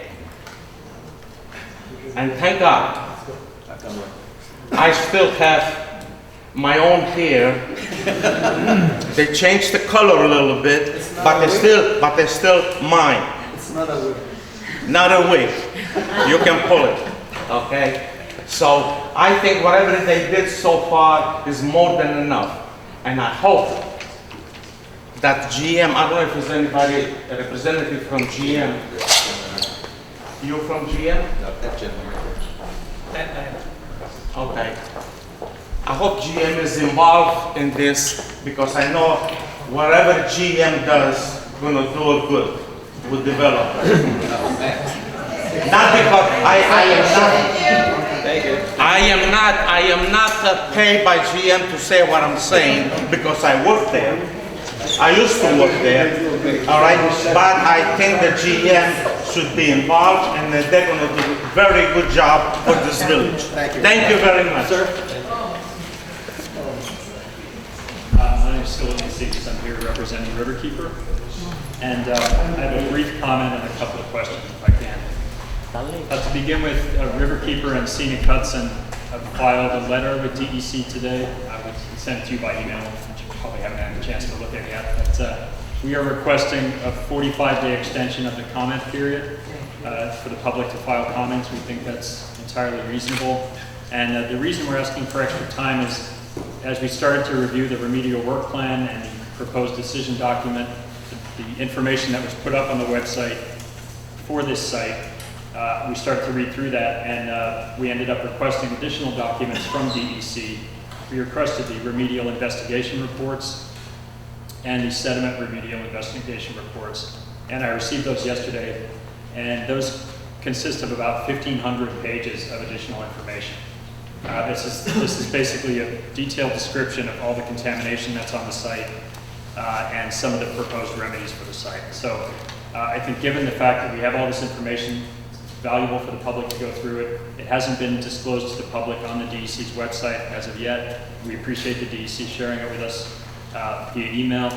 S22: And thank God, I still have my own hair. They changed the color a little bit, but they're still mine.
S16: It's not a wig.
S22: Not a wig. You can pull it, okay? So I think whatever they did so far is more than enough. And I hope that GM, I don't know if there's anybody, a representative from GM. You from GM?
S5: No, that gentleman right there.
S22: Okay. I hope GM is involved in this because I know whatever GM does, gonna do it good with developers. Not because I am not paid by GM to say what I'm saying because I work there. I used to work there, all right? But I think the GM should be involved and that they're going to do a very good job for this village. Thank you very much.
S7: Sir? My name is NYSDEC. I'm here representing Riverkeeper. And I have a brief comment and a couple of questions if I can. To begin with, Riverkeeper and Scenic Hudson have filed a letter with DEC today. I would send it to you by email, which you probably haven't had a chance to look at yet. But we are requesting a 45-day extension of the comment period for the public to file comments. We think that's entirely reasonable. And the reason we're asking for extra time is as we started to review the remedial work plan and the proposed decision document, the information that was put up on the website for this site, we started to read through that, and we ended up requesting additional documents from DEC. We requested the remedial investigation reports and the sediment remedial investigation reports, and I received those yesterday, and those consist of about 1,500 pages of additional information. This is basically a detailed description of all the contamination that's on the site and some of the proposed remedies for the site. So I think given the fact that we have all this information, valuable for the public to go through it. It hasn't been disclosed to the public on the DEC's website as of yet. We appreciate the DEC sharing it with us via email,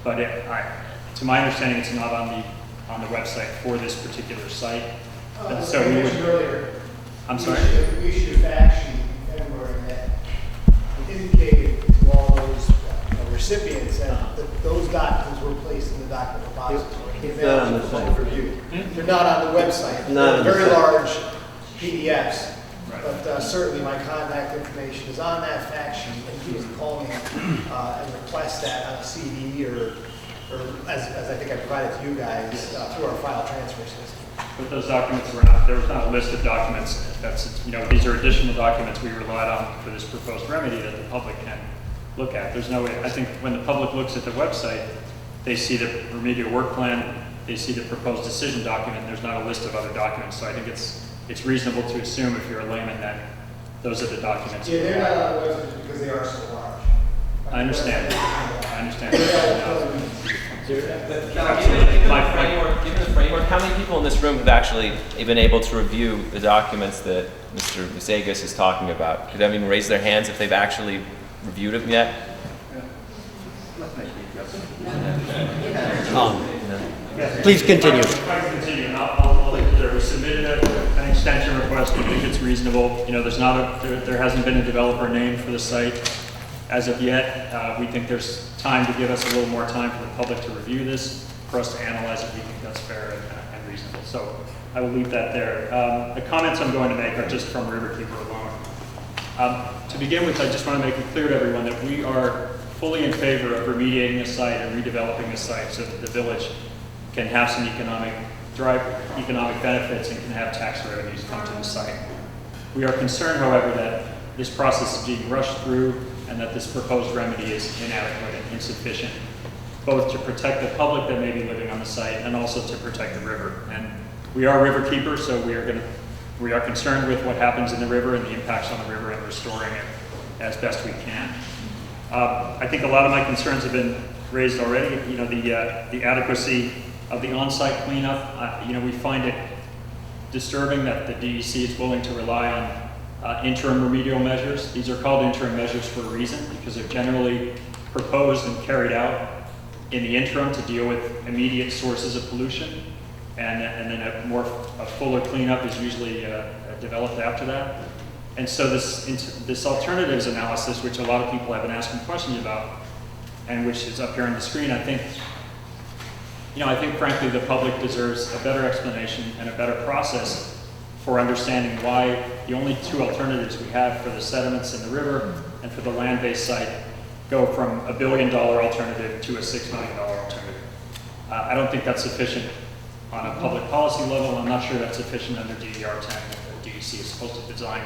S7: but to my understanding, it's not on the website for this particular site. So we would,
S2: earlier,
S7: I'm sorry?
S2: We issued a fact sheet in February that indicated to all those recipients that those documents were placed in the document repository.
S14: They're on the site.
S2: They're not on the website. They're very large PDFs, but certainly my contact information is on that fact sheet, and you can call me and request that on a CD or as I think I provided to you guys through our file transfer system.
S7: But those documents were not, there was not a list of documents. These are additional documents we relied on for this proposed remedy that the public can look at. There's no way, I think when the public looks at the website, they see the remedial work plan, they see the proposed decision document, there's not a list of other documents. So I think it's reasonable to assume if you're a layman that those are the documents.
S2: Yeah, they're not on the website because they are so large.
S7: I understand.
S5: Given the framework, how many people in this room have actually been able to review the documents that Mr. Musagas is talking about? Could anyone raise their hands if they've actually reviewed them yet?
S14: Please continue.
S7: We submitted an extension request. We think it's reasonable. There hasn't been a developer named for the site as of yet. We think there's time to give us a little more time for the public to review this, for us to analyze it. We think that's fair and reasonable. So I will leave that there. The comments I'm going to make are just from Riverkeeper alone. To begin with, I just want to make it clear to everyone that we are fully in favor of remediating the site and redeveloping the site so that the village can have some economic benefits and can have tax revenues come to the site. We are concerned, however, that this process is being rushed through and that this proposed remedy is inadequate and insufficient, both to protect the public that may be living on the site and also to protect the river. And we are river keepers, so we are concerned with what happens in the river and the impacts on the river and restoring it as best we can. I think a lot of my concerns have been raised already. The adequacy of the on-site cleanup. We find it disturbing that the DEC is willing to rely on interim remedial measures. These are called interim measures for a reason, because they're generally proposed and carried out in the interim to deal with immediate sources of pollution, and then a fuller cleanup is usually developed after that. And so this alternatives analysis, which a lot of people have been asking questions about, and which is up here on the screen, I think frankly the public deserves a better explanation and a better process for understanding why the only two alternatives we have for the sediments in the river and for the land-based site go from $1 billion alternative to a $6 million alternative. I don't think that's sufficient on a public policy level. I'm not sure that's sufficient under DER 10 that the DEC is supposed to design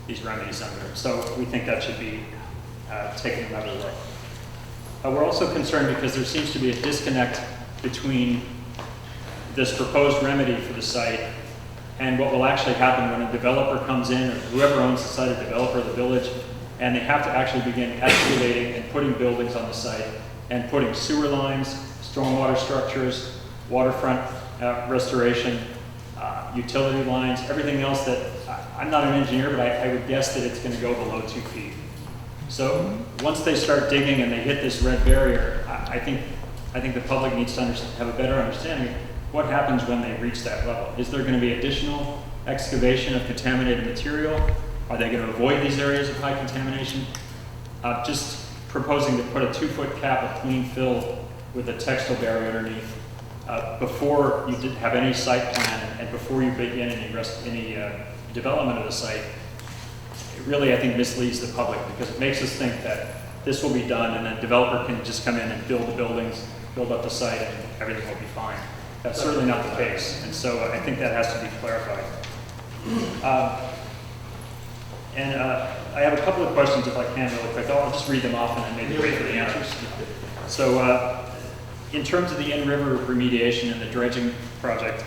S7: these remedies under. So we think that should be taken another look. We're also concerned because there seems to be a disconnect between this proposed remedy for the site and what will actually happen when a developer comes in, or whoever owns the site, a developer of the village, and they have to actually begin excavating and putting buildings on the site and putting sewer lines, stormwater structures, waterfront restoration, utility lines, everything else that, I'm not an engineer, but I would guess that it's going to go below 2 feet. So once they start digging and they hit this red barrier, I think the public needs to have a better understanding of what happens when they reach that level. Is there going to be additional excavation of contaminated material? Are they going to avoid these areas of high contamination? Just proposing to put a 2-foot cap of clean fill with a textile barrier underneath before you have any site plan and before you begin any development of the site, it really, I think, misleads the public because it makes us think that this will be done and then the developer can just come in and build the buildings, build up the site, and everything will be fine. That's certainly not the case, and so I think that has to be clarified. I have a couple of questions, if I can, really quick. I'll just read them off and then maybe wait for the answers. So, in terms of the in-river remediation and the dredging project,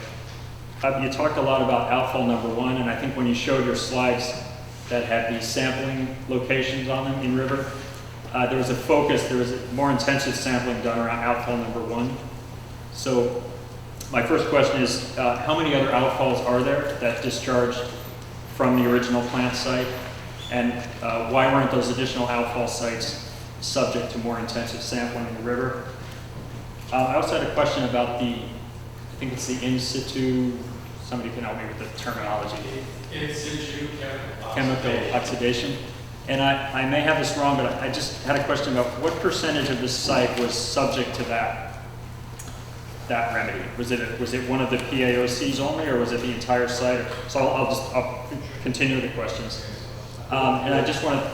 S7: you talked a lot about outfall number 1, and I think when you showed your slides that had these sampling locations on them in river, there was a focus, there was a more intensive sampling done around outfall number 1. So my first question is, how many other outfalls are there that discharged from the original plant site? And why weren't those additional outfall sites subject to more intensive sampling in the river? I also had a question about I think it's the in situ, somebody can help me with the terminology.
S9: In situ
S7: chemical oxidation. And I may have this wrong, but I just had a question about what percentage of this site was subject to that remedy? Was it one of the PAOCs only, or was it the entire site? So I'll continue the questions. And I just want to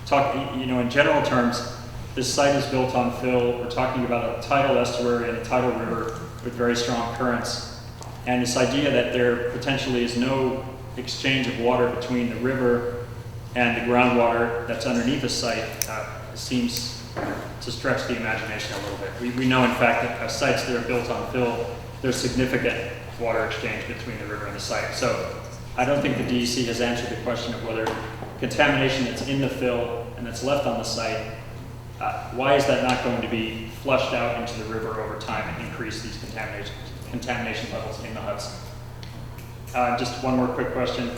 S7: talk, in general terms, this site is built on fill. We're talking about a tidal estuary and a tidal river with very strong currents. And this idea that there potentially is no exchange of water between the river and the groundwater that's underneath the site seems to stretch the imagination a little bit. We know, in fact, that sites that are built on fill, there's significant water exchange between the river and the site. So I don't think the DEC has answered the question of whether contamination that's in the fill and that's left on the site, why is that not going to be flushed out into the river over time and increase these contamination levels in the Hudson? Just one more quick question.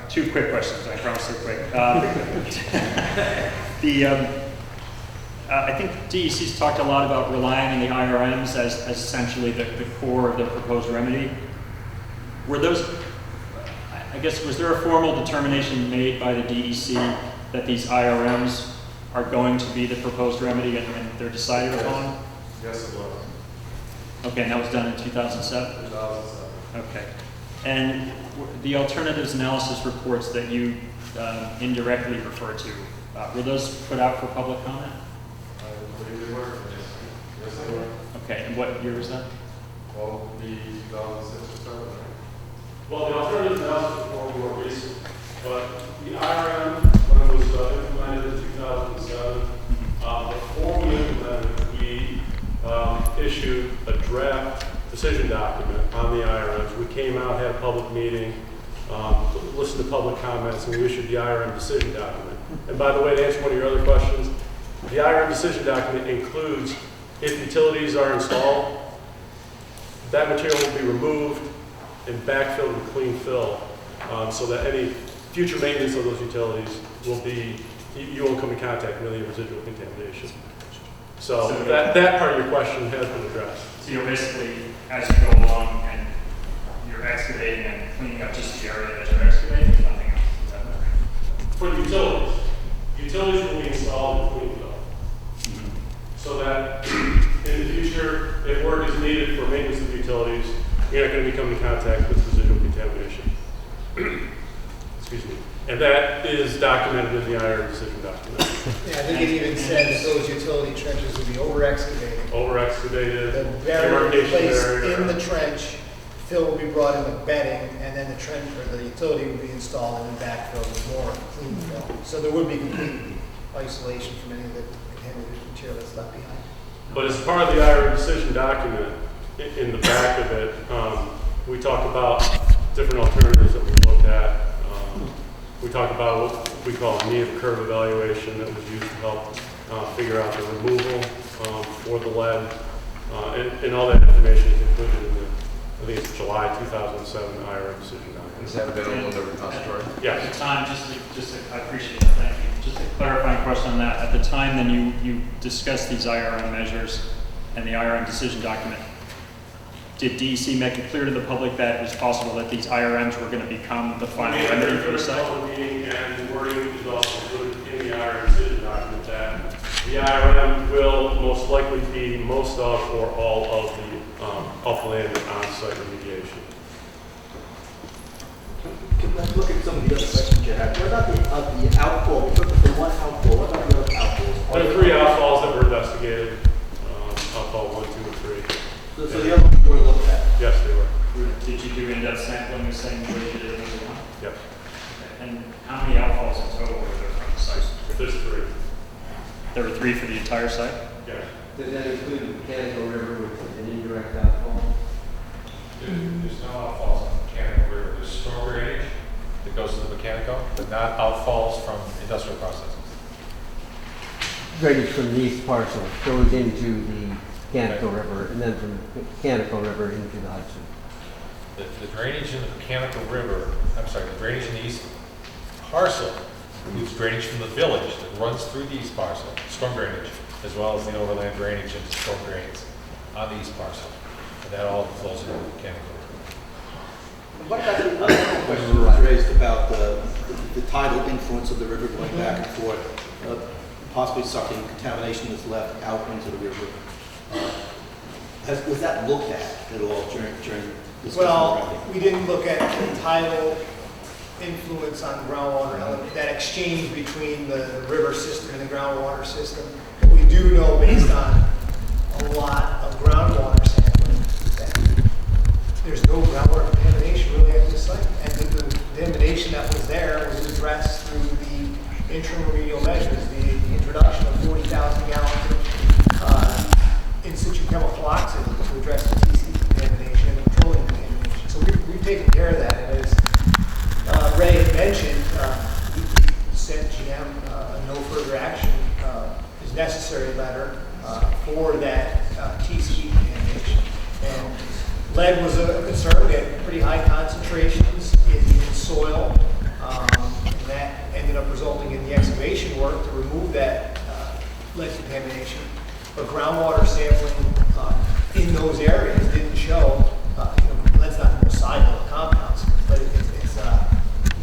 S7: Two quick questions, I promise they're quick. I think DEC's talked a lot about relying on the IRMs as essentially the core of the proposed remedy. Were those, I guess, was there a formal determination made by the DEC that these IRMs are going to be the proposed remedy and they're decided upon?
S11: Yes, it was.
S7: Okay, and that was done in 2007?
S11: 2007.
S7: Okay. And the alternatives analysis reports that you indirectly refer to, were those put out for public comment?
S11: I believe they were. Yes, they were.
S7: Okay, and what year was that?
S11: Well, the 2006 or 7, right?
S17: Well, the alternative analysis report were more recent, but the IRM, when it was implemented in 2007, before we implemented, we issued a draft decision document on the IRMs. We came out, had a public meeting, listened to public comments, and we issued the IRM decision document. And by the way, to answer one of your other questions, the IRM decision document includes, if utilities are installed, that material will be removed and backfilled with clean fill, so that any future maintenance of those utilities will be, you won't come in contact with any residual contamination. So that part of your question has been addressed.
S7: So you're basically, as you go along and you're excavating and cleaning up just the area that you're excavating,
S17: utilities, you're not going to become in contact with residual contamination. Excuse me. And that is documented in the IR decision document.
S2: Yeah, I think it even says those utility trenches would be over-excavated.
S17: Over-excavated,
S2: The barrier
S17: demarcation
S2: placed
S17: area.
S2: in the trench, fill would be brought in with bedding, and then the trench or the utility would be installed and then backfilled with more clean fill. So there would be complete isolation from any of the contaminated material that's left behind.
S17: But as part of the IR decision document, in the back of it, we talk about different alternatives that we looked at. We talk about what we call a need curve evaluation that was used to help figure out the removal for the lead. And all that information is included in the, I think it's July 2007 IR decision document.
S5: Is that available in the repository?
S17: Yeah.
S7: At the time, I appreciate it, thank you. Just a clarifying question on that. At the time, then you discussed these IRM measures and the IRM decision document. Did DEC make it clear to the public that it was possible that these IRMs were going to become the final remedy for the site?
S17: Meeting and wording is also included in the IRM decision document that the IRM will most likely be most of or all of the upland and on-site remediation.
S1: Let's look at some of the other questions you had. What about the outfall? We took the one outfall. What about the other outfalls?
S17: There are 3 outfalls that were investigated, outfall 1, 2, and 3.
S1: So the other ones were looked at?
S17: Yes, they were.
S7: Did you end up sampling the same way you did number 1?
S17: Yes.
S7: And how many outfalls in total were there from the site?
S17: There's 3.
S7: There were 3 for the entire site?
S17: Yes.
S14: Does that include the Mechanical River with an indirect outfall?
S3: There's no outfalls on the Mechanical River. There's storm drainage that goes to the Mechanical, but not outfalls from industrial processes.
S14: Drainage from the east parcel goes into the Mechanical River, and then from the Mechanical River into the Hudson.
S3: The drainage in the Mechanical River, the drainage in the east parcel includes drainage from the village that runs through the east parcel, storm drainage, as well as the overland drainage into storm drains on the east parcel. And that all flows into the Mechanical River.
S1: What about the other question that was raised about the tidal influence of the river going back and forth, possibly sucking contamination that's left out into the river? Was that looked at all during this?
S2: Well, we didn't look at the tidal influence on groundwater element, that exchange between the river system and the groundwater system. But we do know, based on a lot of groundwater sampling, that there's no groundwater contamination really at this site. And the contamination that was there was addressed through the interim remedial measures, the introduction of 40,000 gallons of in situ chemical oxide to address the TC contamination and petroleum contamination. So we've taken care of that. And as Ray had mentioned, we sent GM a no further action is necessary letter for that TC contamination. And lead was a concern. We had pretty high concentrations in soil, and that ended up resulting in the excavation work to remove that lead contamination. But groundwater sampling in those areas didn't show, lead's not the most soluble compounds, but it's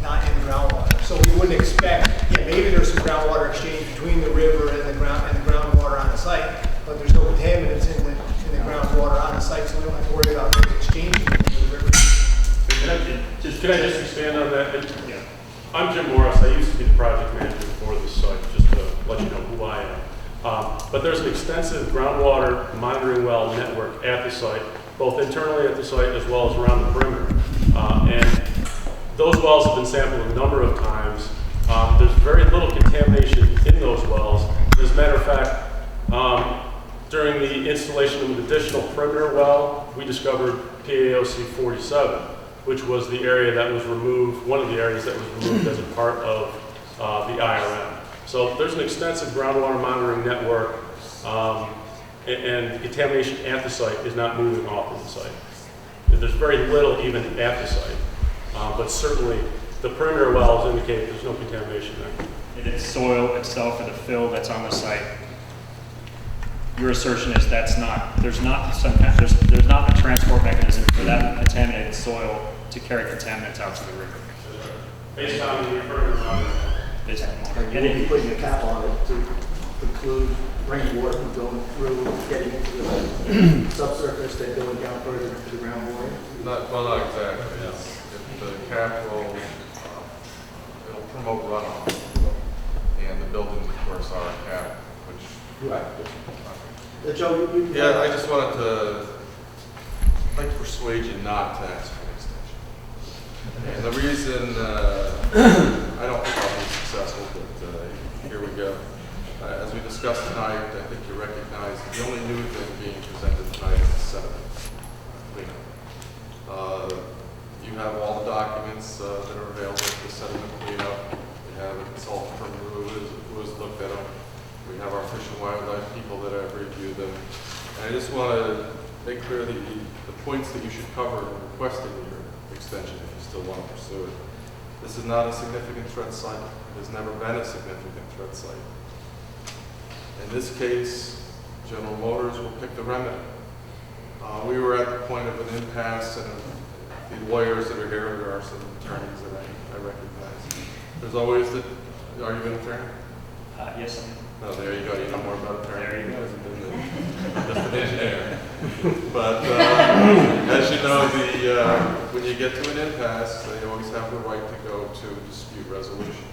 S2: not in the groundwater. So we wouldn't expect, maybe there's some groundwater exchange between the river and the groundwater on the site, but there's no contaminants in the groundwater on the site, so we don't have to worry about those exchanging into the river.
S17: Can I just expand on that? Yeah. I'm Jim Morris. I used to be the project manager for this site, just to let you know who I am. But there's an extensive groundwater monitoring well network at the site, both internally at the site as well as around the perimeter. And those wells have been sampled a number of times. There's very little contamination in those wells. As a matter of fact, during the installation of an additional perimeter well, we discovered PAOC 47, which was the area that was removed, one of the areas that was removed as a part of the IRM. So there's an extensive groundwater monitoring network, and contamination at the site is not moving off of the site. There's very little even at the site, but certainly the perimeter wells indicate there's no contamination there.
S7: And it's soil itself or the fill that's on the site. Your assertion is there's not a transport mechanism for that contaminated soil to carry contaminants out to the river.
S17: Based on the perimeter monitoring.
S1: And you'll be putting a cap on it to preclude
S2: rainwater from going through, getting into the subsurface, then going down further into the groundwater?
S11: Not exactly, yes. If the cap will, it'll promote runoff. And the buildings, of course, are capped, which.
S2: Right. Joe,
S11: Yeah, I just wanted to, I'd like to persuade you not to ask for an extension. And the reason, I don't think I'll be successful, but here we go. As we discussed tonight, I think you recognize that the only new thing being presented tonight is the sediment cleanup. You have all the documents that are available for sediment cleanup. We have a consultant from who has looked at them. We have our Fish and Wildlife people that have reviewed them. And I just want to make clear that the points that you should cover in requesting your extension if you still want to pursue it. This is not a significant threat site. It has never been a significant threat site. In this case, General Motors will pick the remedy. We were at the point of an impasse, and the lawyers that are here, there are some attorneys that I recognize. There's always the, are you an attorney?
S7: Yes, I am.
S11: Oh, there you go. You know more about attorney.
S7: There you go.
S11: Just an engineer. But as you know, when you get to an impasse, they always have the right to go to dispute resolution.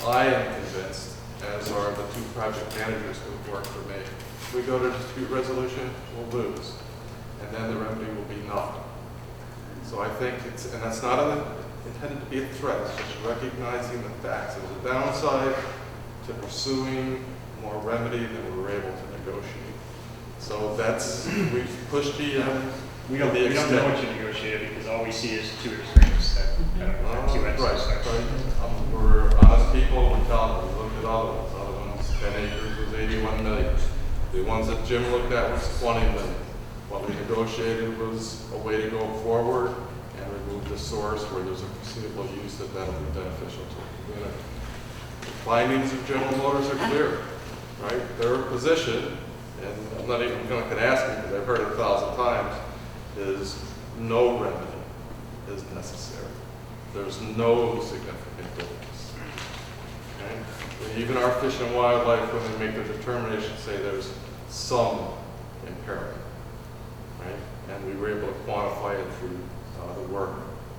S11: I am convinced, as are the two project managers who have worked for me, if we go to dispute resolution, we'll lose. And then the remedy will be nothing. So I think it's, and that's not intended to be a threat, it's just recognizing the facts. There's a downside to pursuing more remedy than we were able to negotiate. So that's, we've pushed GM.
S7: We don't know what you negotiated because all we see is two extremes that two ends.
S11: Right. We're honest people, we tell them, we looked at other ones. Other ones, 10 acres was 81 million. The ones that Jim looked at was 20 million. What we negotiated was a way to go forward and remove the source where there's a foreseeable use that will be beneficial to the community. The findings of General Motors are clear, right? Their position, and I'm not even going to ask them because I've heard it 1,000 times, is no remedy is necessary. There's no significant difference. Okay? And even our Fish and Wildlife, when they make their determination, say there's some impairment. Right? And we were able to quantify it through the work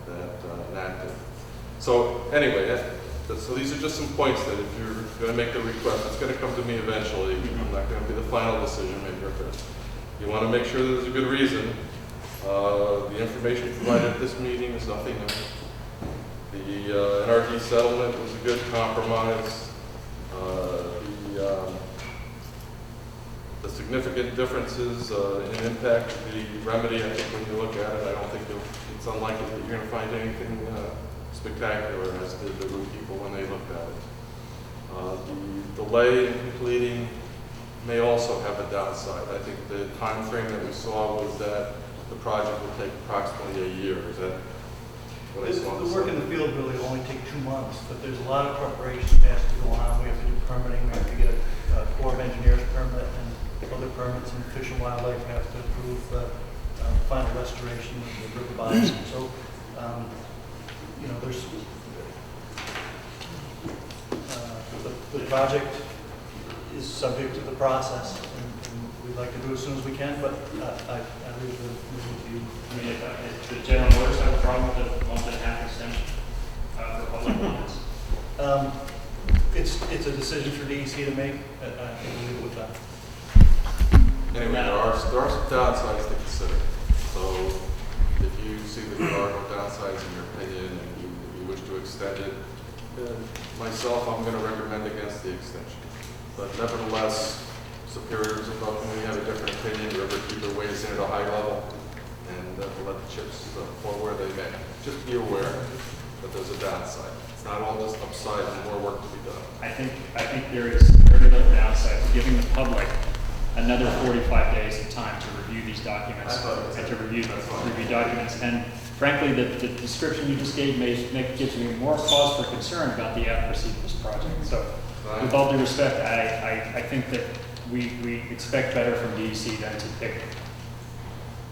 S11: that enacted. So anyway, so these are just some points that if you're going to make the request, it's going to come to me eventually. I'm not going to be the final decision maker, but you want to make sure there's a good reason. The information provided at this meeting is nothing new. The NRD settlement was a good compromise. The significant differences in impact of the remedy, I think when you look at it, I don't think it's unlikely that you're going to find anything spectacular, as did the root people when they looked at it. The delay in completing may also have a downside. I think the time frame that we saw was that the project will take approximately a year. Is that what I saw?
S15: The work in the field really only take 2 months, but there's a lot of preparation that has to go on. We have to do permitting, we have to get a Corps of Engineers permit, and other permits, and Fish and Wildlife have to approve final restoration of the river bottoms. So, you know, there's the project is subject to the process, and we'd like to do it as soon as we can, but I leave it to you.
S7: I mean, if the General Motors have a problem with the 1.5 extension for public lands?
S15: It's a decision for DEC to make. I think we'll leave it with that.
S11: Anyway, there are some downsides to consider. So if you see that there are no downsides in your opinion and you wish to extend it, myself, I'm going to recommend against the extension. But nevertheless, superiors above me have a different opinion. Riverkeeper weighs in at a high level, and we'll let the chips fall where they may. Just be aware that there's a downside. It's not all just upside and more work to be done.
S7: I think there is very little downside to giving the public another 45 days of time to review these documents and to review documents. And frankly, the description you just gave gives me more cause for concern about the accuracy of this project. So, with all due respect, I think that we expect better from DEC than to pick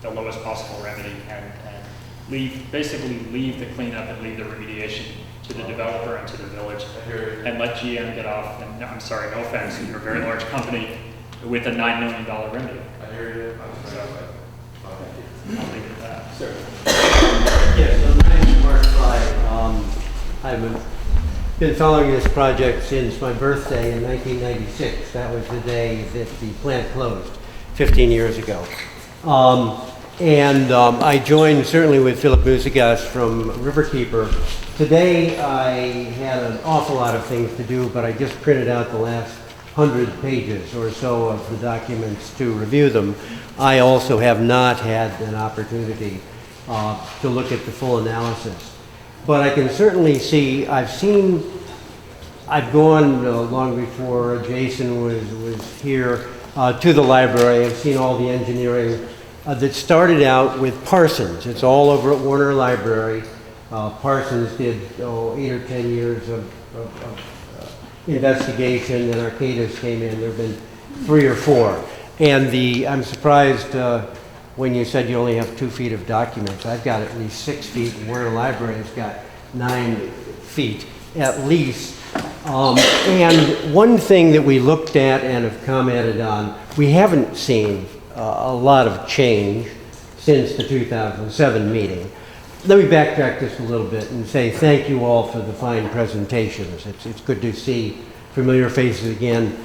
S7: the lowest possible remedy and basically leave the cleanup and leave the remediation to the developer and to the village, and let GM get off, and I'm sorry, no offense, you're a very large company, with a $9 million remedy.
S11: I hear you.
S7: I'll leave it at that. Sir.
S14: Yes, so my name is Mark Fry. I've been following this project since my birthday in 1996. That was the day that the plant closed, 15 years ago. I joined certainly with Philip Muzigas from Riverkeeper. Today I had an awful lot of things to do, but I just printed out the last 100 pages or so of the documents to review them. I also have not had an opportunity to look at the full analysis. But I can certainly see, I've gone long before Jason was here to the library. I've seen all the engineering that started out with Parsons. It's all over at Warner Library. Parsons did 8 or 10 years of investigation, and Arcadis came in. There have been 3 or 4. And I'm surprised when you said you only have 2 feet of documents. I've got at least 6 feet, and Warner Library's got 9 feet at least. And one thing that we looked at and have commented on, we haven't seen a lot of change since the 2007 meeting. Let me backtrack just a little bit and say thank you all for the fine presentations. It's good to see familiar faces again.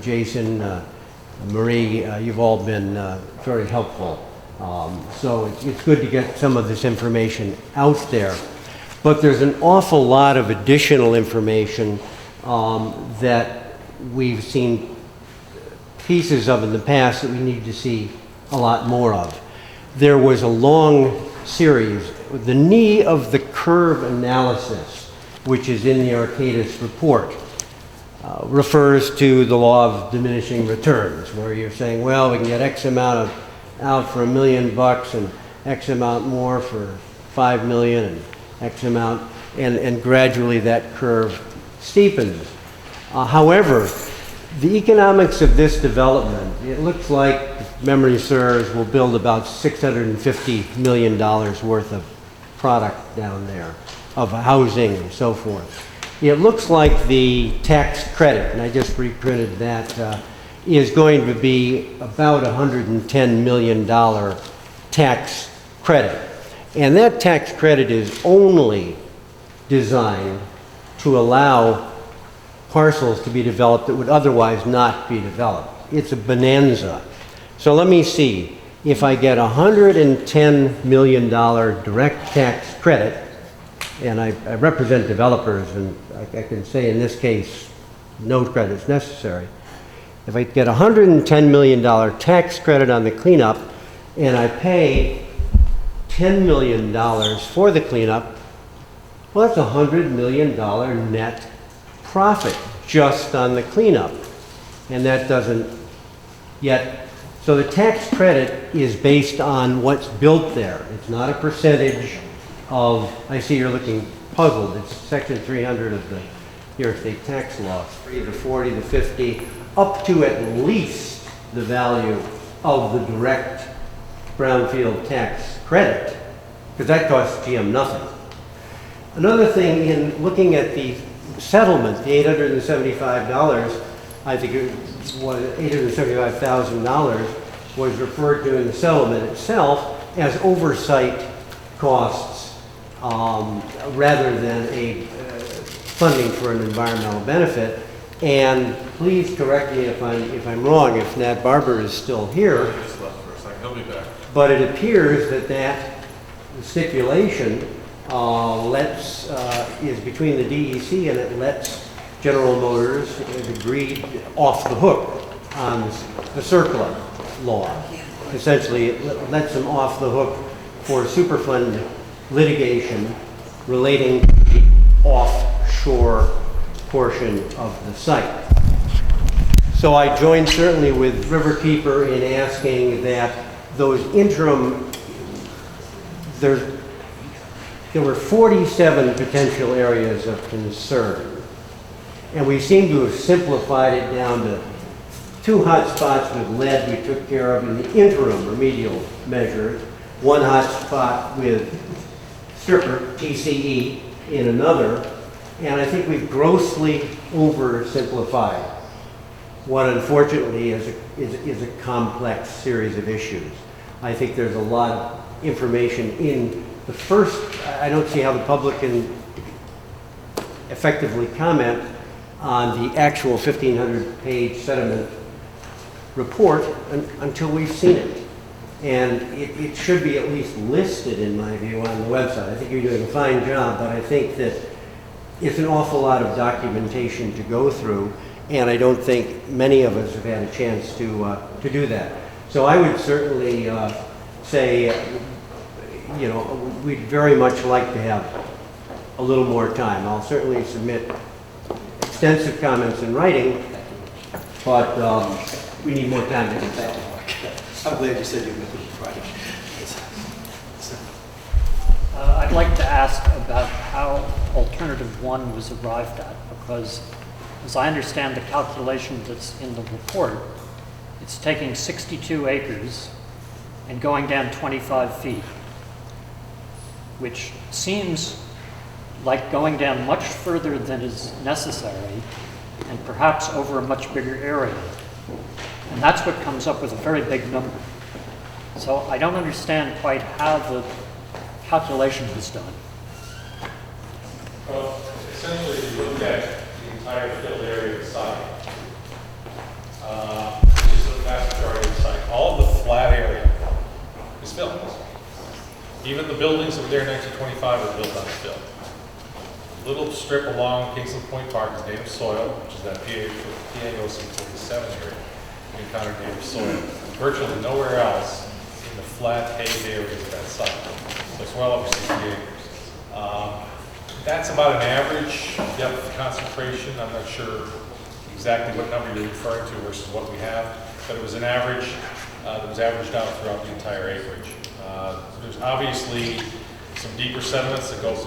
S14: Jason, Marie, you've all been very helpful. So it's good to get some of this information out there. But there's an awful lot of additional information that we've seen pieces of in the past that we need to see a lot more of. There was a long series, the knee of the curve analysis, which is in the Arcadis report, refers to the law of diminishing returns, where you're saying, well, we can get X amount out for $1 million and X amount more for $5 million and X amount, and gradually that curve steepens. However, the economics of this development, it looks like, if memory serves, will build about $650 million worth of product down there, of housing and so forth. It looks like the tax credit, and I just reprinted that, is going to be about $110 million tax credit. And that tax credit is only designed to allow parcels to be developed that would otherwise not be developed. It's a bonanza. So let me see. If I get $110 million direct tax credit, and I represent developers, and I can say in this case, no credit is necessary. If I get $110 million tax credit on the cleanup, and I pay $10 million for the cleanup, well, that's $100 million net profit just on the cleanup. And that doesn't yet, so the tax credit is based on what's built there. It's not a percentage of, I see you're looking puzzled, it's section 300 of the New York State tax law, 3 to 40 to 50, up to at least the value of the direct brownfield tax credit, because that costs GM nothing. Another thing, in looking at the settlement, the $875, I think it was $875,000 was referred to in the settlement itself as oversight costs rather than a funding for an environmental benefit. And please correct me if I'm wrong, if Nat Barber is still here.
S11: Just left for a second. He'll be back.
S14: But it appears that stipulation is between the DEC, and it lets General Motors agreed off the hook on the CERCLA law. Essentially, it lets them off the hook for Superfund litigation relating to the offshore portion of the site. So I joined certainly with Riverkeeper in asking that those interim, there were 47 potential areas of concern. And we seem to have simplified it down to 2 hot spots with lead we took care of in the interim remedial measures, 1 hot spot with stripper, TCE, in another, And I think we've grossly oversimplified what unfortunately is a complex series of issues. I think there's a lot of information in the first. I don't see how the public can effectively comment on the actual 1,500-page sediment report until we've seen it. And it should be at least listed, in my view, on the website. I think you're doing a fine job, but I think that it's an awful lot of documentation to go through, and I don't think many of us have had a chance to do that. So I would certainly say, you know, we'd very much like to have a little more time. I'll certainly submit extensive comments in writing, but we need more time to get that.
S1: I'm glad you said you're going to do it Friday.
S9: I'd like to ask about how alternative 1 was arrived at, because as I understand the calculation that's in the report, it's taking 62 acres and going down 25 feet, which seems like going down much further than is necessary and perhaps over a much bigger area. And that's what comes up with a very big number. So I don't understand quite how the calculation was done.
S3: Well, essentially, if you look at the entire field area of the site, which is the vast majority of the site, all of the flat area is filled. Even the buildings that were there in 1925 were built on fill. Little strip along Kingsland Point Park is native soil, which is that PAOC 47 area. We encountered native soil. Virtually nowhere else in the flat paved areas of that site. So it's well over 60 acres. That's about an average depth concentration. I'm not sure exactly what number you're referring to versus what we have, but it was an average that was averaged out throughout the entire acreage. There's obviously some deeper sediments that go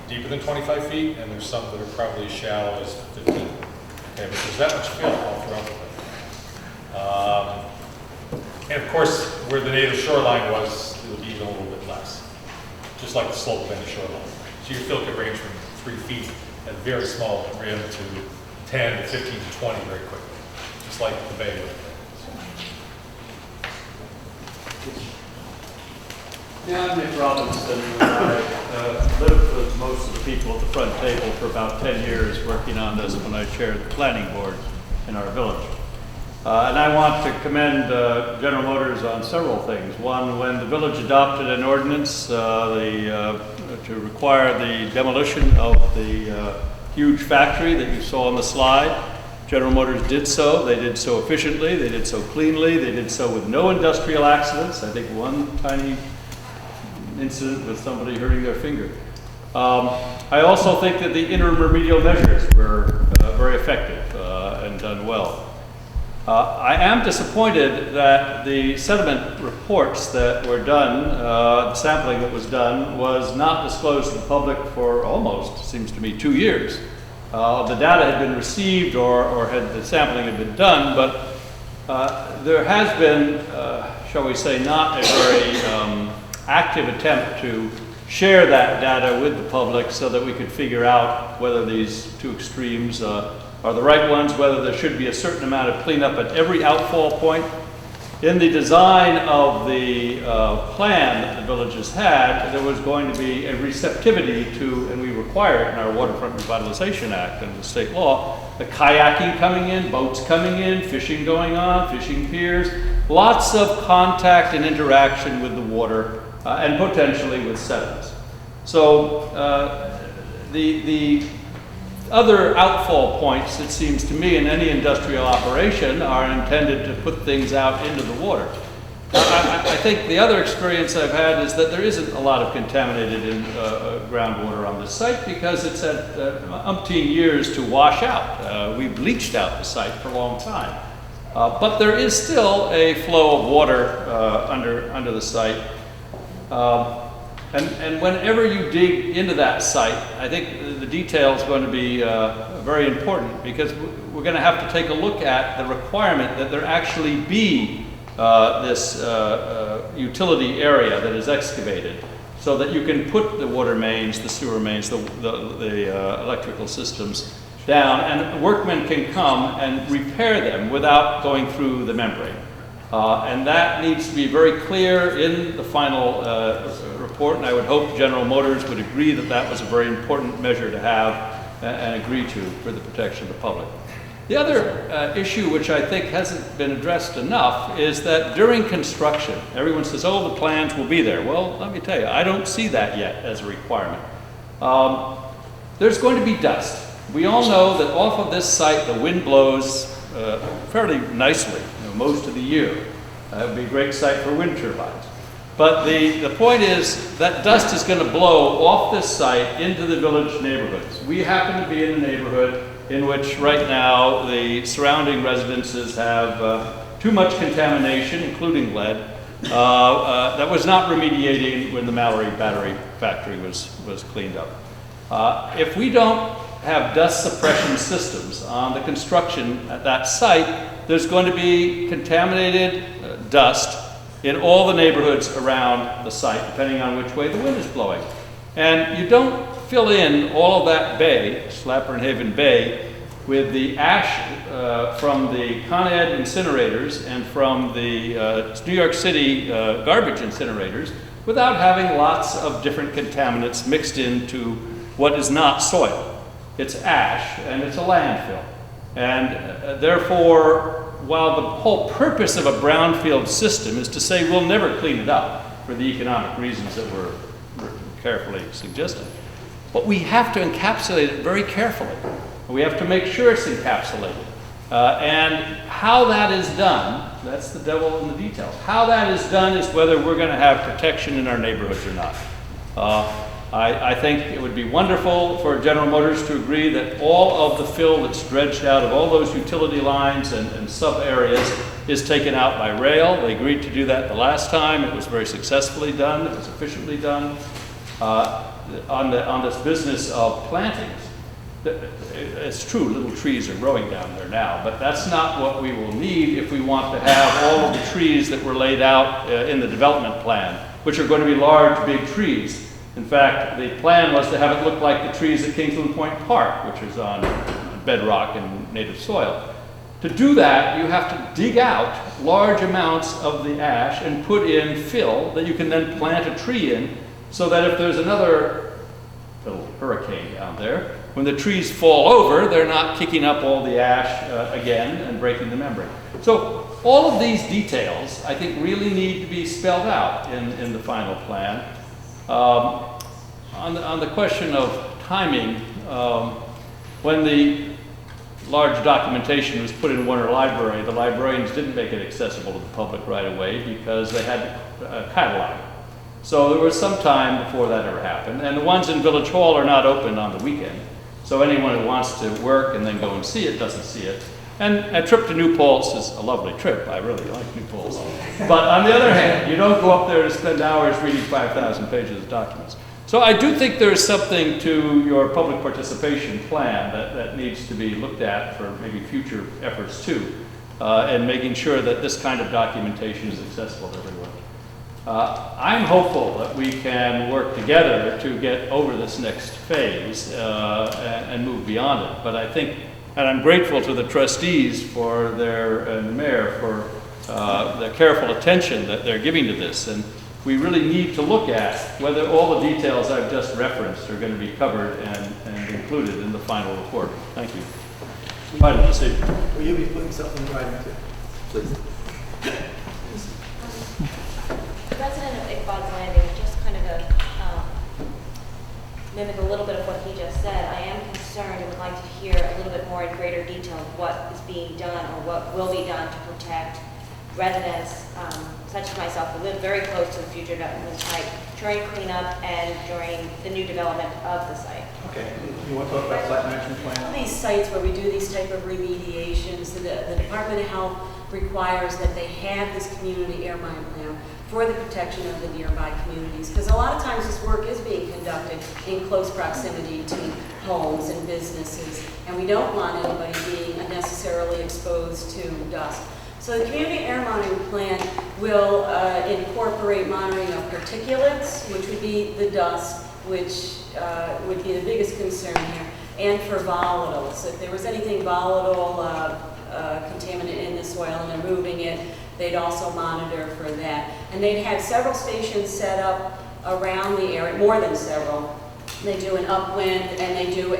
S3: deeper than 25 feet, and there's some that are probably as shallow as 15. Okay, but there's that much fill all throughout the place. And of course, where the native shoreline was, it would be even a little bit less, just like the slope of any shoreline. So your fill could range from 3 feet at very small rim to 10 to 15 to 20 very quickly, just like the bay would.
S15: Yeah, I'm Nick Robinson. I lived with most of the people at the front table for about 10 years working on this when I chaired the planning board in our village. And I want to commend General Motors on several things. One, when the village adopted an ordinance to require the demolition of the huge factory that you saw on the slide, General Motors did so. They did so efficiently, they did so cleanly, they did so with no industrial accidents. I think one tiny incident with somebody hurting their finger. I also think that the interim remedial measures were very effective and done well. I am disappointed that the sediment reports that were done, the sampling that was done, was not disclosed to the public for almost, seems to me, 2 years. The data had been received or had the sampling had been done, but there has been, shall we say, not a very active attempt to share that data with the public so that we could figure out whether these two extremes are the right ones, whether there should be a certain amount of cleanup at every outfall point. In the design of the plan that the village has had, there was going to be a receptivity to, and we require it in our Waterfront Revitalization Act and the state law, the kayaking coming in, boats coming in, fishing going on, fishing piers, lots of contact and interaction with the water and potentially with sediments. So the other outfall points, it seems to me, in any industrial operation are intended to put things out into the water. I think the other experience I've had is that there isn't a lot of contaminated groundwater on this site because it's had umpteen years to wash out. We bleached out the site for a long time. But there is still a flow of water under the site. And whenever you dig into that site, I think the detail is going to be very important because we're going to have to take a look at the requirement that there actually be this utility area that is excavated
S4: so that you can put the water mains, the sewer mains, the electrical systems down, and workmen can come and repair them without going through the membrane. And that needs to be very clear in the final report, and I would hope General Motors would agree that that was a very important measure to have and agree to for the protection of the public. The other issue, which I think hasn't been addressed enough, is that during construction, everyone says, oh, the plans will be there. Well, let me tell you, I don't see that yet as a requirement. There's going to be dust. We all know that off of this site, the wind blows fairly nicely, most of the year. It would be a great site for wind turbines. But the point is that dust is going to blow off this site into the village neighborhoods. We happen to be in a neighborhood in which right now the surrounding residences have too much contamination, including lead, that was not remediating when the Mallory battery factory was cleaned up. If we don't have dust suppression systems on the construction at that site, there's going to be contaminated dust in all the neighborhoods around the site, depending on which way the wind is blowing. And you don't fill in all of that bay, Slapper and Haven Bay, with the ash from the Con Ed incinerators and from the New York City garbage incinerators without having lots of different contaminants mixed into what is not soil. It's ash and it's a landfill. And therefore, while the whole purpose of a brownfield system is to say we'll never clean it up for the economic reasons that we're carefully suggesting, but we have to encapsulate it very carefully. We have to make sure it's encapsulated. And how that is done, that's the devil in the details. How that is done is whether we're going to have protection in our neighborhoods or not. I think it would be wonderful for General Motors to agree that all of the fill that's dredged out of all those utility lines and sub-areas is taken out by rail. They agreed to do that the last time. It was very successfully done. It was efficiently done. On this business of plantings, it's true, little trees are growing down there now, but that's not what we will need if we want to have all of the trees that were laid out in the development plan, which are going to be large, big trees. In fact, the plan was to have it look like the trees at Kingsland Point Park, which is on bedrock and native soil. To do that, you have to dig out large amounts of the ash and put in fill that you can then plant a tree in, so that if there's another little hurricane down there, when the trees fall over, they're not kicking up all the ash again and breaking the membrane. So all of these details, I think, really need to be spelled out in the final plan. On the question of timing, when the large documentation was put in Warner Library, the librarians didn't make it accessible to the public right away because they had to catalog it. So there was some time before that ever happened. And the ones in Village Hall are not open on the weekend. So anyone who wants to work and then go and see it doesn't see it. And a trip to New Paltz is a lovely trip. I really like New Paltz. But on the other hand, you don't go up there to spend hours reading 5,000 pages of documents. So I do think there is something to your public participation plan that needs to be looked at for maybe future efforts too, and making sure that this kind of documentation is accessible to everyone. I'm hopeful that we can work together to get over this next phase and move beyond it. But I think, and I'm grateful to the trustees for and the mayor for the careful attention that they're giving to this. And we really need to look at whether all the details I've just referenced are going to be covered and included in the final report. Thank you.
S1: Will you be putting something in writing too? Please.
S10: The resident of Iqbal's Landing, just kind of to mimic a little bit of what he just said, I am concerned and would like to hear a little bit more in greater detail of what is being done or what will be done to protect residents, such as myself, who live very close to the future development site, during cleanup and during the new development of the site.
S1: Okay, you want to talk about site management plan?
S6: All these sites where we do these type of remediations, the Department of Health requires that they have this community air mine plan for the protection of the nearby communities. Because a lot of times this work is being conducted in close proximity to homes and businesses, and we don't want anybody being unnecessarily exposed to dust. So the community air monitoring plan will incorporate monitoring of particulates, which would be the dust, which would be the biggest concern here, and for volatiles. If there was anything volatile, contaminant in the soil and they're moving it, they'd also monitor for that. And they'd have several stations set up around the area, more than several. They do an upwind, and they do,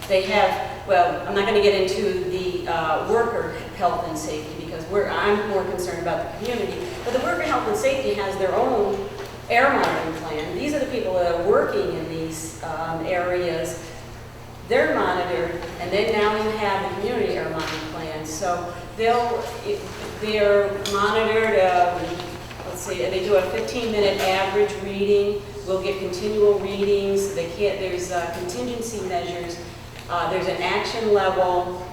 S6: they have, well, I'm not going to get into the worker health and safety because I'm more concerned about the community, but the worker health and safety has their own air monitoring plan. These are the people that are working in these areas. They're monitored, and then now you have the community air monitoring plan. So they're monitored, let's see, they do a 15-minute average reading. We'll get continual readings. There's contingency measures. There's an action level.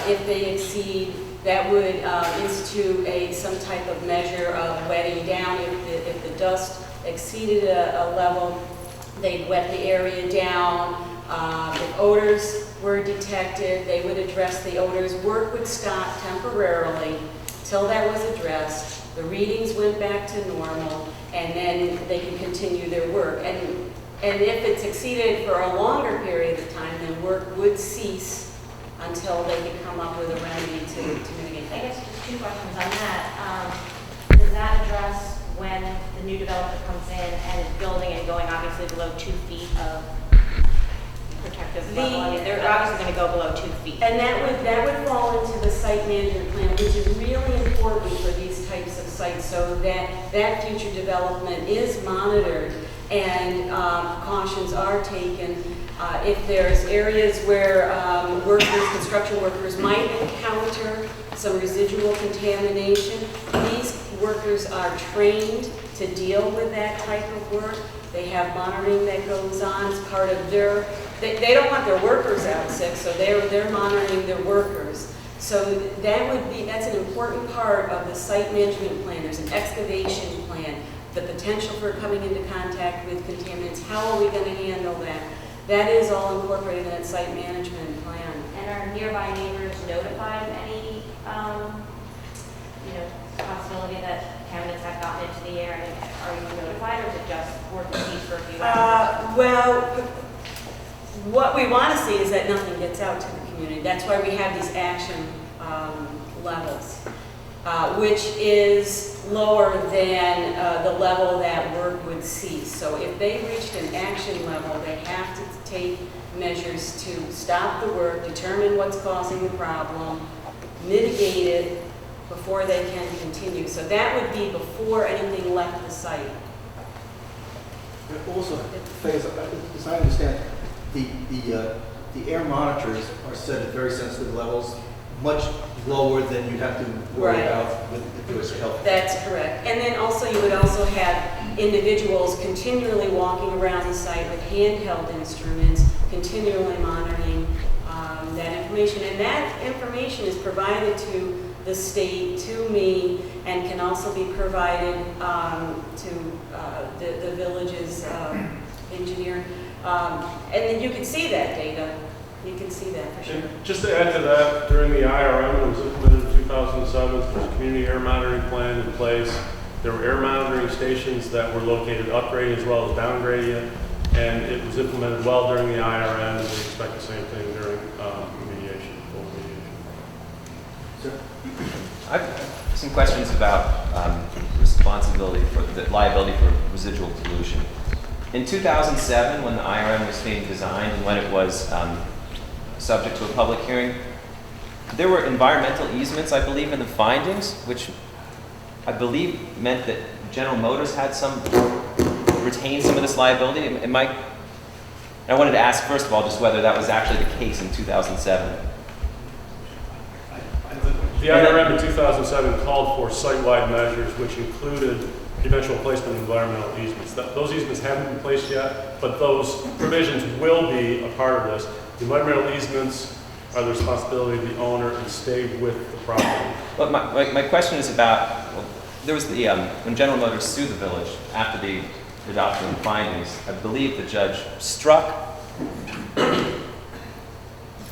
S6: If they exceed, that would institute some type of measure of wetting down. If the dust exceeded a level, they'd wet the area down. If odors were detected, they would address the odors. Work would stop temporarily till that was addressed. The readings went back to normal, and then they can continue their work. And if it's exceeded for a longer period of time, then work would cease until they could come up with a remedy to mitigate that.
S10: I guess just two questions on that. Does that address when the new developer comes in and is building and going obviously below 2 feet of protective level? I mean, they're obviously going to go below 2 feet.
S6: And that would fall into the site management plan, which is really important for these types of sites, so that future development is monitored and precautions are taken. If there's areas where construction workers might encounter some residual contamination, these workers are trained to deal with that type of work. They have monitoring that goes on as part of their, they don't want their workers out sick, so they're monitoring their workers. So that's an important part of the site management plan. There's an excavation plan, the potential for coming into contact with contaminants. How are we going to handle that? That is all incorporated in that site management plan.
S10: And are nearby neighbors notified of any, possibility that contaminants have gotten into the air? And are you notified, or is it just work and cease for a few hours?
S6: Well, what we want to see is that nothing gets out to the community. That's why we have these action levels, which is lower than the level that work would cease. So if they reached an action level, they have to take measures to stop the work, determine what's causing the problem, mitigate it before they can continue. So that would be before anything left the site.
S1: Also, as I understand, the air monitors are set at very sensitive levels, much lower than you'd have to worry about if there was a health.
S6: That's correct. And then also you would also have individuals continually walking around the site with handheld instruments, continually monitoring that information. And that information is provided to the state, to me, and can also be provided to the village's engineer. And then you can see that data. You can see that for sure.
S17: And just to add to that, during the IRM, it was implemented in 2007, there was a community air monitoring plan in place. There were air monitoring stations that were located up gradient as well as down gradient, and it was implemented well during the IRM, and we expect the same thing during remediation, full remediation.
S1: Sir?
S12: I have some questions about responsibility for the liability for residual pollution. In 2007, when the IRM was being designed and when it was subject to a public hearing, there were environmental easements, I believe, in the findings, which I believe meant that General Motors had retained some of this liability. I wanted to ask, first of all, just whether that was actually the case in 2007.
S17: The IRM in 2007 called for site-wide measures, which included the eventual placement of environmental easements. Those easements haven't been placed yet, but those provisions will be a part of this. The environmental easements are the responsibility of the owner and stay with the property.
S12: But my question is about, there was when General Motors sued the village after the adoption of the findings, I believe the judge struck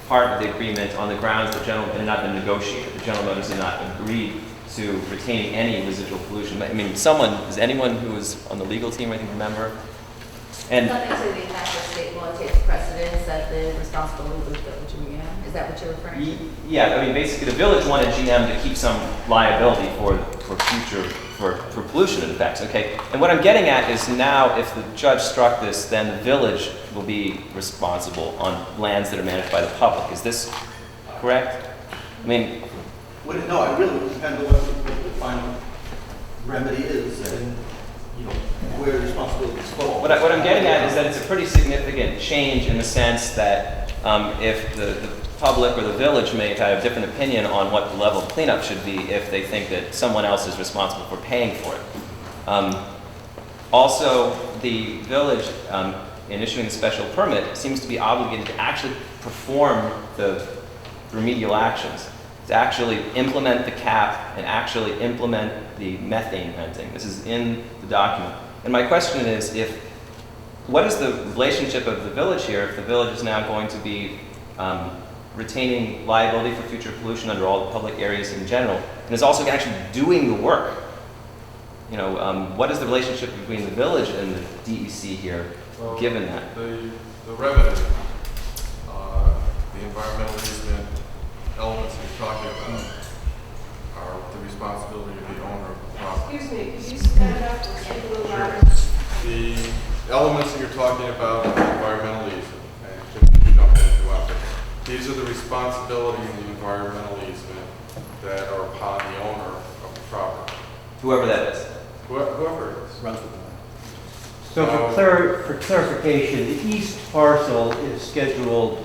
S12: part of the agreement on the grounds that it had not been negotiated. The General Motors had not agreed to retaining any residual pollution. I mean, is anyone who was on the legal team, I think, remember? And
S13: Nothing to the effect that state law takes precedence that the responsibility of the village and GM. Is that what you're referring to?
S12: yeah, I mean, basically, the village wanted GM to keep some liability for future for pollution effects. Okay, and what I'm getting at is now, if the judge struck this, then the village will be responsible on lands that are managed by the public. Is this correct? I mean,
S1: No, it really would depend on what the final remedy is and, where the responsibilities fall.
S12: what I'm getting at is that it's a pretty significant change in the sense that if the public or the village may have a different opinion on what the level of cleanup should be if they think that someone else is responsible for paying for it. Also, the village, in issuing the special permit, seems to be obligated to actually perform the remedial actions, to actually implement the cap and actually implement the methane venting. This is in the document. And my question is, what is the relationship of the village here if the village is now going to be retaining liability for future pollution under all the public areas in general, and is also actually doing the work? What is the relationship between the village and the DEC here, given that?
S11: The revenue, the environmental easement elements you're talking about are the responsibility of the owner of the property.
S6: Excuse me, could you stand up and speak a little louder?
S11: The elements that you're talking about are the environmental easement, and you don't have to go out there. These are the responsibility of the environmental easement that are upon the owner of the property.
S12: Whoever that is.
S11: Whoever it is.
S1: Runs with them.
S14: So for clarification, the east parcel is scheduled,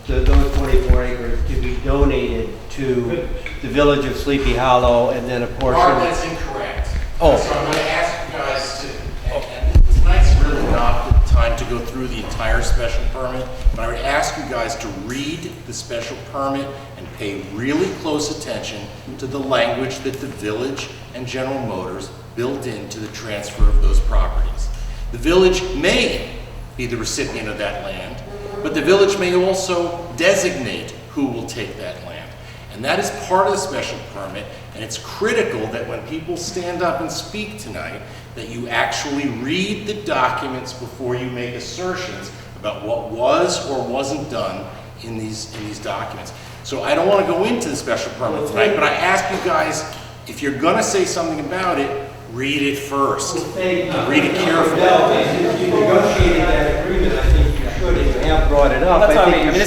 S14: those 24 acres, to be donated to the village of Sleepy Hollow, and then a portion.
S18: Mark, that's incorrect.
S14: Oh.
S18: So I'm going to ask you guys to, and tonight's really not the time to go through the entire special permit, but I would ask you guys to read the special permit and pay really close attention to the language that the village and General Motors built into the transfer of those properties. The village may be the recipient of that land, but the village may also designate who will take that land. And that is part of the special permit, and it's critical that when people stand up and speak tonight, that you actually read the documents before you make assertions about what was or wasn't done in these documents. So I don't want to go into the special permit tonight, but I ask you guys, if you're going to say something about it, read it first. Read it carefully.
S14: Since you negotiated that agreement, I think you should, and you have brought it up, I think you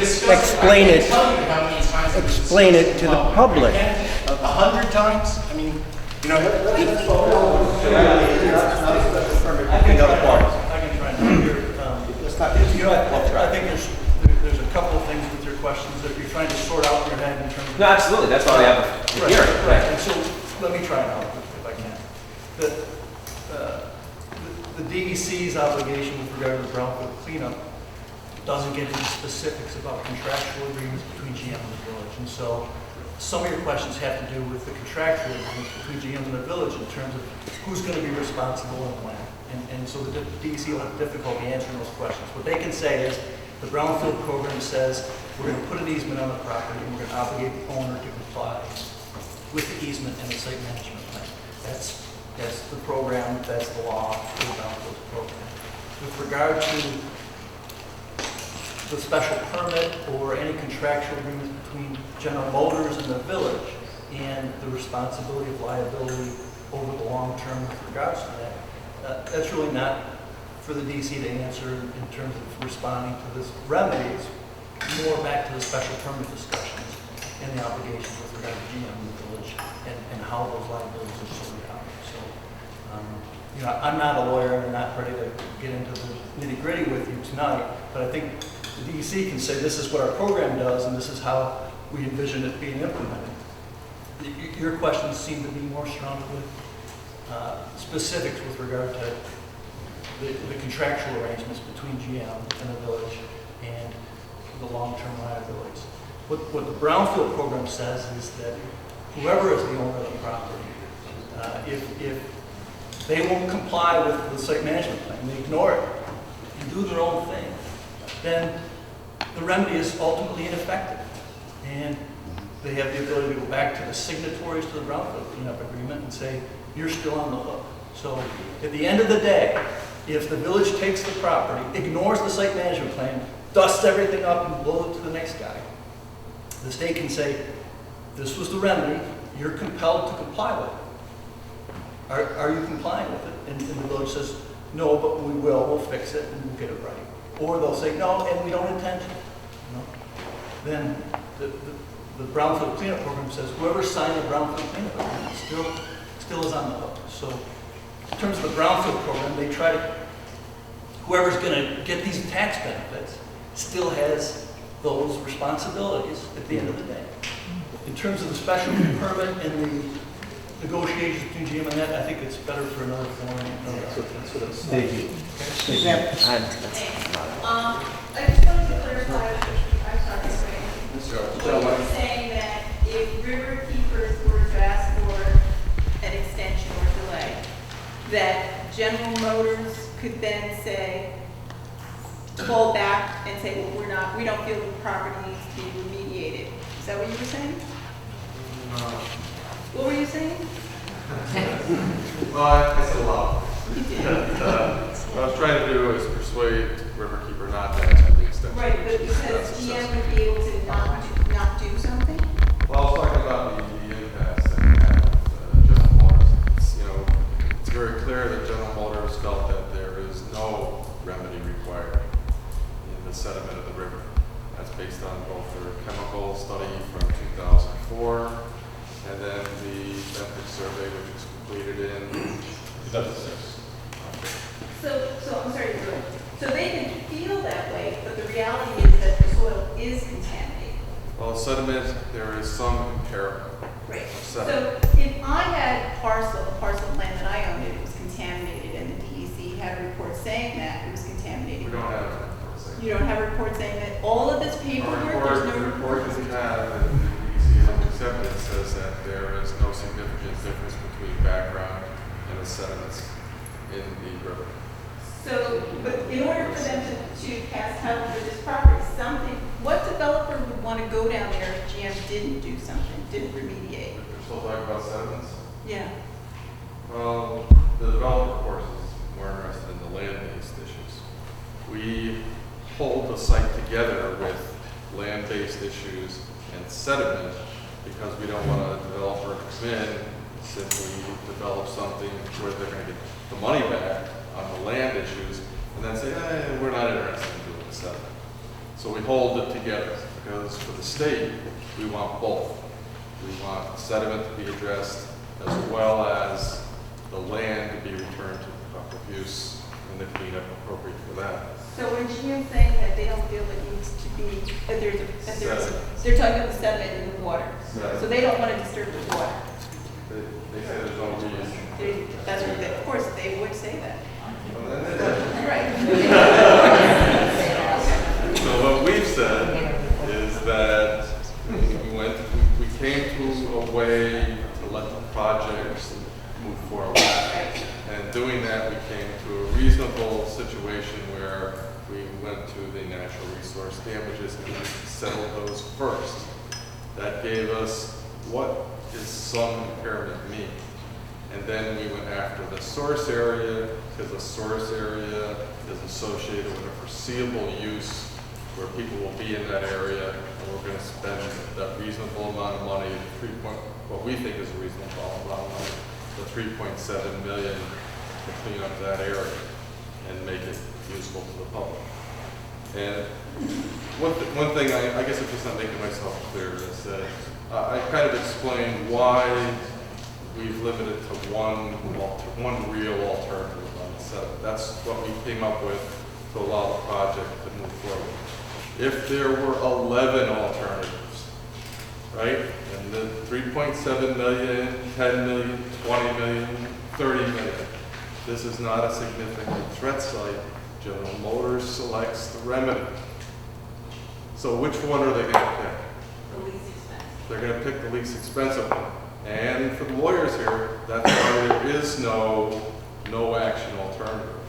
S14: should explain it to the public.
S18: 100 times? I mean,
S15: I think there's a couple of things with your questions that you're trying to sort out in your head in terms of.
S12: No, absolutely. That's why we have a hearing.
S15: Right. And so let me try now, if I can. The DEC's obligation with regard to the brownfield cleanup doesn't get into specifics about contractual agreements between GM and the village. And so some of your questions have to do with the contractual agreements between GM and the village in terms of who's going to be responsible and when. And so the DEC will have difficulty answering those questions. What they can say is the brownfield program says we're going to put an easement on the property and we're going to obligate the owner to comply with the easement and the site management plan. That's the program, that's the law for the brownfield program. With regard to the special permit or any contractual agreements between General Motors and the village and the responsibility of liability over the long term with regards to that, that's really not for the DC to answer in terms of responding to this remedy. It's more back to the special permit discussions and the obligations with regard to GM and the village and how those liabilities are sorted out. So, I'm not a lawyer and I'm not ready to get into the nitty-gritty with you tonight, but I think the DEC can say this is what our program does and this is how we envision it being implemented. Your questions seem to be more strong with specifics with regard to the contractual arrangements between GM and the village and the long-term liabilities. What the brownfield program says is that whoever is the owner of the property, if they won't comply with the site management plan, they ignore it and do their own thing, then the remedy is ultimately ineffective. And they have the ability to go back to the signatories to the brownfield cleanup agreement and say, you're still on the hook. So at the end of the day, if the village takes the property, ignores the site management plan, dusts everything up and blows it to the next guy, the state can say, this was the remedy, you're compelled to comply with it. Are you complying with it? And the village says, no, but we will, we'll fix it and we'll get it right. Or they'll say, no, and we don't intend to. You know? Then the brownfield cleanup program says, whoever signed the brownfield cleanup program still is on the hook. So in terms of the brownfield program, they try to, whoever's going to get these tax benefits still has those responsibilities at the end of the day. In terms of the special permit and the negotiations between GM and that, I think it's better for another forum.
S14: Thank you.
S8: I just wanted to clarify, I'm sorry, so you're saying that if river keepers were to ask for an extension or delay, that General Motors could then say, fall back and say, well, we don't feel the property needs to be remediated. Is that what you were saying?
S11: No.
S8: What were you saying?
S11: Well, I said a lot. What I was trying to do is persuade Riverkeeper not to ask for the extension.
S8: Right, but because GM would be able to not do something?
S11: Well, I was talking about the impasse that we had with General Motors. It's very clear that General Motors felt that there is no remedy required in the sediment of the river. That's based on both their chemical study from 2004 and then the benthic survey, which was completed in 2006.
S8: So I'm sorry, so they can feel that way, but the reality is that the soil is contaminated.
S11: Well, sediment, there is some impairment.
S8: Right.
S11: So
S8: if I had a parcel of land that I owned, it was contaminated, and the DEC had a report saying that it was contaminated.
S11: We don't have a report saying that.
S8: You don't have a report saying that all of this paperwork, there's no
S11: The report that we have that the DEC has accepted says that there is no significant difference between background and the sediments in the river.
S8: So, but in order for them to pass title for this property, what developer would want to go down there if GM didn't do something, didn't remediate?
S11: You're still talking about sediments?
S8: Yeah.
S11: Well, the developer, of course, is more interested in the land-based issues. We hold the site together with land-based issues and sediment because we don't want a developer to come in, simply develop something where they're going to get the money back on the land issues and then say, we're not interested in doing the sediment. So we hold it together because for the state, we want both. We want sediment to be addressed as well as the land to be returned to productive use and the cleanup appropriate for that.
S8: So when GM's saying that they don't feel it needs to be, they're talking about the sediment in the water.
S11: Sediment.
S8: So they don't want to disturb the water.
S11: They say there's no reason.
S8: That's what of course, they would say that. Right.
S11: So what we've said is that we came to a way to let the projects move forward. And doing that, we came to a reasonable situation where we went to the natural resource damages and we settled those first. That gave us what is some impairment mean. And then we went after the source area because the source area is associated with a foreseeable use where people will be in that area and we're going to spend that reasonable amount of money, what we think is a reasonable amount of money, the $3.7 million to clean up that area and make it useful to the public. And one thing, I guess I'm just not making myself clear, is that I kind of explained why we've limited to one real alternative on the set. That's what we came up with to allow the project to move forward. If there were 11 alternatives, right, and the 3.7 million, 10 million, 20 million, 30 million, this is not a significant threat site. General Motors selects the remedy. So which one are they going to pick?
S8: The least expensive.
S11: They're going to pick the least expensive one. And for the lawyers here, that's why there is no action alternative.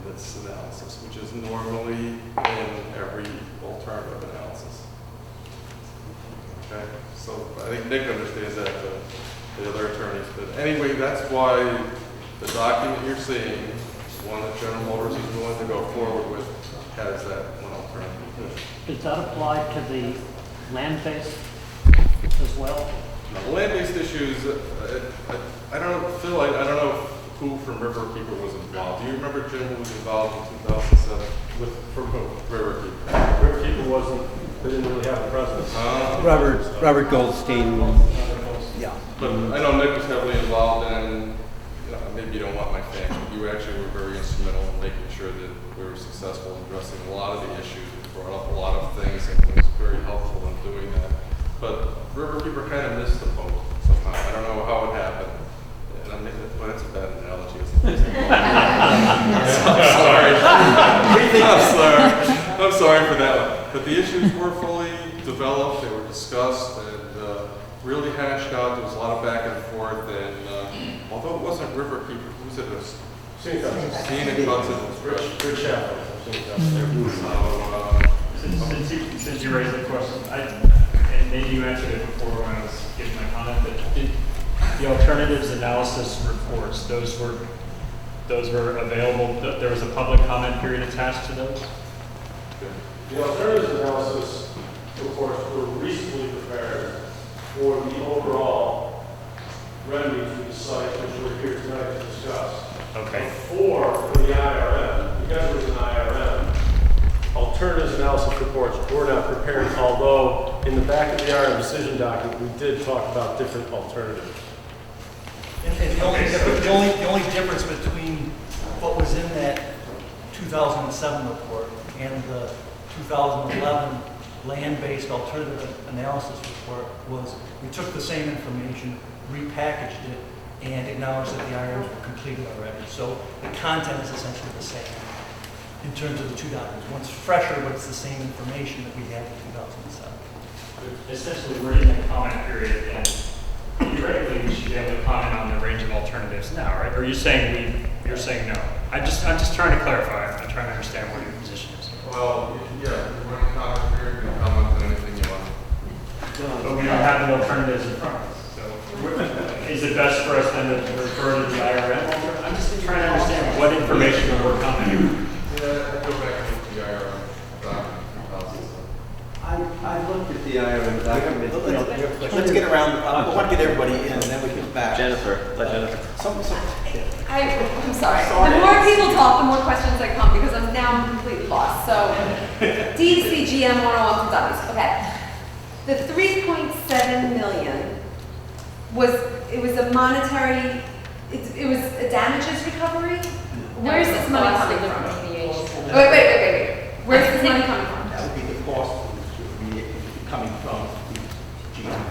S11: And its analysis, which is normally in every alternative analysis. Okay, so I think Nick understands that, the other attorneys, but anyway, that's why the document you're seeing, the one that General Motors is willing to go forward with, has that one alternative.
S9: Does that apply to the land-based as well?
S11: Now, the land-based issues, I don't know, Phil, I don't know who from Riverkeeper was involved. Do you remember Jim who was involved in 2007? From who? Riverkeeper.
S17: Riverkeeper wasn't, they didn't really have a presence.
S14: Robert Goldstein. Yeah.
S11: But I know Nick was heavily involved in, maybe you don't want my fame, but you actually were very instrumental in making sure that we were successful in addressing a lot of the issues. We brought up a lot of things and it was very helpful in doing that. But Riverkeeper kind of missed the boat somehow. I don't know how it happened. And I mean, well, that's a bad analogy. I'm sorry for that one. But the issues were fully developed, they were discussed, and really hashed out. There was a lot of back and forth. And although it wasn't Riverkeeper, who was it? Scenic Hudson.
S17: Good chapter.
S7: Since you raised the question, and maybe you answered it before when I was giving my comment, but the alternatives analysis reports, those were available. There was a public comment period attached to those.
S17: The alternatives analysis reports were recently prepared for the overall remedy to the site, which we're here tonight to discuss.
S7: Okay.
S17: For the IRM, because it was an IRM, alternatives analysis reports were not prepared, although in the back of the IRM decision document, we did talk about different alternatives.
S15: And the only difference between what was in that 2007 report and the 2011 land-based alternative analysis report was we took the same information, repackaged it, and acknowledged that the IRMs were completed already. So the content is essentially the same in terms of the two documents. One's fresher, but it's the same information that we had in 2007.
S7: Essentially, we're in the comment period, and theoretically, we should be able to comment on the range of alternatives now, right? Or you're saying no? I'm just trying to clarify. I'm trying to understand what your position is.
S11: Well, yeah, we're in a comment period, you can comment on anything you want.
S7: But we don't have the alternatives in front of us. So is it best for us then to refer to the IRM? I'm just trying to understand what information we're commenting.
S11: Yeah, I go back and look at the IRM document from 2007.
S1: I looked at the IRM document. Let's get around, I want to get everybody in and then we can back.
S12: Jennifer, let Jennifer.
S13: I'm sorry. The more people talk, the more questions that come because I'm completely lost. So, DCGM 101 from Dummies. Okay. The 3.7 million was a monetary, it was a damages recovery? Where's this money coming from? Wait. Where's this money coming from?
S1: That would be the cost would be coming from the GM.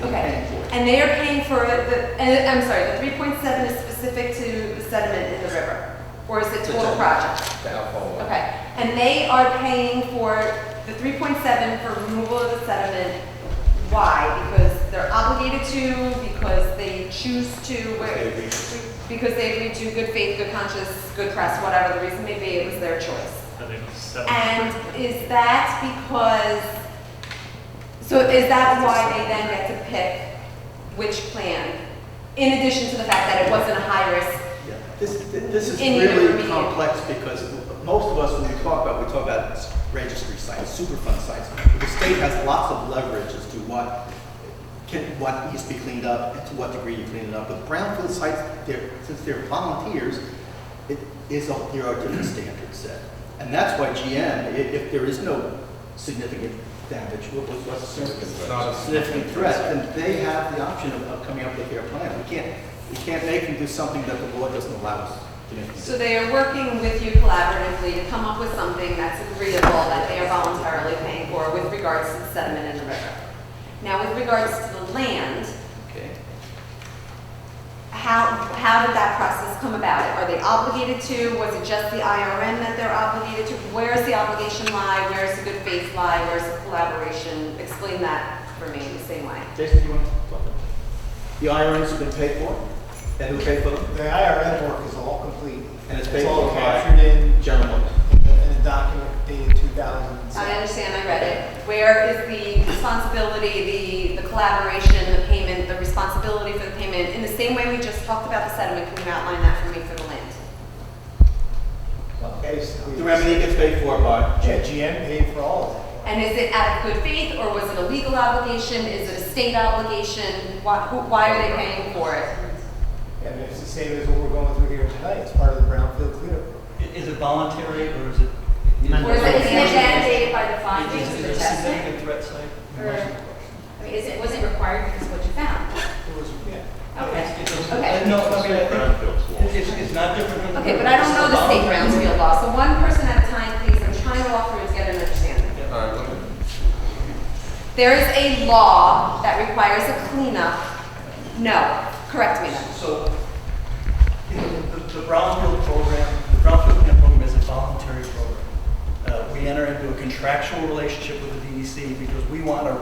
S13: Okay, and they are paying for I'm sorry, the 3.7 is specific to the sediment in the river, or is it total project? Okay, and they are paying for the 3.7 for removal of the sediment. Why? Because they're obligated to, because they choose to, because they agreed to, good faith, good conscience, good press, whatever the reason may be, it was their choice. And is that because, so is that why they then get to pick which plan, in addition to the fact that it wasn't a high risk?
S1: Yeah. This is really complex because most of us, when we talk about registry sites, Superfund sites. The state has lots of leverage as to what needs to be cleaned up and to what degree you clean it up. With brownfield sites, since they're volunteers, there are different standards set. And that's why GM, if there is no significant damage, what's a significant threat, then they have the option of coming up with their plan. We can't make them do something that the law doesn't allow us to do.
S13: So they are working with you collaboratively to come up with something that's agreeable that they are voluntarily paying for with regards to the sediment in the river. Now, with regards to the land, how did that process come about? Are they obligated to? Was it just the IRM that they're obligated to? Where's the obligation lie? Where's the good faith lie? Where's the collaboration? Explain that for me in the same way.
S1: Jason, you want to talk? The IRMs have been paid for? And who paid for them?
S2: The IRM work is all complete.
S1: And it's
S2: It's
S1: paid
S2: all
S1: for
S2: captured in
S13: where is the responsibility, the collaboration, the payment, the responsibility for the payment? In the same way we just talked about the sediment, can you outline that for me for the land?
S1: The remedy gets paid for by
S2: GM paid for all of it.
S13: And is it out of good faith, or was it a legal obligation? Is it a state obligation? Why are they paying for it?
S2: And it's the same as what we're going through here tonight. It's part of the brownfield cleanup.
S15: Is it voluntary or is it?
S13: Or is it mandated by the findings
S15: Is
S13: of
S15: it
S13: the
S15: a
S13: testing?
S15: significant threat site?
S13: I mean, was it required because of what you found?
S2: It was, yeah.
S13: Okay.
S15: No, I mean, I think it's not different than.
S13: Okay, but I don't know the state Brownsfield law, so one person at a time, please. I'm trying to walk through to get an understanding.
S11: All right, let me-
S13: There is a law that requires a cleanup. No, correct me then.
S15: So, the brownfield program, the brownfield cleanup program is a voluntary program. We enter into a contractual relationship with the DEC because we want to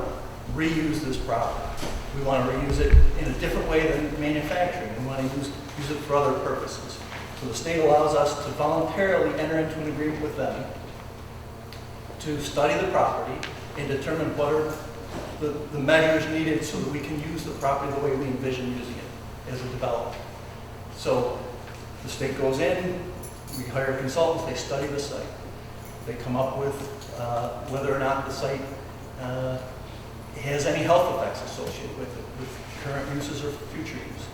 S15: reuse this property. We want to reuse it in a different way than manufacturing. We want to use it for other purposes. So the state allows us to voluntarily enter into an agreement with them to study the property and determine what are the measures needed so that we can use the property the way we envision using it as a development. So the state goes in, we hire consultants, they study the site. They come up with whether or not the site has any health effects associated with it, with current uses or future uses.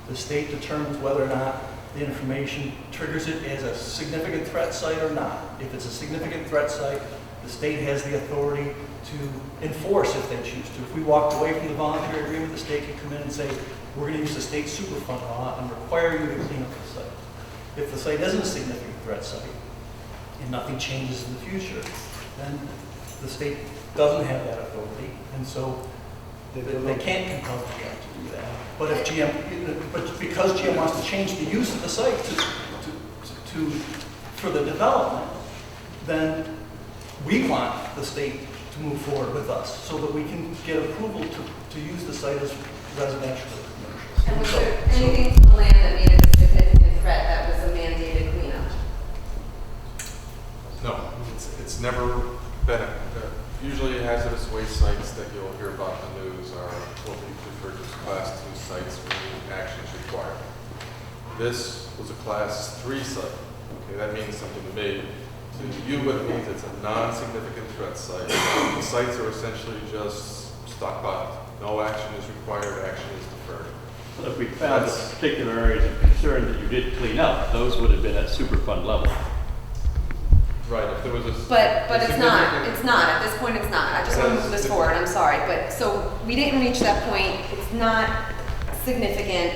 S15: The state determines whether or not the information triggers it as a significant threat site or not. If it's a significant threat site, the state has the authority to enforce if they choose to. If we walked away from the voluntary agreement, the state could come in and say, we're going to use the state Superfund law and require you to clean up the site. If the site isn't a significant threat site and nothing changes in the future, then the state doesn't have that authority, and so they can't compel GM to do that. But if but because GM wants to change the use of the site for the development, then we want the state to move forward with us so that we can get approval to use the site as residential or commercial.
S13: And was there anything to the land that made it a significant threat that was a mandated cleanup?
S11: No, it's never been. Usually hazardous waste sites that you'll hear about in the news are what we refer to as class 2 sites where action is required. This was a class 3 site. Okay, that means something to me. To you, it means it's a non-significant threat site. The sites are essentially just stockpiled. No action is required, action is deferred.
S4: So if we found particular areas of concern that you did clean up, those would have been at Superfund level.
S11: Right, if there was a...
S13: But it's not. It's not. At this point, it's not. I just want to move this forward. I'm sorry. But so we didn't reach that point. It's not significant.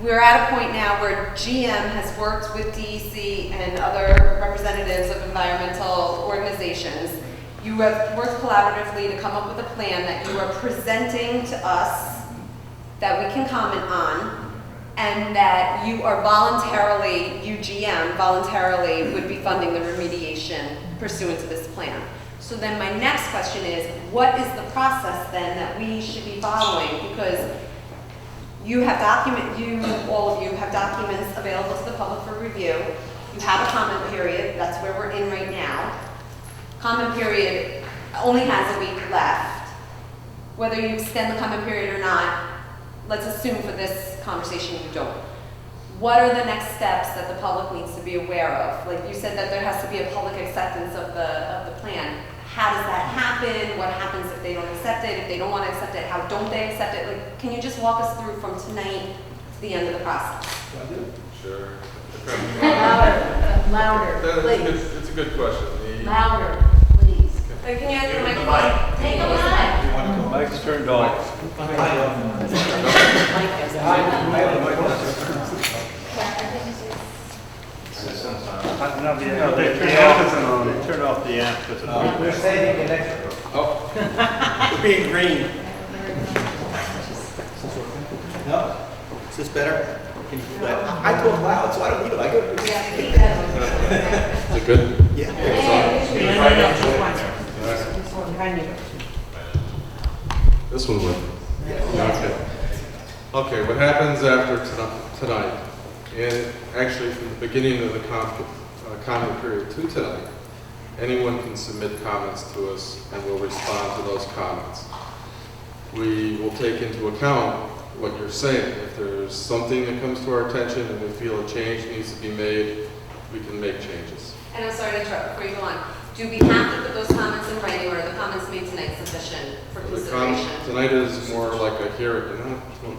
S13: We're at a point now where GM has worked with DEC and other representatives of environmental organizations. You have worked collaboratively to come up with a plan that you are presenting to us that we can comment on, and that you are voluntarily, you GM voluntarily would be funding the remediation pursuant to this plan. So then my next question is, what is the process then that we should be following? Because you have all of you have documents available to the public for review. You have a comment period, that's where we're in right now. Comment period only has a week left. Whether you extend the comment period or not, let's assume for this conversation you don't. What are the next steps that the public needs to be aware of? Like you said that there has to be a public acceptance of the plan. How does that happen? What happens if they don't accept it? If they don't want to accept it, how don't they accept it? Like, can you just walk us through from tonight to the end of the process?
S11: Sure.
S8: Louder, please.
S11: It's a good question.
S8: Louder, please.
S13: Can you ask the microphone?
S8: Take a mic.
S4: The mic's turned off.
S7: No, they turned off the amp because of
S14: We're saving an extra.
S11: Oh.
S1: We're being green. No? Is this better? I talk loud, so I don't need it. I go.
S11: Is it good?
S1: Yeah.
S11: This one would. Okay. Okay, what happens after tonight, and actually from the beginning of the comment period to tonight, anyone can submit comments to us and we'll respond to those comments. We will take into account what you're saying. If there's something that comes to our attention and we feel a change needs to be made, we can make changes.
S13: And I'm sorry to interrupt before you go on. Do we have to put those comments in writing, or are the comments made tonight sufficient for consideration?
S11: Tonight is more like a hearing.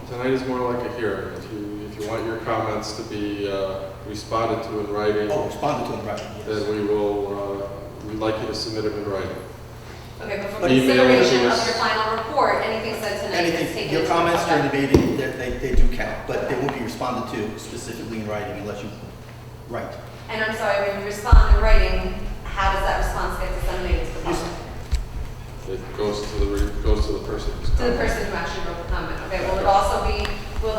S11: Tonight is more like a hearing. If you want your comments to be responded to in writing, then we will. We'd like you to submit them in writing.
S13: Okay, but for consideration of your final report, anything said tonight is taken
S1: Your
S13: into
S1: comments during the
S13: account.
S1: meeting, they do count, but they won't be responded to specifically in writing unless you write.
S13: And I'm sorry, when you respond in writing, how does that response get disseminated to the public?
S11: It goes to the person who's
S13: To the person who actually wrote the comment. Okay, will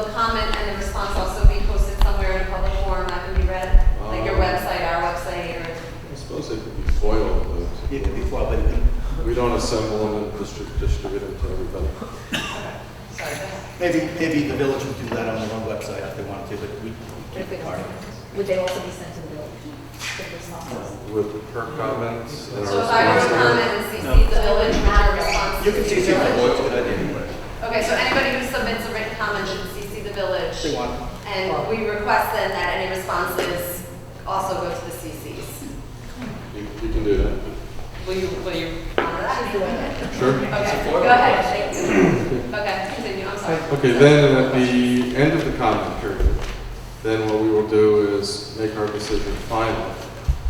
S13: the comment and the response also be posted somewhere in a public forum that can be read? Like your website, our website, or?
S11: I suppose it could be foiled.
S1: It could be foiled, but
S11: we don't assemble them and distribute them to everybody.
S13: Sorry, go ahead.
S1: maybe the village would do that on their own website if they wanted to, but we can't be part of it.
S19: Would they also be sent to the village? If there's not?
S11: With her comments and
S13: So
S11: our
S13: if I wrote a
S11: response.
S13: comment and CC the village with your response?
S1: You can CC the village, it's a good idea anyway.
S13: Okay, so anybody who submits a written comment should CC the village.
S1: They want.
S13: And we request then that any responses also go to the CCs.
S11: You can do that.
S13: Will you honor that?
S11: Sure.
S13: Okay, go ahead, thank you. Okay, continue, I'm sorry.
S11: Okay, then at the end of the comment period, then what we will do is make our decision final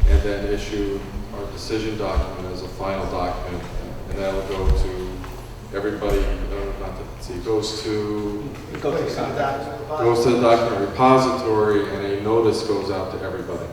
S11: and then issue our decision document as a final document, and that will go to everybody, goes to the document repository, and a notice goes out to everybody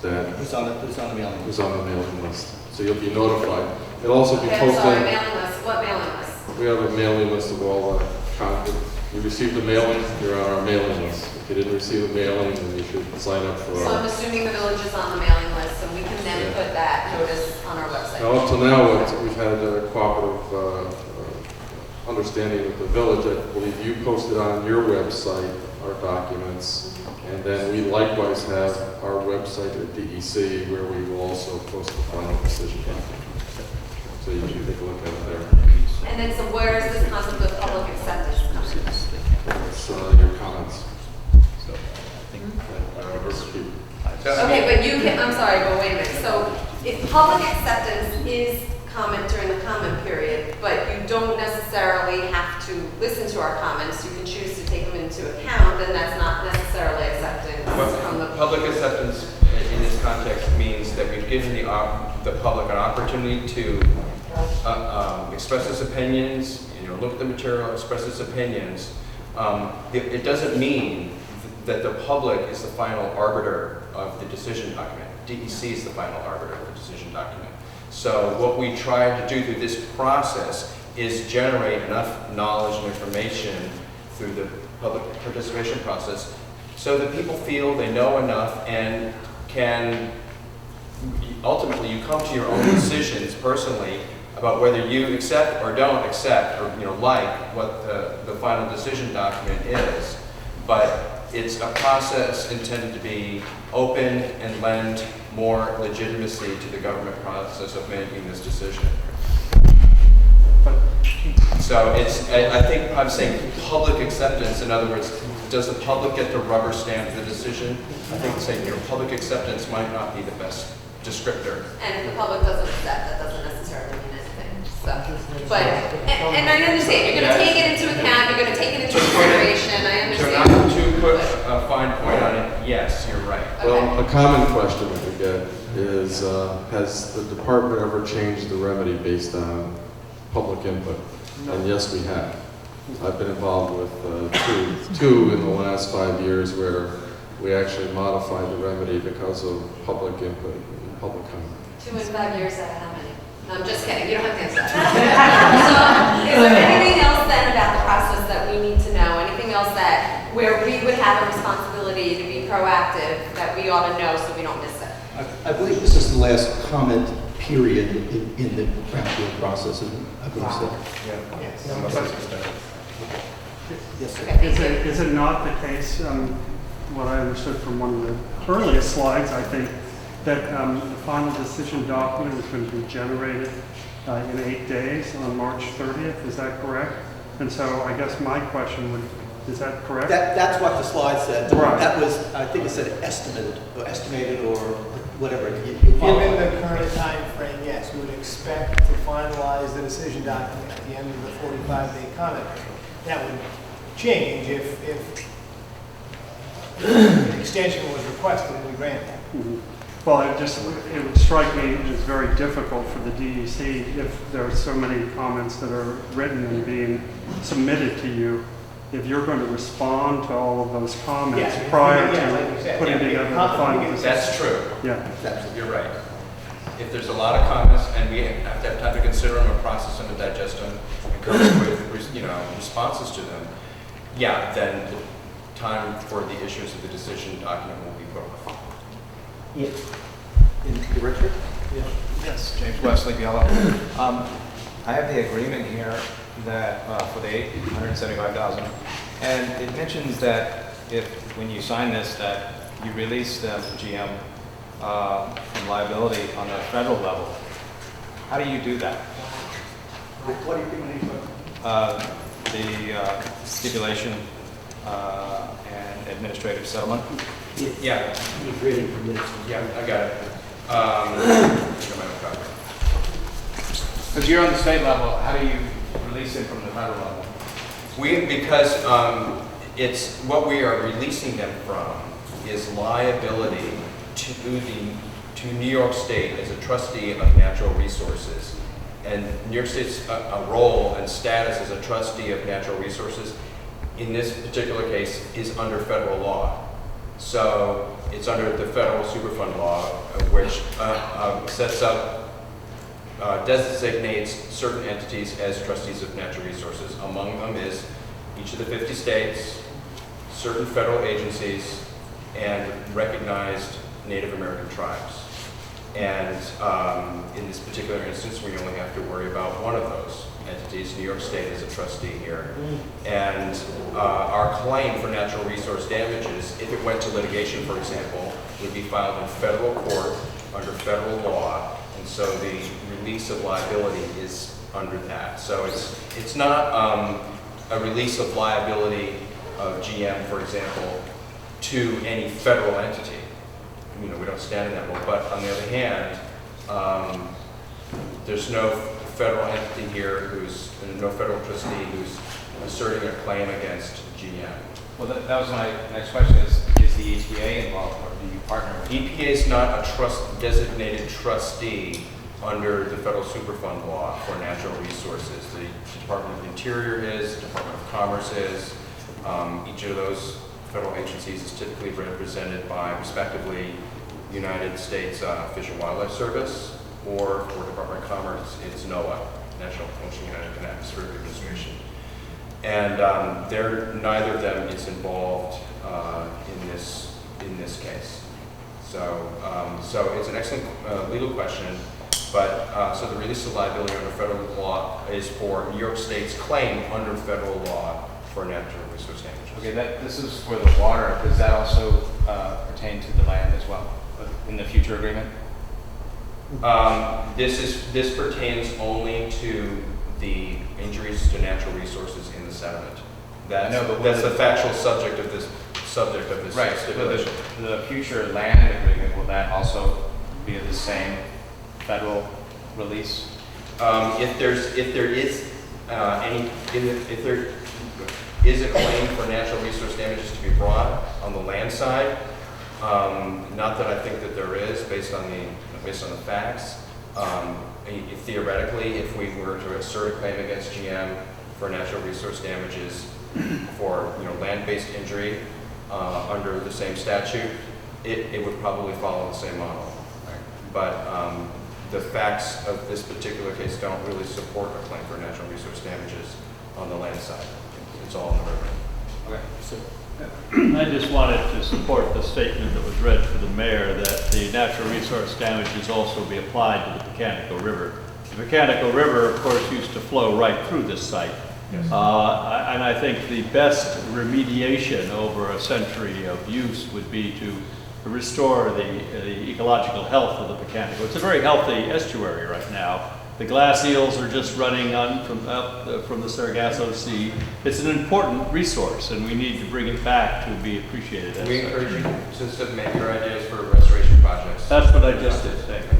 S11: that
S1: Who's on the mailing list?
S11: who's on the mailing list. So you'll be notified. It'll also be
S13: Okay,
S11: posted.
S13: I'm sorry, mailing list, what mailing list?
S11: We have a mailing list of all content. You received a mailing, you're on our mailing list. If you didn't receive a mailing, then you should sign up for
S13: So I'm
S11: our.
S13: assuming the village is on the mailing list, so we can then put that notice on our website.
S11: Now, up till now, we've had a cooperative understanding with the village. I believe you posted on your website our documents, and then we likewise have our website at DEC where we will also post the final decision document. So you can take a look at it there.
S13: And then, so where is this concept of public acceptance coming?
S11: That's your comments.
S13: Okay, but you can, I'm sorry, but wait a minute. So if public acceptance is comment during the comment period, but you don't necessarily have to listen to our comments, you can choose to take them into account, then that's not necessarily acceptance from the
S5: Public acceptance in this context means that we've given the public an opportunity to express its opinions, look at the material, express its opinions. It doesn't mean that the public is the final arbiter of the decision document. DEC is the final arbiter of the decision document. So what we try to do through this process is generate enough knowledge and information through the public participation process so that people feel they know enough and can, ultimately you come to your own decisions personally about whether you accept or don't accept or like what the final decision document is. But it's a process intended to be open and lend more legitimacy to the government process of making this decision. So I think I'm saying public acceptance. In other words, does the public get the rubber stamp the decision? I think saying public acceptance might not be the best descriptor.
S13: And if the public doesn't accept, that doesn't necessarily mean anything. So, but, and I understand, you're going to take it into account, you're going to take it into consideration, I understand.
S5: So not to put a fine point on it, yes, you're right.
S11: Well, a common question that we get is, has the department ever changed the remedy based on public input? And yes, we have. I've been involved with two in the last 5 years where we actually modified the remedy because of public input and public comment.
S13: 2 in 5 years out of how many? No, I'm just kidding, you don't have to answer that. So, is there anything else then about the process that we need to know? Anything else that, where we would have a responsibility to be proactive, that we ought to know so we don't miss it?
S1: I believe this is the last comment period in the brownfield process, isn't it? I believe so. Yes, sir.
S21: Is it not the case, what I understood from one of the earliest slides, I think,
S20: that the final decision document is going to be generated in 8 days on March 30th. Is that correct? And so I guess my question would, is that correct?
S1: That's what the slide said.
S20: Right.
S1: That was, I think it said estimated or whatever.
S2: Given the current time frame, yes, we would expect to finalize the decision document at the end of the 45-day comment period. That would change if an extension was requested and we grant that.
S20: Mhm. Well, it would strike me as very difficult for the DEC if there are so many comments that are written and being submitted to you, if you're going to respond to all of those comments prior to putting together the final decision.
S5: That's true.
S20: Yeah.
S5: You're right. If there's a lot of comments and we have to have time to consider them and process them and digest them and come up with, responses to them, then the time for the issues of the decision document will be put off.
S1: Yeah. Richard?
S21: Yes. James Wesley, Biello. I have the agreement here that for the $875,000, and it mentions that when you sign this, that you release them, GM, from liability on the federal level. How do you do that?
S1: What do you think?
S21: The stipulation and administrative settlement.
S5: Yeah.
S1: He's reading from this.
S5: Yeah, I got it. I got my own copy.
S21: Because you're on the state level, how do you release it from the federal level?
S5: Because it's what we are releasing them from is liability to New York State as a trustee of natural resources. And New York State's a role and status as a trustee of natural resources in this particular case is under federal law. So it's under the federal Superfund law, which sets up, designates certain entities as trustees of natural resources. Among them is each of the 50 states, certain federal agencies, and recognized Native American tribes. And in this particular instance, we only have to worry about one of those entities. New York State is a trustee here. And our claim for natural resource damages, if it went to litigation, for example, would be filed in federal court under federal law. And so the release of liability is under that. So it's not a release of liability of GM, for example, to any federal entity. We don't stand in that role. But on the other hand, there's no federal entity here no federal trustee who's asserting a claim against GM.
S21: Well, that was my next question is the EPA involved or do you partner with
S5: EPA is not a designated trustee under the federal Superfund law for natural resources. The Department of Interior is, the Department of Commerce is. Each of those federal agencies is typically represented by, respectively, United States Fish and Wildlife Service, or for Department of Commerce, it's NOAA, National Oceanic and Atmospheric Administration. And neither of them is involved in this case. So it's an excellent legal question. But so the release of liability under federal law is for New York State's claim under federal law for natural resource damages.
S21: Okay, this is for the water. Does that also pertain to the land as well in the future agreement?
S5: This pertains only to the injuries to natural resources in the sediment. That's the factual subject of this
S21: right.
S5: stipulation.
S21: But the future land agreement, will that also be the same federal release?
S5: If there is a claim for natural resource damages to be brought on the land side, not that I think that there is, based on the facts. Theoretically, if we were to assert a claim against GM for natural resource damages for land-based injury under the same statute, it would probably follow the same model. Right? But the facts of this particular case don't really support a claim for natural resource damages on the land side. It's all in the river.
S21: Okay.
S5: So,
S4: I just wanted to support the statement that was read for the mayor that the natural resource damages also be applied to the Mechanical River. The Mechanical River, of course, used to flow right through this site. Yes. And I think the best remediation over a century of use would be to restore the ecological health of the Pecanico. It's a very healthy estuary right now. The glass eels are just running on from the Sargasso Sea. It's an important resource, and we need to bring it back to be appreciated.
S5: We encourage you to submit your ideas for restoration projects.
S4: That's what I just did. Thank you.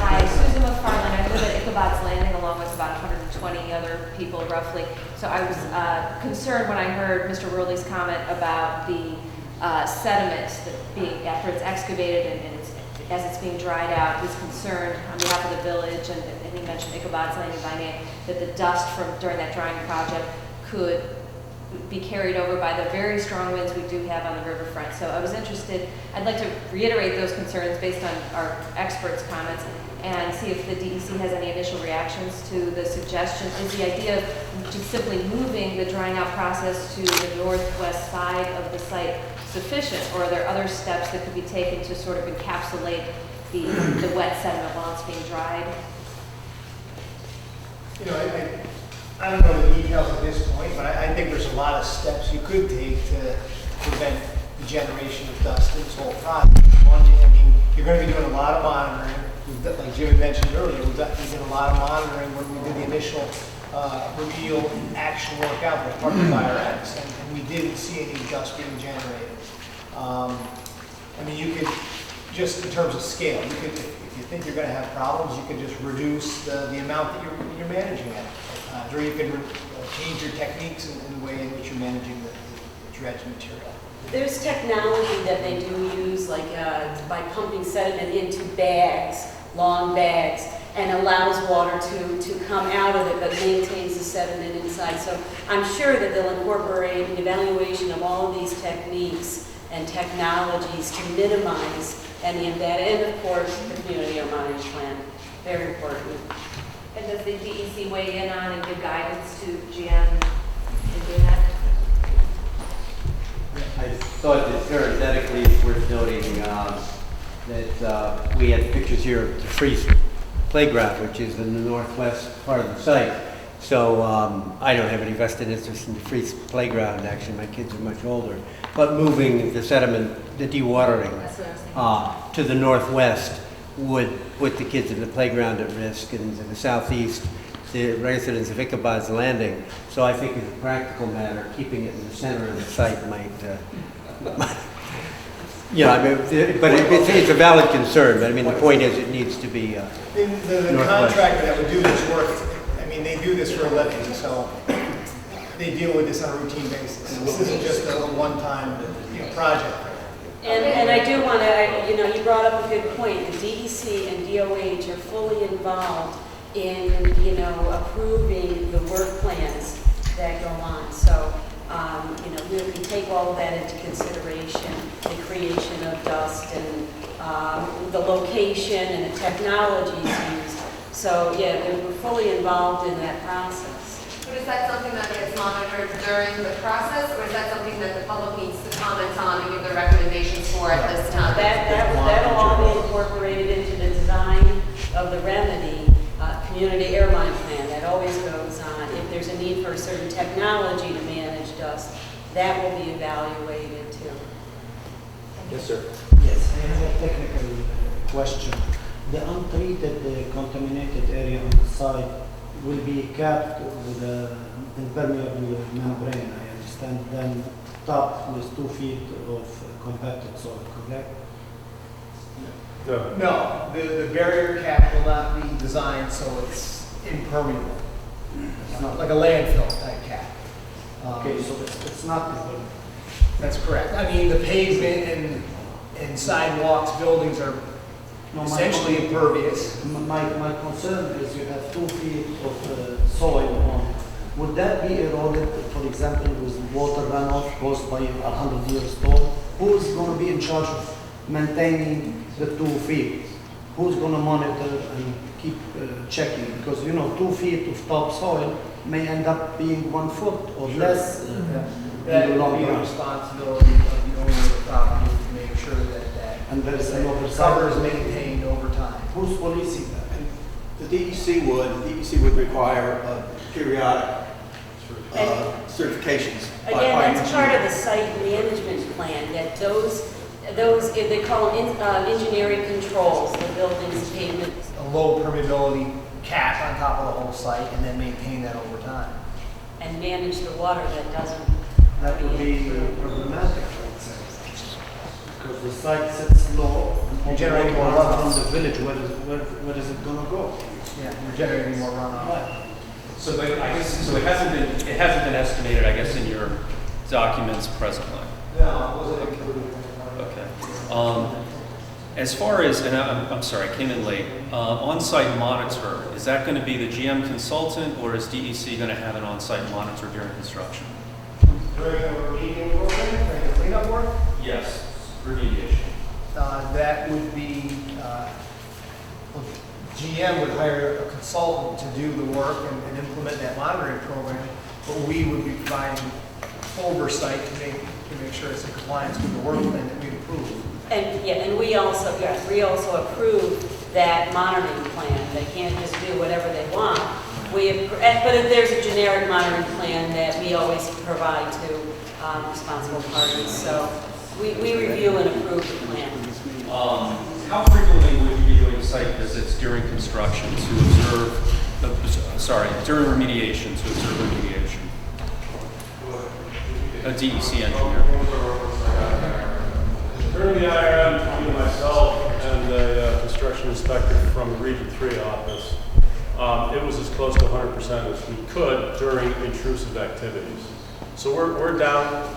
S10: Hi, Susan McFarland. I live at Ichabod's Landing along with about 120 other people roughly. So I was concerned when I heard Mr. Worley's comment about the sediment that being, after it's excavated and as it's being dried out, he's concerned on behalf of the village, and he mentioned Ichabod's Landing by name, that the dust from during that drying project could be carried over by the very strong winds we do have on the riverfront. So I was interested, I'd like to reiterate those concerns based on our experts' comments and see if the DEC has any initial reactions to the suggestion. Is the idea of just simply moving the drying out process to the northwest side of the site sufficient, or are there other steps that could be taken to sort of encapsulate the wet sediment while it's being dried?
S2: You know, I don't know the details at this point, but I think there's a lot of steps you could take to prevent the generation of dust in this whole process. One, I mean, you're going to be doing a lot of monitoring. Like Jimmy mentioned earlier, we did a lot of monitoring when we did the initial remedial action work out there, part of the fire acts, and we didn't see any dust being generated. I mean, you could, just in terms of scale, you could, if you think you're going to have problems, you could just reduce the amount that you're managing at. Or you can change your techniques in the way in which you're managing the dredge material.
S6: There's technology that they do use, like by pumping sediment into bags, long bags, and allows water to come out of it, but maintains the sediment inside. So I'm sure that they'll incorporate an evaluation of all of these techniques and technologies to minimize any of that. And of course, the community air mining plan, very important.
S10: And does the DEC weigh in on and give guidance to GM in doing that?
S14: I thought that parenthetically it's worth noting that we had pictures here of the Freeze Playground, which is in the northwest part of the site. So I don't have any vested interest in the Freeze Playground, actually. My kids are much older. But moving the sediment, the dewatering to the northwest would put the kids in the playground at risk, and in the southeast, the residents of Ichabod's Landing. So I think as a practical matter, keeping it in the center of the site might, yeah, I mean, but it's a valid concern. But I mean, the point is it needs to be
S2: the contractor that would do this work, I mean, they do this for a living, so they deal with this on a routine basis. This isn't just a one-time project.
S6: And I do want to, you know, you brought up a good point. The DEC and DOH are fully involved in, you know, approving the work plans that go on. So, you know, we take all of that into consideration, the creation of dust and the location and the technologies used. So, yeah, we're fully involved in that process.
S13: But is that something that gets monitored during the process, or is that something that the public needs to comment on and give their recommendations for at this time?
S6: That'll all be incorporated into the design of the remedy, community air mine plan. That always goes on. If there's a need for a certain technology to manage dust, that will be evaluated too.
S5: Yes, sir.
S16: Yes, I have a technical question. The untreated, contaminated area on the site will be capped with an impermeable membrane, I understand, then topped with 2 feet of compacted soil, correct?
S2: No, the barrier cap will not be designed so it's impermeable. It's not like a landfill type cap.
S16: Okay, so it's not impermeable.
S2: That's correct. I mean, the pavement and sidewalks, buildings are essentially impervious.
S16: My concern is you have 2 feet of soil on. Would that be eroded, for example, with water runoff caused by a 100-year storm? Who's going to be in charge of maintaining the 2 feet? Who's going to monitor and keep checking? Because, you know, 2 feet of topsoil may end up being 1 foot or less in
S2: That
S16: the long
S2: would be the
S16: run.
S2: responsibility of the owner of the property to make sure that
S16: And there is an oversight.
S2: cover is maintained over time.
S16: Who's policing that?
S1: The DEC would require periodic certifications
S6: Again, that's part of the site management plan, that those, they call them engineering controls, the buildings, pavements.
S2: A low permeability cap on top of the whole site and then maintain that over time.
S6: And manage the water that doesn't.
S16: That would be problematic, I would say. Because the site sits low,
S2: You're generating more
S16: runs
S2: runoff.
S16: from the village, where is it gonna go?
S2: Yeah, you're generating more runoff.
S3: So, but I guess, so it hasn't been estimated, I guess, in your documents presently.
S2: No, it wasn't included.
S3: Okay. As far as, and I'm sorry, I came in late, on-site monitor, is that going to be the GM consultant, or is DEC going to have an on-site monitor during construction?
S2: During the remediation program, during the cleanup work,
S3: Yes, remediation.
S2: that would be, GM would hire a consultant to do the work and implement that monitoring program, but we would be providing oversight to make sure it's in compliance with the work plan that we approved.
S6: And, yeah, and we also approve that monitoring plan. They can't just do whatever they want. But if there's a generic monitoring plan that we always provide to responsible parties. So we review and approve the plan.
S3: How frequently would you be doing site visits during construction to observe, during remediation to observe remediation? A DEC engineer.
S17: During the IRM, myself and the construction inspector from the Region 3 office, it was as close to 100% as we could during intrusive activities. So we're down,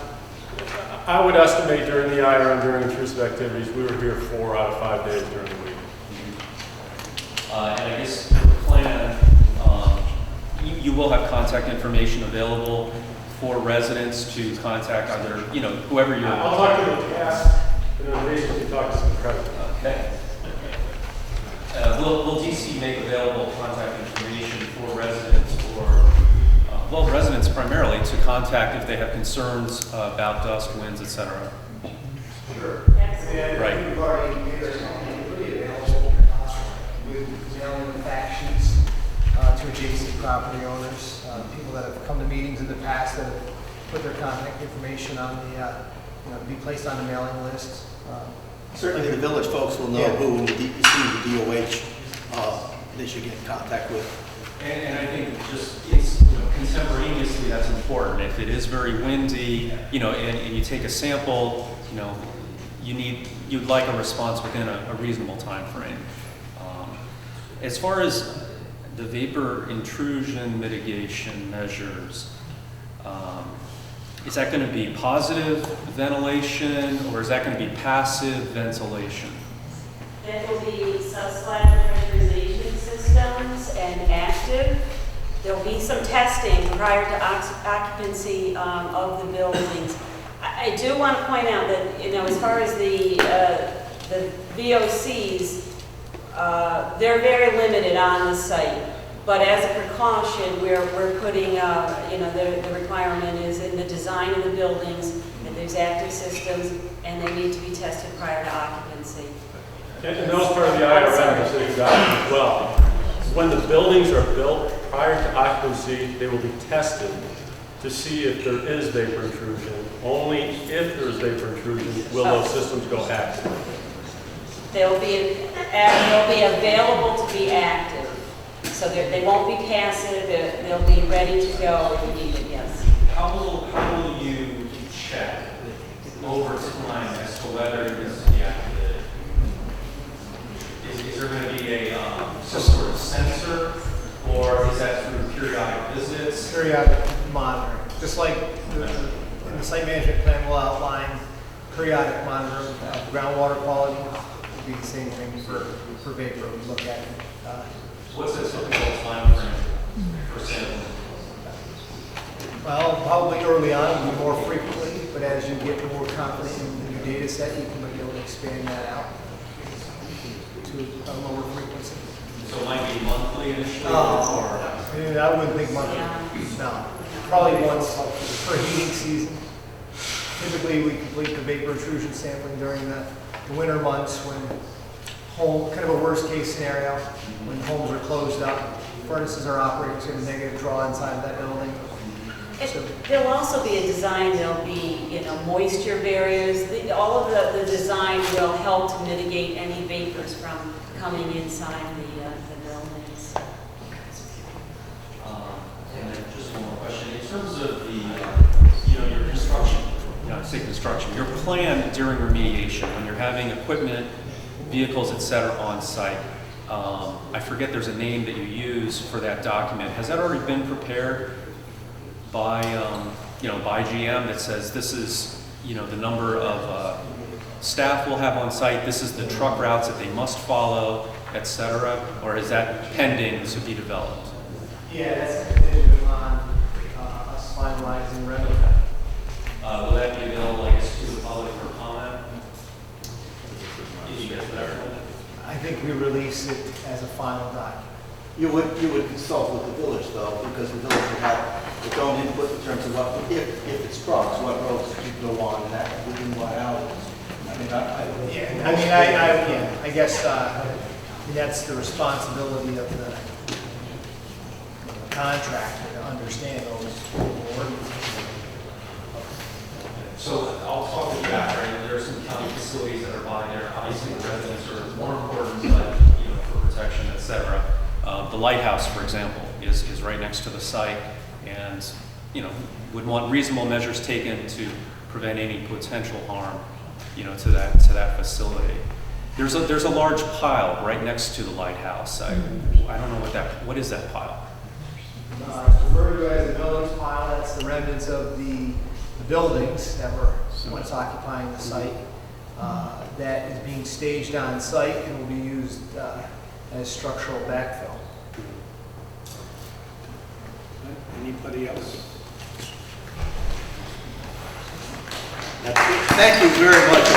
S17: I would estimate during the IRM, during intrusive activities, we were here 4 out of 5 days during the week.
S3: And I guess the plan, you will have contact information available for residents to contact either, whoever you're.
S17: I'll talk to the past, and then basically talk to the present.
S3: Okay. Will DC make available contact information for residents or, residents primarily to contact if they have concerns about dust, winds, etc.?
S2: Sure.
S3: Right.
S2: We've already made our company pretty available with mailing the fact sheets to adjacent property owners, people that have come to meetings in the past that have put their contact information on the, be placed on the mailing list.
S1: Certainly the village folks will know who in the DEC, the DOH, they should get in contact with.
S3: And I think just contemporaneously that's important. If it is very windy, and you take a sample, you'd like a response within a reasonable time frame. As far as the vapor intrusion mitigation measures, is that going to be positive ventilation or is that going to be passive ventilation?
S6: That will be subslab pressurization systems and active. There'll be some testing prior to occupancy of the buildings. I do want to point out that, as far as the VOCs, they're very limited on the site. But as a precaution, we're putting, the requirement is in the design of the buildings that there's active systems and they need to be tested prior to occupancy.
S17: And that was part of the IRM decision document as well. When the buildings are built prior to occupancy, they will be tested to see if there is vapor intrusion. Only if there is vapor intrusion will those systems go active.
S6: They'll be available to be active. So they won't be passive, they'll be ready to go if you need it, yes.
S3: How will you check over time as to whether it is deactivated? Is there going to be some sort of sensor, or is that through periodic visits?
S2: Periodic monitoring. Just like in the site management plan will outline periodic monitoring of groundwater quality. It'll be the same thing for vapor. We look at
S3: What's the typical time frame for sampling?
S2: well, probably early on, it'll be more frequently, but as you get more confident in your data set, you can be able to expand that out to a lower frequency.
S3: So it might be monthly initially?
S2: I wouldn't think monthly. No. Probably once per heating season. Typically, we complete the vapor intrusion sampling during the winter months when kind of a worst case scenario, when homes are closed up, furnaces are operating, so you have a negative draw inside of that building.
S6: There'll also be a design, there'll be, you know, moisture barriers. All of the design will help to mitigate any vapors from coming inside the buildings.
S3: And then just one more question. In terms of the, you know, your construction, I say construction, your plan during remediation, when you're having equipment, vehicles, et cetera, on site, I forget there's a name that you use for that document. Has that already been prepared by, you know, by GM that says this is, you know, the number of staff we'll have on site, this is the truck routes that they must follow, et cetera, or is that pending to be developed?
S2: Yeah, that's contingent on us finalizing revenue.
S3: Will that be available, I guess, to the public for comment? Did you get that?
S2: I think we release it as a final document.
S1: You would consult with the village though, because the village would have its own input in terms of what, if it's trucks, what roads should go on and that within what hours. I mean,
S2: I guess that's the responsibility of the contractor to understand those ordinances.
S3: So I'll talk to you after, and there are some county facilities that are by there. Obviously, the residents are more important, but, you know, for protection, et cetera. The lighthouse, for example, is right next to the site, and, you know, would want reasonable measures taken to prevent any potential harm, you know, to that facility. There's a large pile right next to the lighthouse. I don't know what is that pile?
S2: It's referred to as the buildings pile. That's the remnants of the buildings that were once occupying the site. That is being staged on site and will be used as structural backfill.
S15: Anybody else?
S1: Thank you very much.